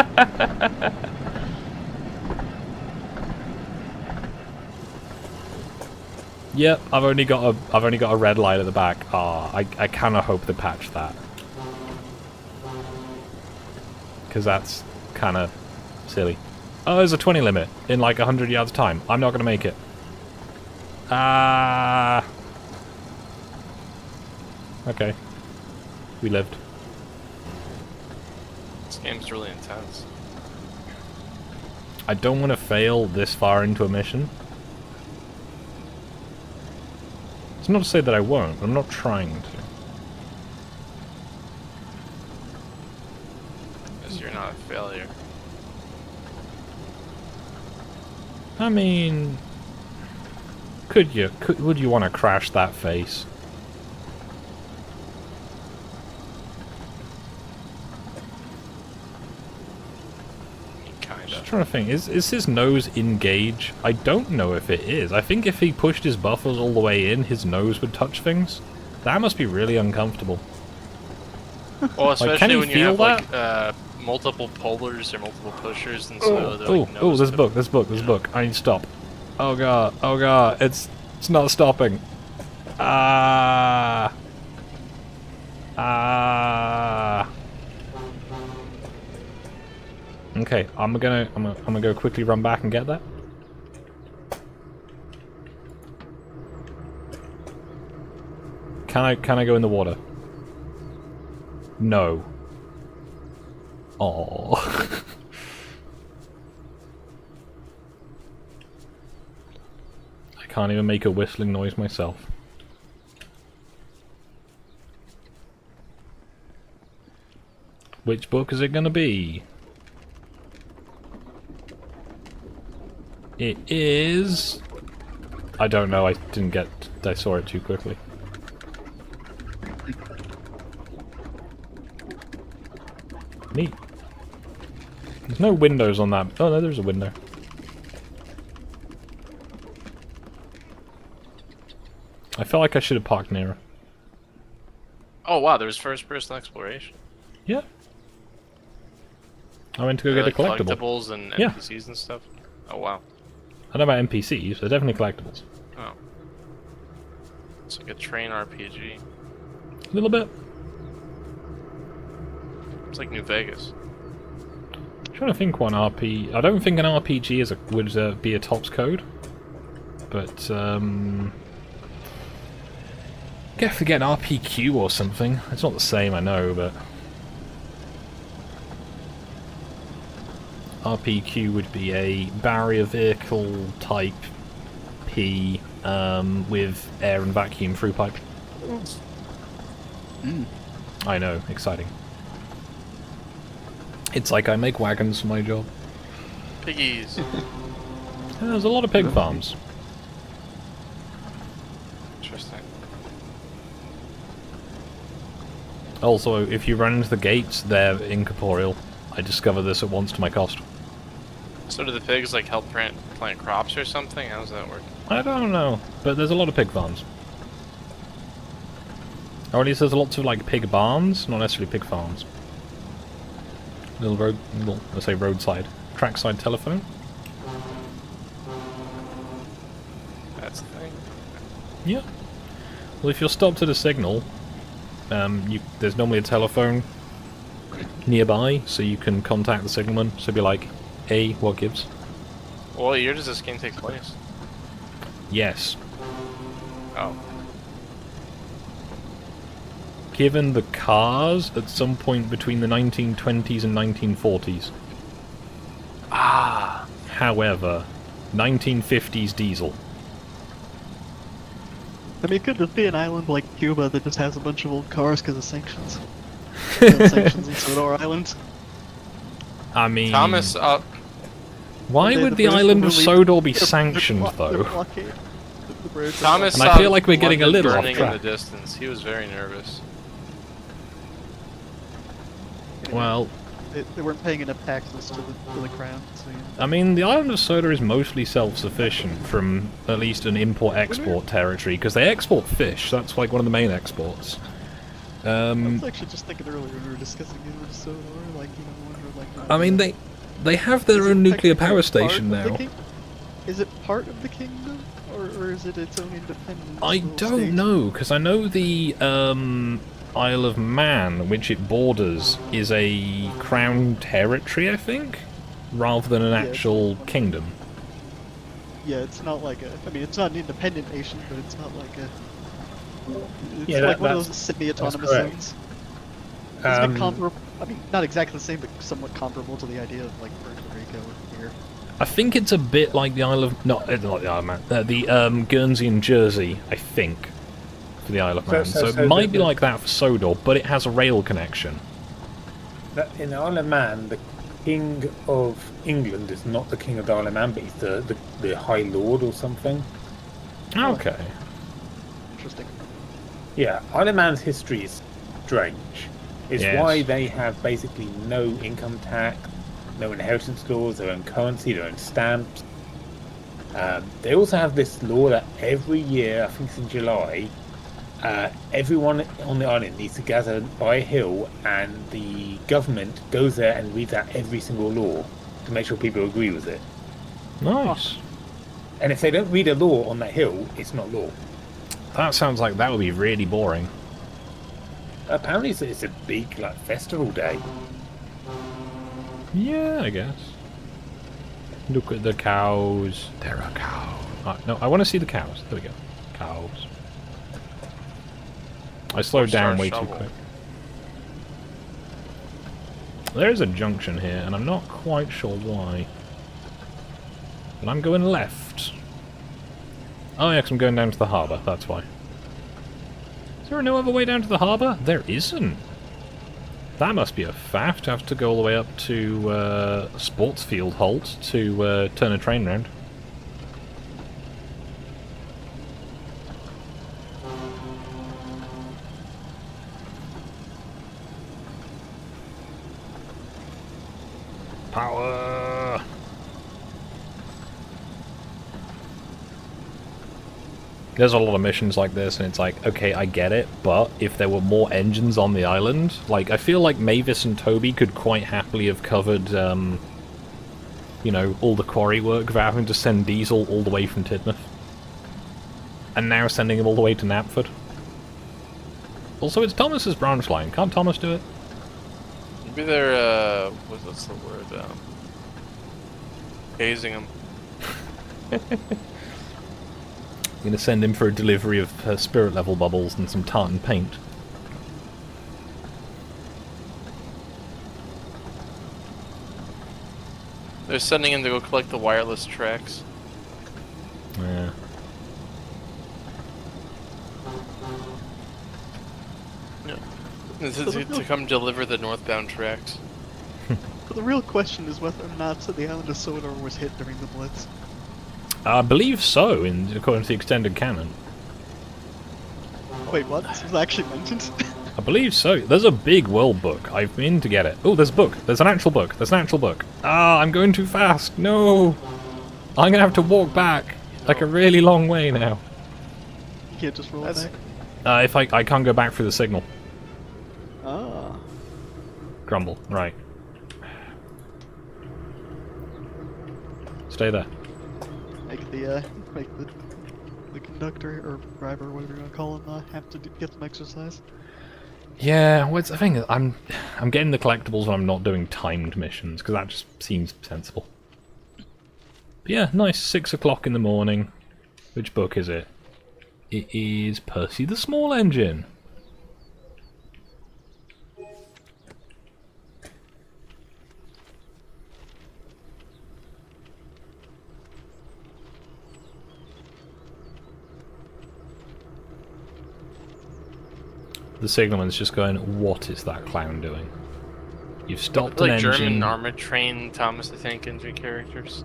Yep, I've only got a red light at the back. Ah, I kind of hope they patch that. Because that's kind of silly. Oh, there's a 20 limit in like 100 yards time. I'm not going to make it. Ah. Okay. We lived. This game's really intense. I don't want to fail this far into a mission. It's not to say that I won't. I'm not trying to. Because you're not a failure. I mean... Would you want to crash that face? Kinda. Just trying to think, is his nose in gauge? I don't know if it is. I think if he pushed his buffers all the way in, his nose would touch things. That must be really uncomfortable. Well, especially you when you feel have that? like multiple pullers or multiple pushers, and so they're like Oh, there's a book, there's a book. I need to stop. Oh god, it's not stopping. Ah. Okay, I'm gonna go quickly run back and get that. Can I go in the water? No. Oh. I can't even make a whistling noise myself. Which book is it gonna be? It is... I don't know, I saw it too quickly. Neat. There's no windows on that. Oh no, there's a window. I felt like I should have parked nearer. Oh wow, there's first-person exploration. Yeah. I went to go get Like a collectible. collectibles and Yeah. NPCs and stuff. Oh wow. I don't know about NPCs, they're definitely collectibles. Oh. It's like a train RPG. A little bit. It's like New Vegas. I'm trying to think what an RP... I don't think an RPG would be a tops code. But, You have to get an RPQ or something. It's not the same, I know, but... RPQ would be a barrier vehicle type P with air and vacuum through pipe. I know, exciting. It's like I make wagons for my job. Piggies. There's a lot of pig farms. Interesting. Also, if you run into the gates, they're incorporeal. I discovered this at once to my cost. So do the pigs like help plant crops or something? How does that work? I don't know, but there's a lot of pig farms. Or at least there's lots of like pig barns, not necessarily pig farms. Let's say roadside, trackside telephone. That's the thing. Yeah. Well, if you're stopped at a signal, there's normally a telephone nearby, so you can contact the signalman. So be like, hey, what gives? What year does this game take place? Yes. Oh. Given the cars at some point between the 1920s and 1940s. Ah. However, 1950s diesel. I mean, it could just be an island like Cuba that just has a bunch of old cars because of sanctions. Sanctions in Sodor Island. I mean... Thomas, why They- would the the British island were of really- Sodor be they're sanctioned, though? blockade. The British are Thomas And I saw feel like we're getting a London little off burning track. in the distance. He was very nervous. Well, They weren't paying enough taxes to the crown, so I mean, the island of Sodor is mostly self-sufficient from at least an import-export territory, because they export fish. That's like one of the main exports. I was actually just thinking earlier when we were discussing it Sodor, like, you know, wonder, like... I mean, they have their Is it own nuclear technically power part station of the now. Is it part of the kingdom, or is it its own independent I little don't state? know, because I know the Isle of Man, which it borders, is a crown territory, I think, rather than an Yeah, it's actual like- kingdom. Yeah, it's not like a... I mean, it's not an independent nation, but it's not like a... It's Yeah, like one of that's- those semi-autonomous correct. zones. Isn't it Um, comparable? I mean, not exactly the same, but somewhat comparable to the idea of, like, Puerto Rico here. I think it's a bit like the Isle of... Not the Isle of Man. The Guernsey and Jersey, I think, for the Isle of Man. So it might be like that for Sodor, but it has a rail connection. In the Isle of Man, the King of England is not the King of the Isle of Man, but he's the High Lord or something. Okay. Interesting. Yeah, Isle of Man's history is strange. It's Yes. why they have basically no income tax, no inheritance laws, their own currency, their own stamps. They also have this law that every year, I think it's in July, everyone on the island needs to gather by a hill, and the government goes there and reads out every single law to make sure people agree with it. Nice. And if they don't read a law on that hill, it's not law. That sounds like that would be really boring. Apparently, it's a big festival day. Yeah, I guess. Look at the cows. There are cows. No, I want to see the cows. There we go. Cows. I slowed down way too quick. There's a junction here, and I'm not quite sure why. But I'm going left. Oh, yeah, 'cause I'm going down to the harbour. That's why. Is there no other way down to the harbour? There isn't. That must be a faff to have to go all the way up to Sportsfield Halt to turn a train round. Power! There's a lot of missions like this, and it's like, okay, I get it, but if there were more engines on the island, like, I feel like Mavis and Toby could quite happily have covered, you know, all the quarry work without having to send Diesel all the way from Tidmouth. And now sending him all the way to Knapford. Also, it's Thomas's branch line. Can't Thomas do it? Maybe they're, what's the word, hazing him. I'm gonna send him for a delivery of spirit level bubbles and some tartan paint. They're sending him to go collect the wireless tracks. Yeah. To come deliver the northbound tracks. But the real question is whether or not the island of Sodor was hit during the Blitz. I believe so, according to the extended canon. Wait, what? This was actually mentioned? I believe so. There's a big world book. I've been to get it. Oh, there's a book. There's an actual book. There's an actual book. Ah, I'm going too fast. No. I'm gonna have to walk back. Like a really long way now. You can't just roll it That's- back? If I can't go back through the signal. Ah. Grumble. Right. Stay there. Make the conductor or driver, whatever you want to call him, have to get some exercise. Yeah, what's the thing? I'm getting the collectibles when I'm not doing timed missions because that just seems sensible. But yeah, nice 6 o'clock in the morning. Which book is it? It is Percy the Small Engine. The signalman's just going, what is that clown doing? You've stopped an engine. Like German armored train Thomas the Tank Engine characters?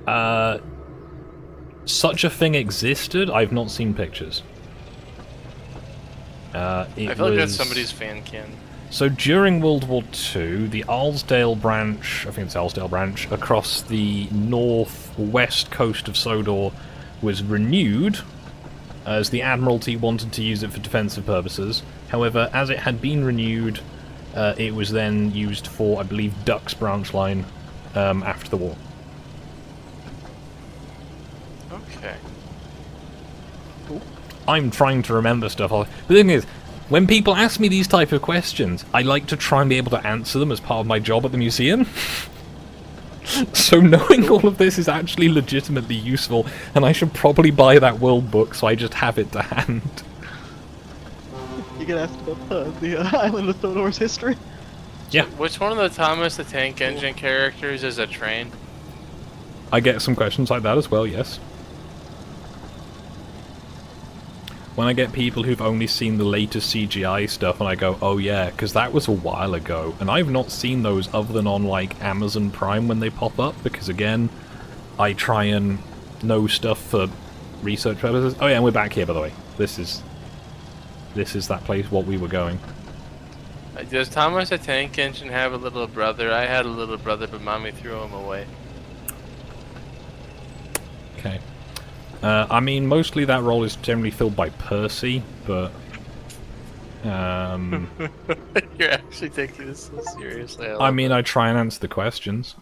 Such a thing existed. I've not seen pictures. I feel like that's somebody's fan can. So during World War II, the Alsdale branch, I think it's Alsdale branch, across the northwest coast of Sodor was renewed as the Admiralty wanted to use it for defensive purposes. However, as it had been renewed, it was then used for, I believe, Duck's branch line after the war. Okay. Cool. I'm trying to remember stuff. The thing is, when people ask me these type of questions, I like to try and be able to answer them as part of my job at the museum. So knowing all of this is actually legitimately useful, and I should probably buy that world book so I just have it to hand. You get asked about the Island of Sodor's history. Yeah. Which one of the Thomas the Tank Engine characters is a train? I get some questions like that as well, yes. When I get people who've only seen the latest CGI stuff and I go, oh yeah, because that was a while ago, and I've not seen those other than on like Amazon Prime when they pop up, because again, I try and know stuff for research purposes. Oh yeah, and we're back here by the way. This is that place what we were going. Does Thomas the Tank Engine have a little brother? I had a little brother, but mommy threw him away. Okay. I mean, mostly that role is generally filled by Percy, but... You're actually taking this so seriously. I mean, I try and answer the questions.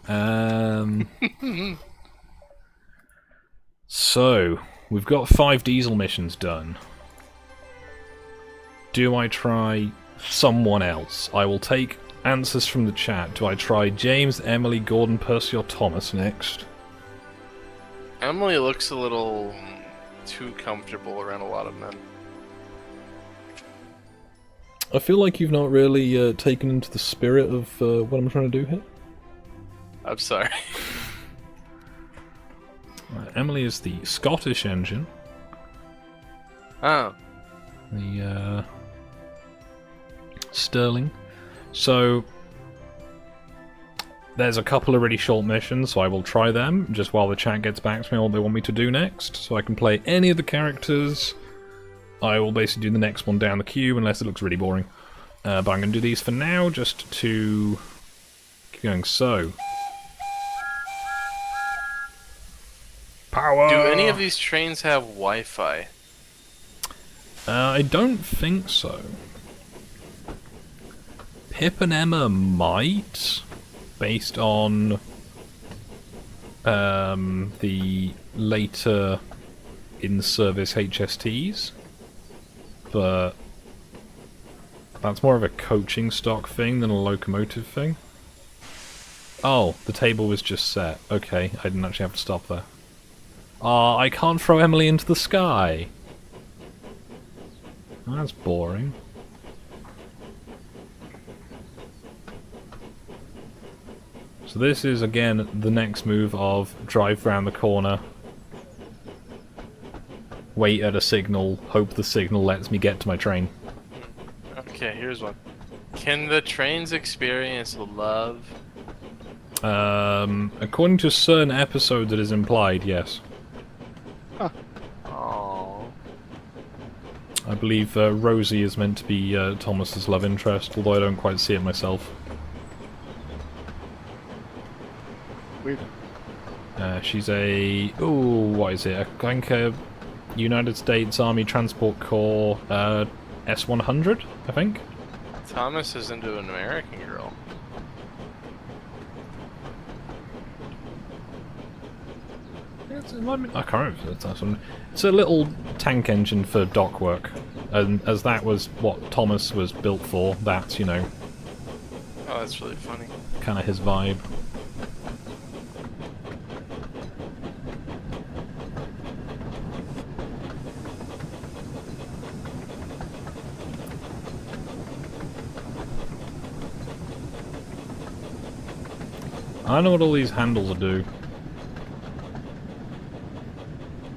So, we've got 5 diesel missions done. Do I try someone else? I will take answers from the chat. Do I try James, Emily, Gordon, Percy, or Thomas next? Emily looks a little too comfortable around a lot of men. I feel like you've not really taken into the spirit of what I'm trying to do here. I'm sorry. Emily is the Scottish engine. Oh. The Sterling. So there's a couple of really short missions, so I will try them just while the chat gets back to me on what they want me to do next. So I can play any of the characters. I will basically do the next one down the queue unless it looks really boring. But I'm going to do these for now just to keep going. So power! Do any of these trains have Wi-Fi? I don't think so. Pip and Emma might, based on the later in-service HSTs, but that's more of a coaching stock thing than a locomotive thing. Oh, the table was just set. Okay, I didn't actually have to stop there. I can't throw Emily into the sky. That's boring. So this is, again, the next move of drive round the corner, wait at a signal, hope the signal lets me get to my train. Okay, here's one. Can the trains experience love? According to a certain episode that is implied, yes. Huh. Aww. I believe Rosie is meant to be Thomas's love interest, although I don't quite see it myself. Weird. She's a... ooh, what is it? I think a United States Army Transport Corps S-100, I think? Thomas is into an American girl. I can't remember if that's one. It's a little tank engine for dock work. And as that was what Thomas was built for, that's, you know, Oh, that's really funny. kind of his vibe. I know what all these handles will do.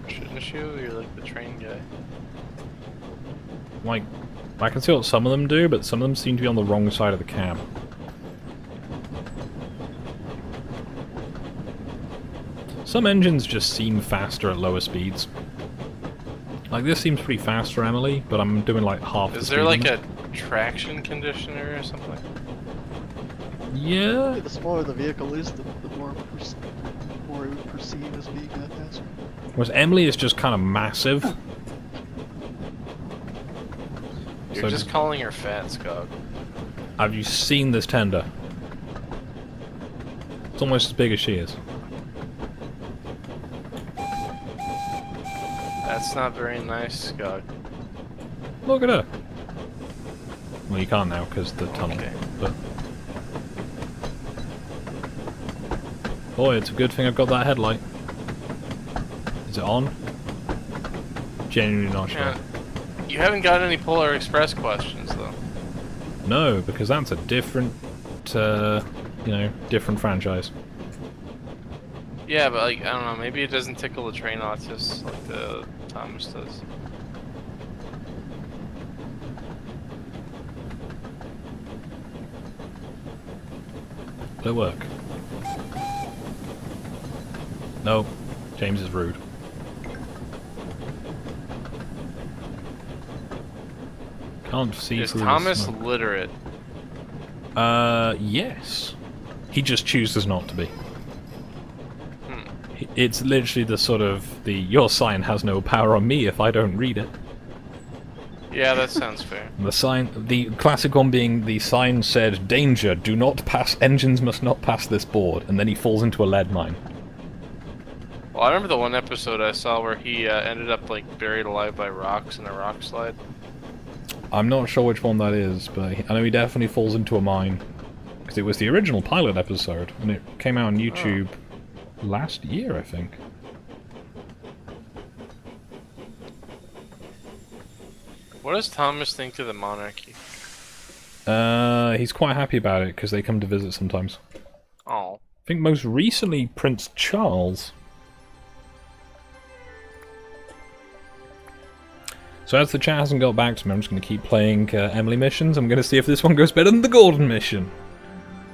Shouldn't you? You're like the train guy. Like, I can see what some of them do, but some of them seem to be on the wrong side of the cab. Some engines just seem faster at lower speeds. Like, this seems pretty fast for Emily, but I'm doing like half the Is speed. there like limit. a traction conditioner or something? Yeah. The smaller the vehicle is, the more it would perceive as being that faster. Whereas Emily is just kind of massive. You're So just calling her fat, Skog. have you seen this tender? It's almost as big as she is. That's not very nice, Skog. Look at her. Well, you can't now because the tunnel. Okay. But boy, it's a good thing I've got that headlight. Is it on? Genuinely not sure. Yeah. You haven't got any Polar Express questions, though. No, because that's a different, you know, different franchise. Yeah, but like, I don't know, maybe it doesn't tickle the train autists like the Thomas does. Will it work? No, James is rude. Can't see Is through the Thomas smoke. literate? Yes. He just chooses not to be. Hmm. It's literally the sort of your sign has no power on me if I don't read it. Yeah, that sounds fair. The classic one being the sign said, "Danger, do not pass, engines must not pass this board," and then he falls into a lead mine. Well, I remember the one episode I saw where he ended up like buried alive by rocks in a rock slide. I'm not sure which one that is, but I know he definitely falls into a mine. Because it was the original pilot episode, and it came out on YouTube last year, I think. What does Thomas think of the monarchy? He's quite happy about it, because they come to visit sometimes. Oh. I think most recently, Prince Charles. So as the chat hasn't got back to me, I'm just going to keep playing Emily missions. I'm going to see if this one goes better than the Gordon mission.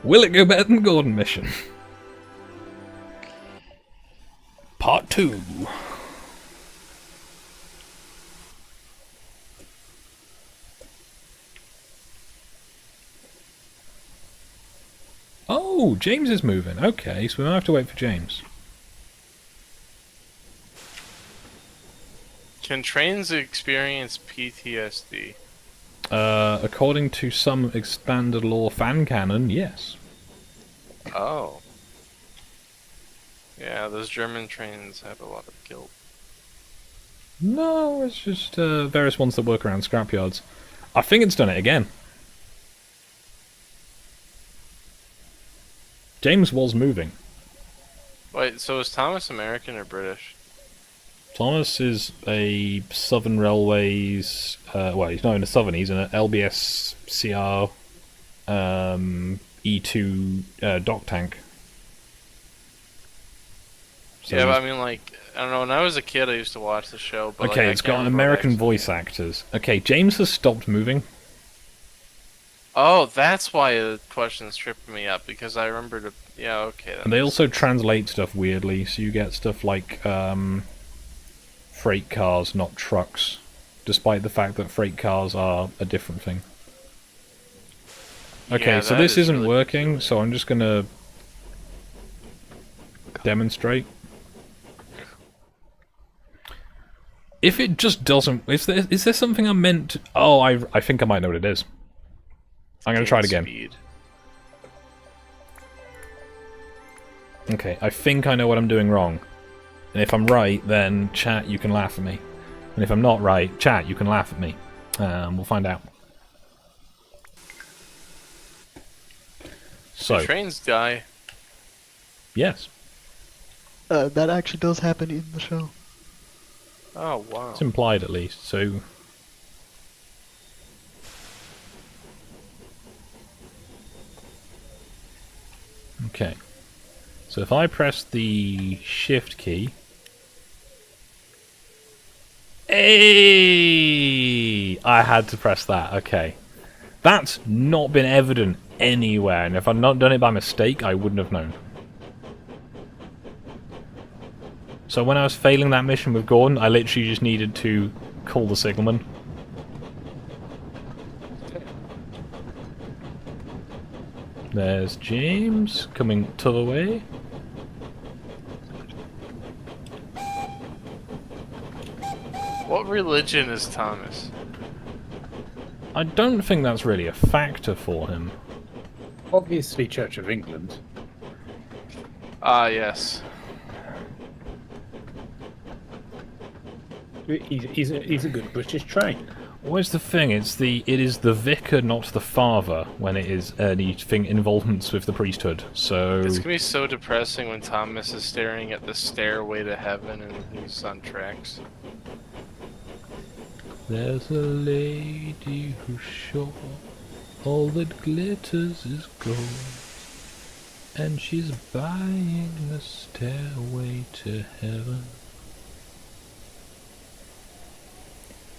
Will it go better than the Gordon mission? Part 2. Oh, James is moving. Okay, so we might have to wait for James. Can trains experience PTSD? According to some expanded law fan canon, yes. Oh. Yeah, those German trains have a lot of guilt. No, it's just various ones that work around scrapyards. I think it's done it again. James was moving. Wait, so is Thomas American or British? Thomas is a Southern Railways... well, he's not in a Southern, he's in an LBS CR E2 dock tank. So Yeah, but I mean, like, I don't know, when I was a kid I used to watch the show, but okay, like, it's got American voice actors. Okay, James has stopped moving. Oh, that's why the question's tripping me up, because I remembered... Yeah, okay. And they also translate stuff weirdly, so you get stuff like freight cars, not trucks, despite the fact that freight cars are a different thing. Okay, Yeah, so that this is isn't really working, peculiar. so I'm just gonna demonstrate. If it just doesn't... Is there something I'm meant to... Oh, I think I might know what it is. I'm gonna try it again. Speed. Okay, I think I know what I'm doing wrong. And if I'm right, then chat, you can laugh at me. And if I'm not right, chat, you can laugh at me. We'll find out. So, The trains die. yes. That actually does happen in the show. Oh, wow. It's implied at least, so... Okay. So if I press the shift key... Hey! I had to press that, okay. That's not been evident anywhere, and if I'd not done it by mistake, I wouldn't have known. So when I was failing that mission with Gordon, I literally just needed to call the signalman. There's James coming to the way. What religion is Thomas? I don't think that's really a factor for him. Obviously, Church of England. Ah, yes. He's a good British train. Where's the thing? It is the vicar, not the father, when it is anything involvements with the priesthood. So It's gonna be so depressing when Thomas is staring at the stairway to heaven and he's on tracks. there's a lady who's sure all that glitters is gold, and she's buying a stairway to heaven.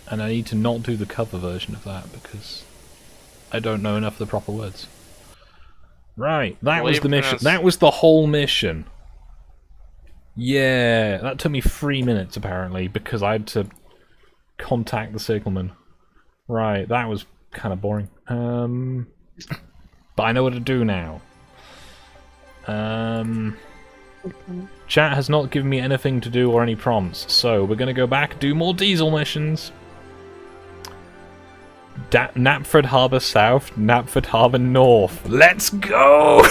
And I need to not do the cover version of that because I don't know enough of the proper words. Right, that was the mission. That was the whole mission. Yeah, that took me 3 minutes apparently because I had to contact the signalman. Right, that was kind of boring. But I know what to do now. Chat has not given me anything to do or any prompts, so we're gonna go back, do more diesel missions. Knapford Harbour South, Knapford Harbour North. Let's go!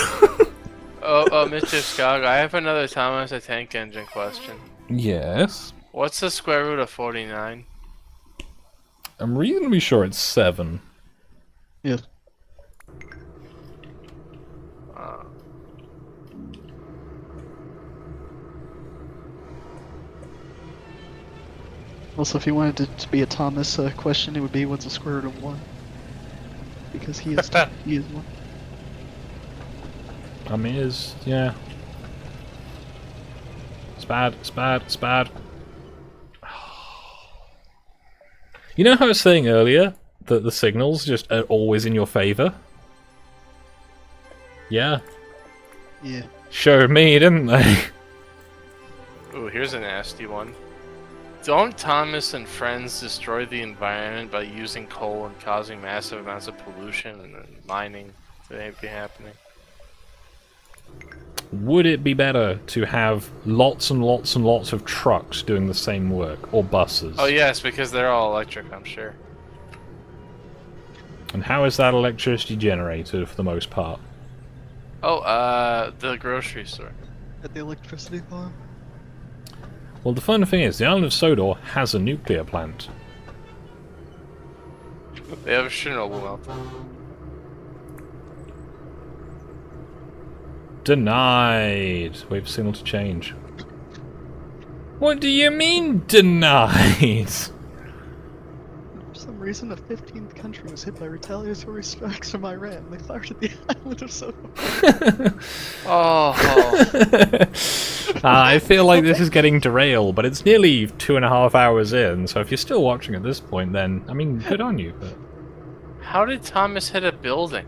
Mr. Skog, I have another Thomas the Tank Engine question. Yes. What's the square root of 49? I'm reasonably sure it's 7. Yes. Also, if you wanted it to be a Thomas question, it would be what's the square root of 1? Because he is 1. I mean, yeah. It's bad, it's bad, it's bad. You know how I was saying earlier that the signals just are always in your favour? Yeah. Yeah. Showed me, didn't they? Ooh, here's a nasty one. Don't Thomas and friends destroy the environment by using coal and causing massive amounts of pollution and then mining to be happening? Would it be better to have lots and lots and lots of trucks doing the same work, or buses? Oh yes, because they're all electric, I'm sure. And how is that electricity generated for the most part? Oh, the grocery store. At the electricity farm? Well, the fun thing is, the island of Sodor has a nuclear plant. They have a Chernobyl meltdown. Denied. Wait for signal to change. What do you mean, denied? For some reason, a 15th country was hit by retaliatory strikes from Iran. They fired at the island of Sodor. Oh. I feel like this is getting derailed, but it's nearly 2.5 hours in, so if you're still watching at this point, then, I mean, good on you, but... How did Thomas hit a building?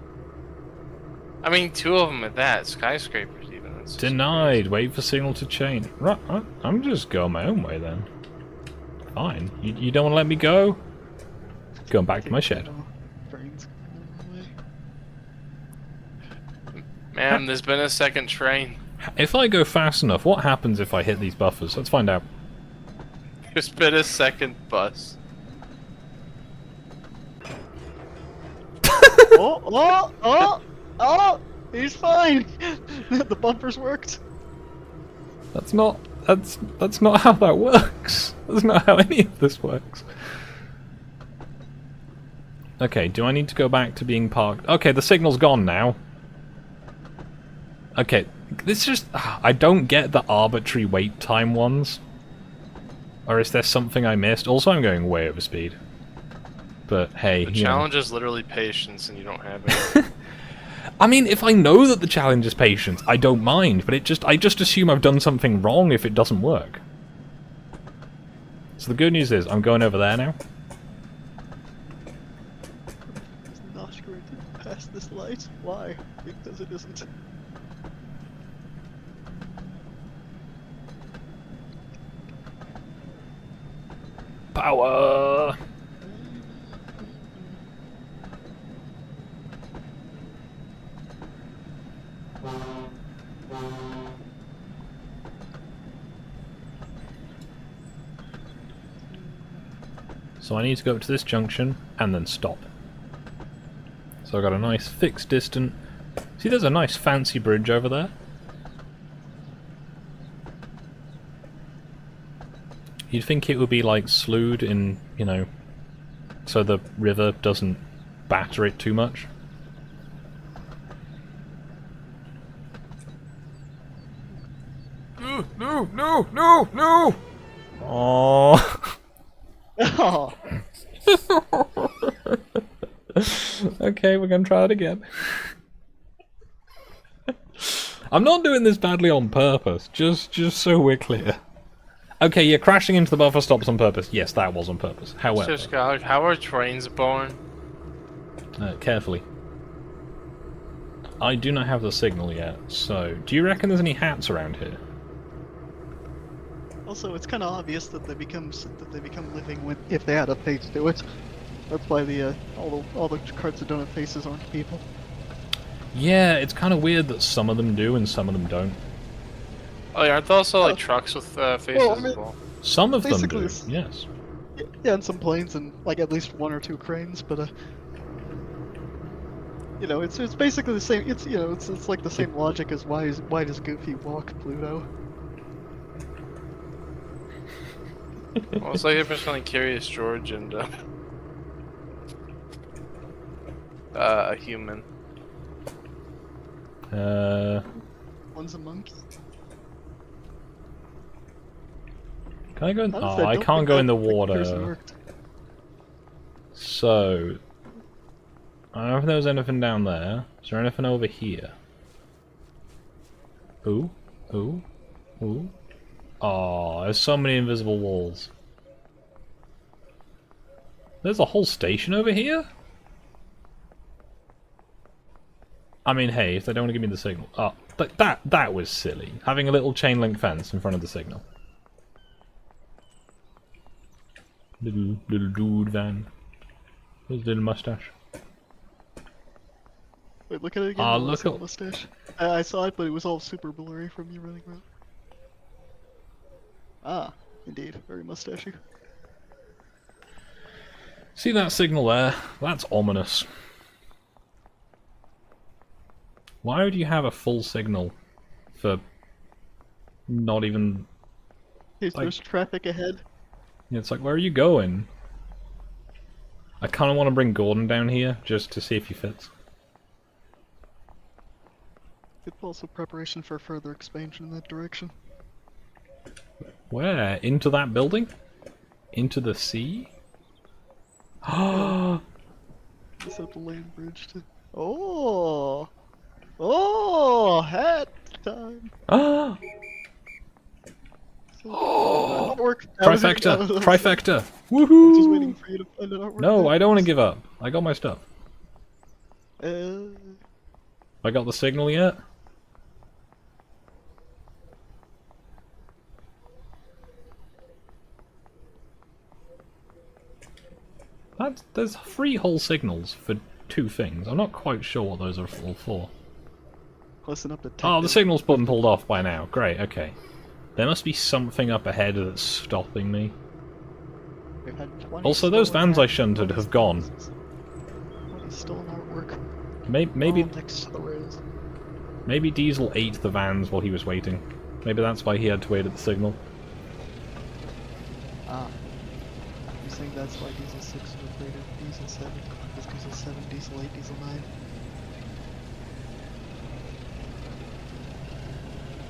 I mean, 2 of them at that. Skyscrapers, even. That's Denied. Wait for signal to change. Right, I'm just going my own way, then. Fine. You don't want to let me go? Going back to my shed. Man, there's been a second train. If I go fast enough, what happens if I hit these buffers? Let's find out. There's been a second bus. Oh! He's fine! The bumpers worked. That's not how that works. That's not how any of this works. Okay, do I need to go back to being parked? Okay, the signal's gone now. Okay, this just... I don't get the arbitrary wait time ones. Or is there something I missed? Also, I'm going way over speed. But hey, The you know. challenge is literally patience, and you don't have it. I mean, if I know that the challenge is patience, I don't mind, but I just assume I've done something wrong if it doesn't work. So the good news is, I'm going over there now. It's not going to pass this light. Why? Because it isn't. Power! So I need to go up to this junction and then stop. So I got a nice fixed distance. See, there's a nice fancy bridge over there. You'd think it would be like slewed in, you know, so the river doesn't batter it too much. No! Oh. Oh, Okay, we're gonna try it again. I'm not doing this badly on purpose, just so we're clear. Okay, yeah, crashing into the buffer stops on purpose. Yes, that was on purpose. However, So, Skog, how are trains born? carefully. I do not have the signal yet, so do you reckon there's any hats around here? also, it's kind of obvious that they become living when if they had a face to it. That's why the all the carts that don't have faces aren't people. Yeah, it's kind of weird that some of them do and some of them don't. Oh, yeah, aren't there also like trucks with faces well, I mean- as well? Some of them Basically, do, it's- yes. Yeah, and some planes and like at least one or two cranes, but you know, it's basically the same. It's you know, it's like the same logic as why does Goofy walk Pluto? Well, it's like if it's like Curious George and a human. One's a monkey. Can I go in? Honestly, Oh, I don't can't think go in that the comparison water. worked. So, I don't know if there was anything down there. Is there anything over here? Ooh, ooh, ooh. Oh, there's so many invisible walls. There's a whole station over here? I mean, hey, if they don't want to give me the signal. Oh, that was silly. Having a little chain link fence in front of the signal. Little dude van. His little mustache. Wait, look at it again. Ah, I look saw at- mustache. I saw it, but it was all super blurry from you running around. Ah, indeed, very mustachy. See that signal there? That's ominous. Why would you have a full signal for not even... If Like- there's traffic ahead. It's like, where are you going? I kind of want to bring Gordon down here just to see if he fits. It's also preparation for further expansion in that direction. Where? Into that building? Into the sea? Oh, Just at the land bridge to. Oh! Oh! Hat time! ah! So, artwork. I was Trifecta! just Trifecta! waiting Woohoo! for you to find an artwork. No, there. I don't want to give up. I got my stuff. Uh, I got the signal yet? There's 3 whole signals for 2 things. I'm not quite sure what those are all for. listen up to Oh, the signal's been pulled off by now. Great, okay. There must be something up ahead that's stopping me. We've had 20 Also, those stolen vans I art- shunted have gone. 20 stolen artwork. Maybe all next to the rails. maybe Diesel ate the vans while he was waiting. Maybe that's why he had to wait at the signal. Ah. You're saying that's why Diesel 6 was rated Diesel 7? Is because 7, diesel 8, diesel 9.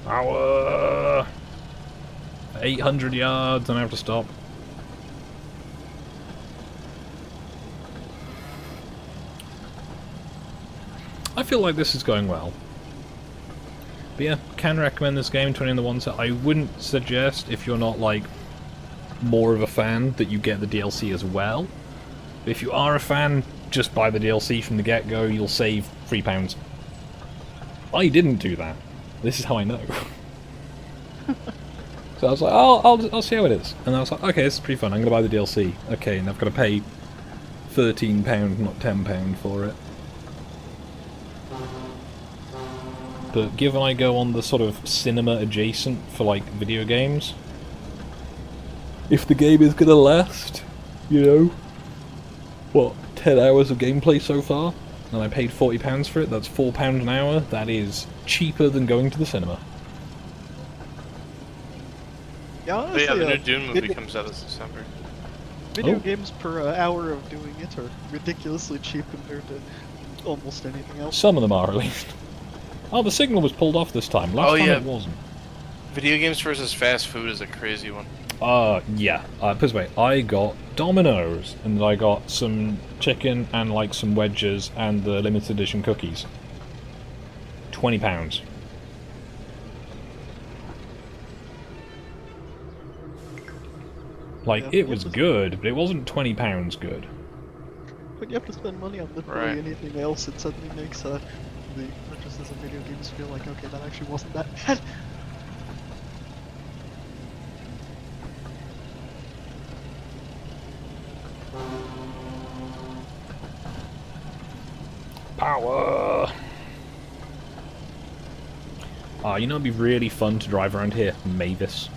Power! 800 yards, and I have to stop. I feel like this is going well. But yeah, can recommend this game, 20 in the one set. I wouldn't suggest, if you're not like more of a fan, that you get the DLC as well. But if you are a fan, just buy the DLC from the get-go, you'll save £3. I didn't do that. This is how I know. So I was like, oh, I'll see how it is. And I was like, okay, this is pretty fun, I'm going to buy the DLC. Okay, and I've got to pay £13, not £10 for it. But given I go on the sort of cinema adjacent for like video games, if the game is gonna last, you know, what, 10 hours of gameplay so far, and I paid £40 for it, that's £4 an hour, that is cheaper than going to the cinema. Yeah, But honestly, yeah, the new Dune movie video, comes out this December. video Oh. games per hour of doing it are ridiculously cheap compared to almost anything else. Some of them are, at least. Oh, the signal was pulled off this time. Last time yeah. it wasn't. Video games versus fast food is a crazy one. Yeah. Put this way, I got Domino's, and I got some chicken and like some wedges and the limited edition cookies. £20. Like, Yeah, it was good, but it wasn't £20 good. When you have to spend money on literally Right. anything else, it suddenly makes the purchases of video games feel like, okay, that actually wasn't that bad. Power! You know it'd be really fun to drive around here? Mavis.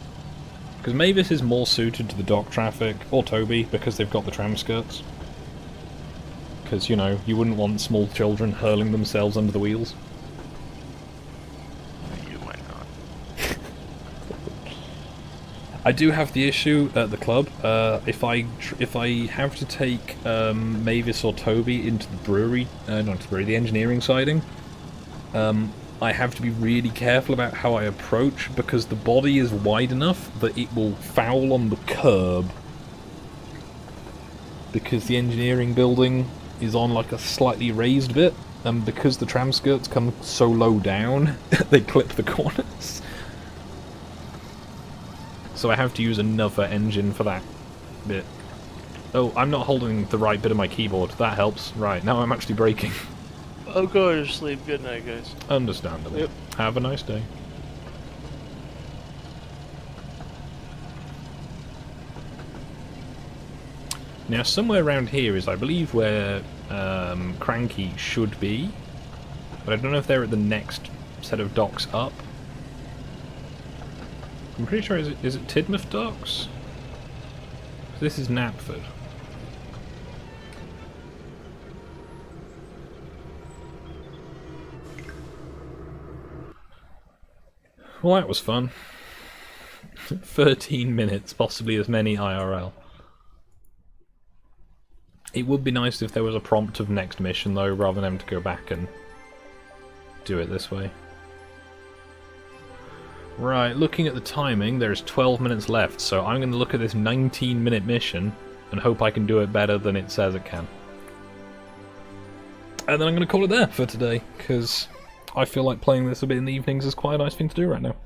Because Mavis is more suited to the dock traffic, or Toby, because they've got the tram skirts. Because, you know, you wouldn't want small children hurling themselves under the wheels. You might not. I do have the issue at the club. If I have to take Mavis or Toby into the brewery, not the brewery, the engineering siding, I have to be really careful about how I approach, because the body is wide enough that it will foul on the curb. Because the engineering building is on like a slightly raised bit, and because the tram skirts come so low down, they clip the corners. So I have to use another engine for that bit. Oh, I'm not holding the right bit of my keyboard. That helps. Right, now I'm actually braking. I'll go to sleep. Good night, guys. Understandable. Yep. Have a nice day. Now, somewhere around here is, I believe, where Cranky should be. But I don't know if they're at the next set of docks up. I'm pretty sure, is it Tidmouth Docks? This is Knapford. Well, that was fun. 13 minutes, possibly as many IRL. It would be nice if there was a prompt of next mission, though, rather than having to go back and do it this way. Right, looking at the timing, there's 12 minutes left, so I'm going to look at this 19-minute mission and hope I can do it better than it says it can. And then I'm going to call it there for today, because I feel like playing this a bit in the evenings is quite a nice thing to do right now.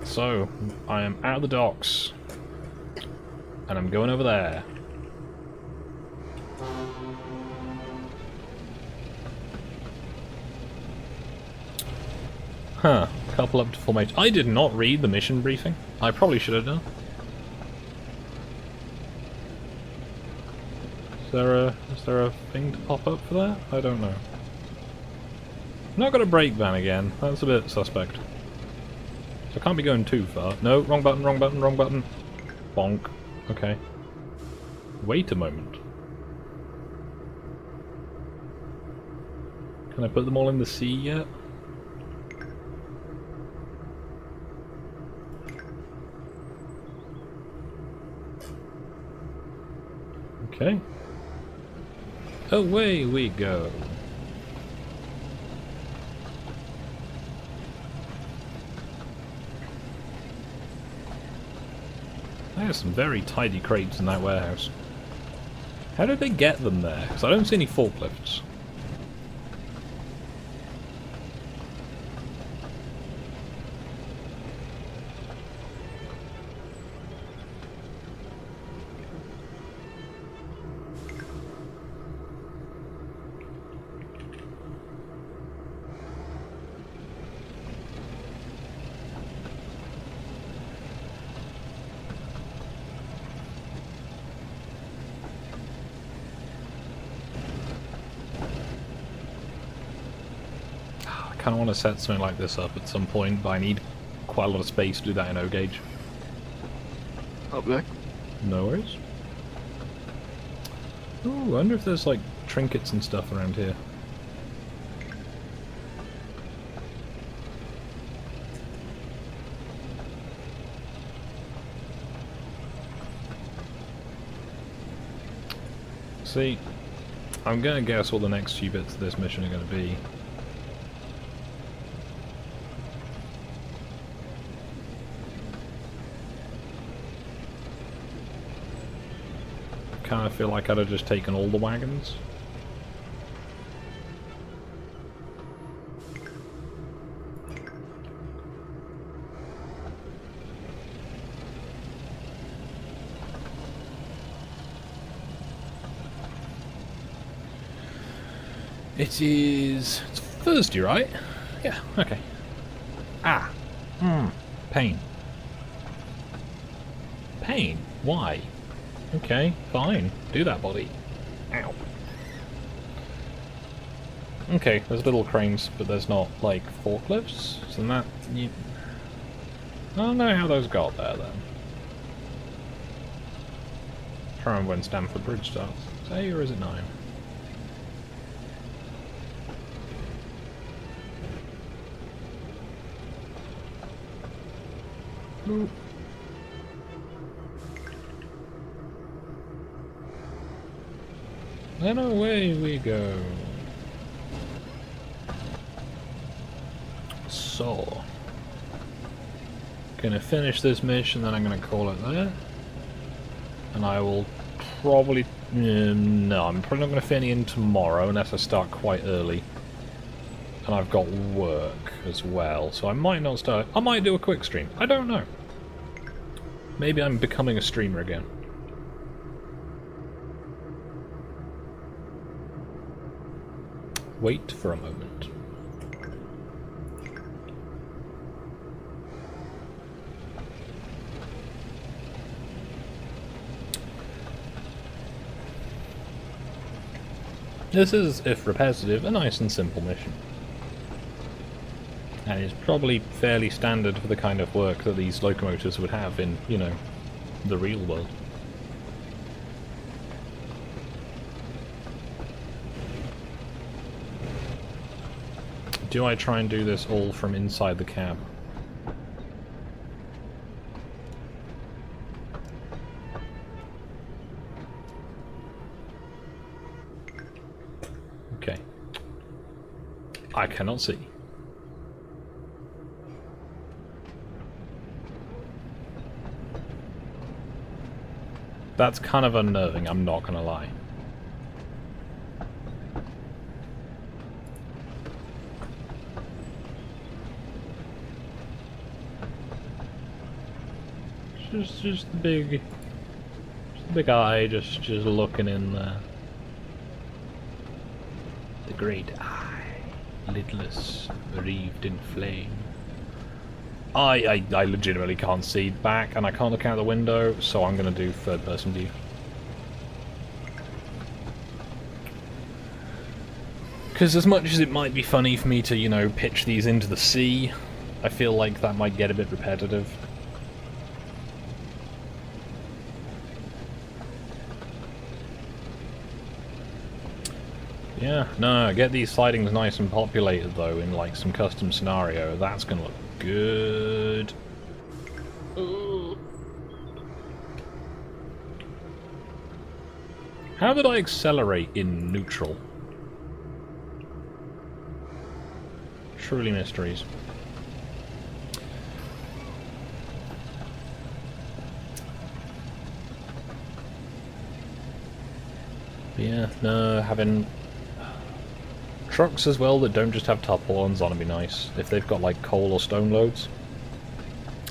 So, I am out of the docks, and I'm going over there. Huh, couple up to formation. I did not read the mission briefing. I probably should have done. Is there a thing to pop up for that? I don't know. I'm not gonna brake van again. That's a bit suspect. So I can't be going too far. No, wrong button, wrong button, wrong button. Bonk. Okay. Wait a moment. Can I put them all in the sea yet? Okay. Away we go. There's some very tidy crates in that warehouse. How did they get them there? Because I don't see any forklifts. I kind of want to set something like this up at some point, but I need quite a lot of space to do that in O-Gauge. Okay. No worries. Ooh, I wonder if there's like trinkets and stuff around here. See, I'm gonna guess what the next few bits of this mission are gonna be. Kind of feel like I'd have just taken all the wagons. It's Thursday, right? Yeah, okay. Ah. Pain. Pain? Why? Okay, fine. Do that, buddy. Ow. Okay, there's little cranes, but there's not, like, forklifts? So that... I don't know how those got there, then. Try and remember when Stamford Bridge starts. Is it 8 or is it 9? Ooh. Then away we go. So, gonna finish this mission, then I'm gonna call it there. And I will probably... no, I'm probably not gonna fit any in tomorrow unless I start quite early. And I've got work as well, so I might not start... I might do a quick stream. I don't know. Maybe I'm becoming a streamer again. Wait for a moment. This is, if repetitive, a nice and simple mission. And it's probably fairly standard for the kind of work that these locomotives would have in, you know, the real world. Do I try and do this all from inside the cab? Okay. I cannot see. That's kind of unnerving, I'm not gonna lie. Just the big eye, just looking in there. The great eye, lidless, wreathed in flame. I legitimately can't see back, and I can't look out the window, so I'm gonna do third-person view. Because as much as it might be funny for me to, you know, pitch these into the sea, I feel like that might get a bit repetitive. Yeah, no, get these sidings nice and populated though in like some custom scenario. That's gonna look good. Ooh. How did I accelerate in neutral? Truly mysteries. But yeah, no, having trucks as well that don't just have tarpaulins on would be nice. If they've got like coal or stone loads.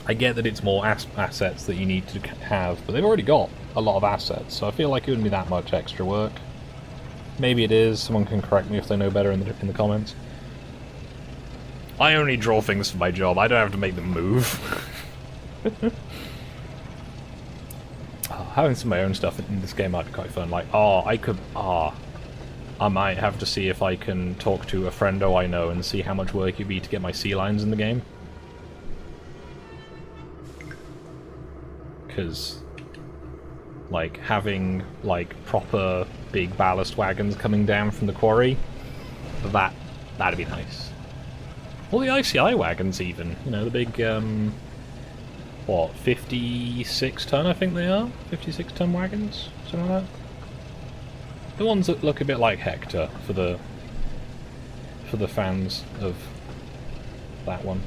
I get that it's more assets that you need to have, but they've already got a lot of assets, so I feel like it wouldn't be that much extra work. Maybe it is. Someone can correct me if they know better in the comments. I only draw things for my job. I don't have to make them move. Having some of my own stuff in this game might be quite fun. Like, I might have to see if I can talk to a friendo I know and see how much work it'd be to get my sea lions in the game. Because, like, having, like, proper big ballast wagons coming down from the quarry, that'd be nice. Or the ICI wagons, even. You know, the big, what, 56 ton, I think they are? 56 ton wagons? Something like that? The ones that look a bit like Hector, for the fans of that one.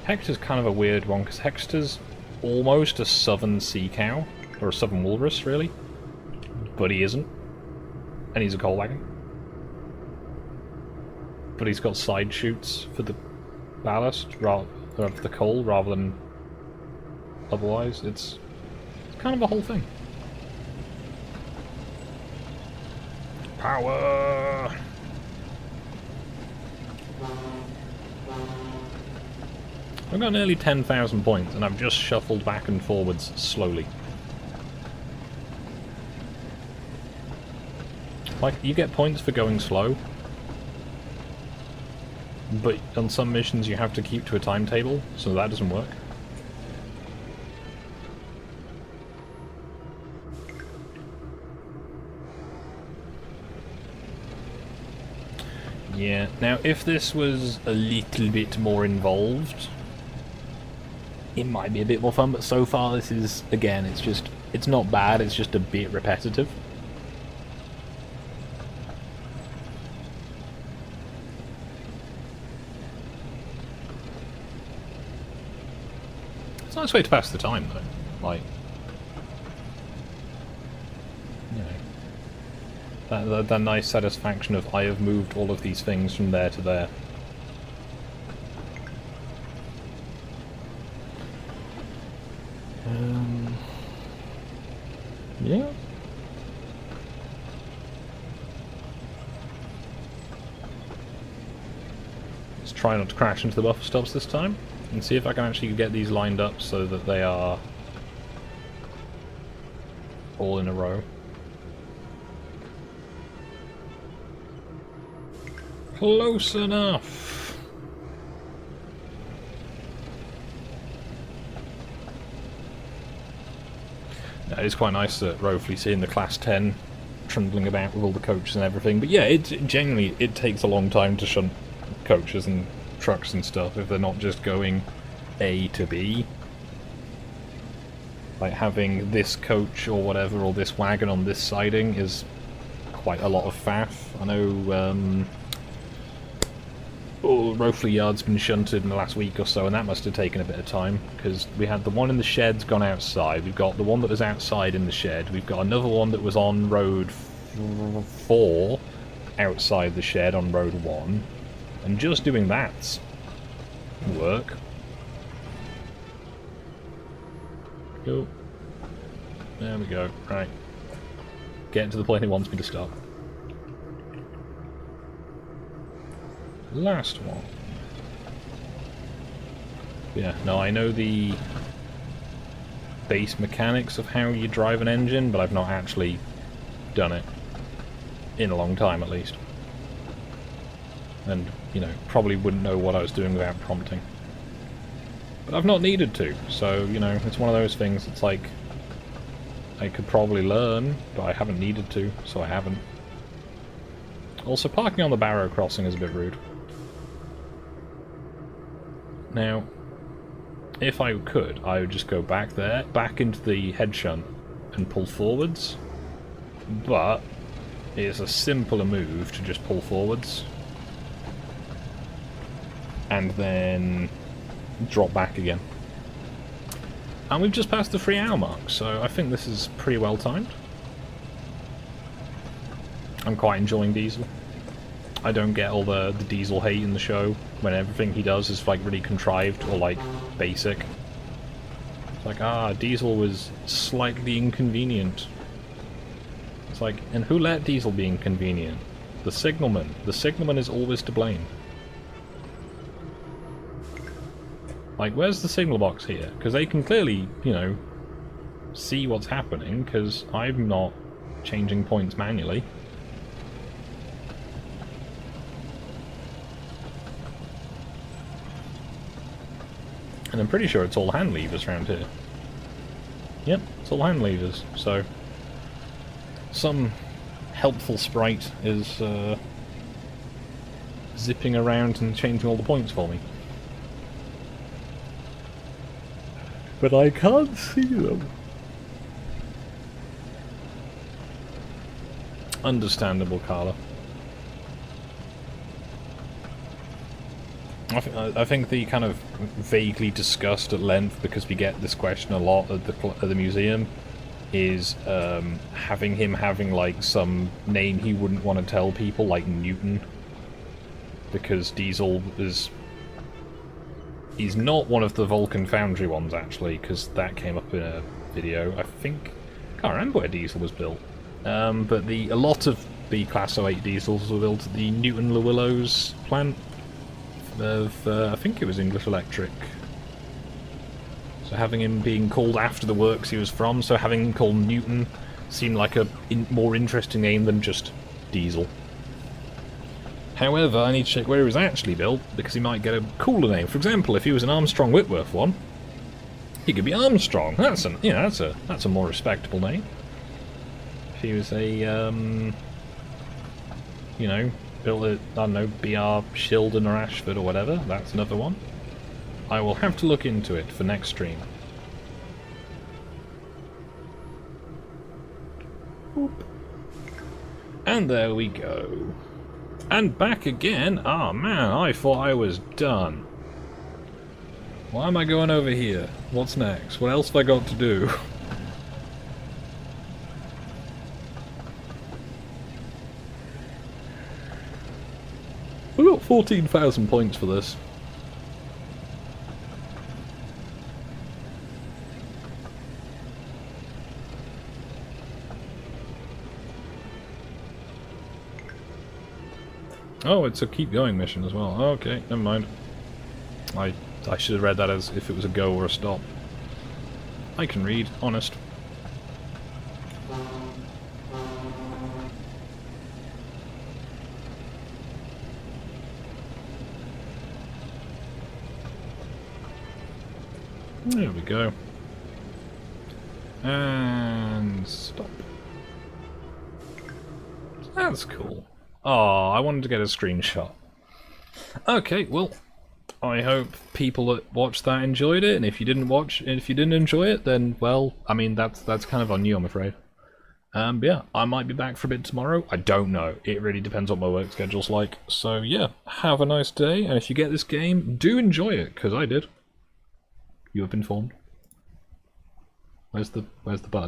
Hector's kind of a weird one, because Hector's almost a southern sea cow, or a southern walrus, really. But he isn't. And he's a coal wagon. But he's got side chutes for the ballast, rather for the coal, rather than otherwise. It's kind of a whole thing. Power! I've got nearly 10,000 points, and I've just shuffled back and forwards slowly. Like, you get points for going slow, but on some missions you have to keep to a timetable, so that doesn't work. Yeah, now if this was a little bit more involved, it might be a bit more fun, but so far this is, again, it's not bad, it's just a bit repetitive. It's a nice way to pass the time, though. Like, you know, that nice satisfaction of I have moved all of these things from there to there. Yeah. Let's try not to crash into the buffer stops this time, and see if I can actually get these lined up so that they are all in a row. Close enough! Yeah, it's quite nice that roughly seeing the Class 10 trundling about with all the coaches and everything, but yeah, genuinely, it takes a long time to shunt coaches and trucks and stuff if they're not just going A to B. Like, having this coach or whatever, or this wagon on this siding is quite a lot of faff. I know, Rofley Yard's been shunted in the last week or so, and that must have taken a bit of time, because we had the one in the shed's gone outside, we've got the one that was outside in the shed, we've got another one that was on road 4 outside the shed on road 1, and just doing that's work. Go. There we go. Right. Getting to the point he wants me to stop. Last one. Yeah, no, I know the base mechanics of how you drive an engine, but I've not actually done it in a long time, at least. And, you know, probably wouldn't know what I was doing without prompting. But I've not needed to, so, you know, it's one of those things, it's like, I could probably learn, but I haven't needed to, so I haven't. Also, parking on the Barrow crossing is a bit rude. Now, if I could, I would just go back there, back into the head shunt, and pull forwards, but it's a simpler move to just pull forwards and then drop back again. And we've just passed the 3-hour mark, so I think this is pretty well timed. I'm quite enjoying Diesel. I don't get all the Diesel hate in the show when everything he does is like really contrived or like basic. It's like, Diesel was slightly inconvenient. It's like, and who let Diesel be inconvenient? The signalman. The signalman is always to blame. Like, where's the signal box here? Because they can clearly, you know, see what's happening, because I'm not changing points manually. And I'm pretty sure it's all hand levers around here. Yep, it's all hand levers, so some helpful sprite is zipping around and changing all the points for me. But I can't see them. Understandable, Carla. I think the kind of vaguely discussed at length, because we get this question a lot at the museum, is having like some name he wouldn't want to tell people, like Newton, because Diesel is... He's not one of the Vulcan Foundry ones, actually, because that came up in a video. I think... can't remember where Diesel was built. But a lot of the Class 08 Diesels were built at the Newton Lewillows plant of, I think it was English Electric. So having him being called after the works he was from, so having him called Newton seemed like a more interesting name than just Diesel. However, I need to check where he was actually built, because he might get a cooler name. For example, if he was an Armstrong Whitworth one, he could be Armstrong. That's a more respectable name. If he was a you know, built at, I don't know, BR Shildon or Ashford or whatever, that's another one. I will have to look into it for next stream. Oop. And there we go. And back again? Oh man, I thought I was done. Why am I going over here? What's next? What else have I got to do? We got 14,000 points for this. Oh, it's a keep going mission as well. Okay, never mind. I should have read that as if it was a go or a stop. I can read, honest. There we go. And stop. That's cool. Oh, I wanted to get a screenshot. Okay, well, I hope people that watched that enjoyed it, and if you didn't enjoy it, then, well, I mean, that's kind of on you, I'm afraid. But yeah, I might be back for a bit tomorrow. I don't know. It really depends on what my work schedule's like. So yeah, have a nice day, and if you get this game, do enjoy it, because I did. You have been informed. Where's the button?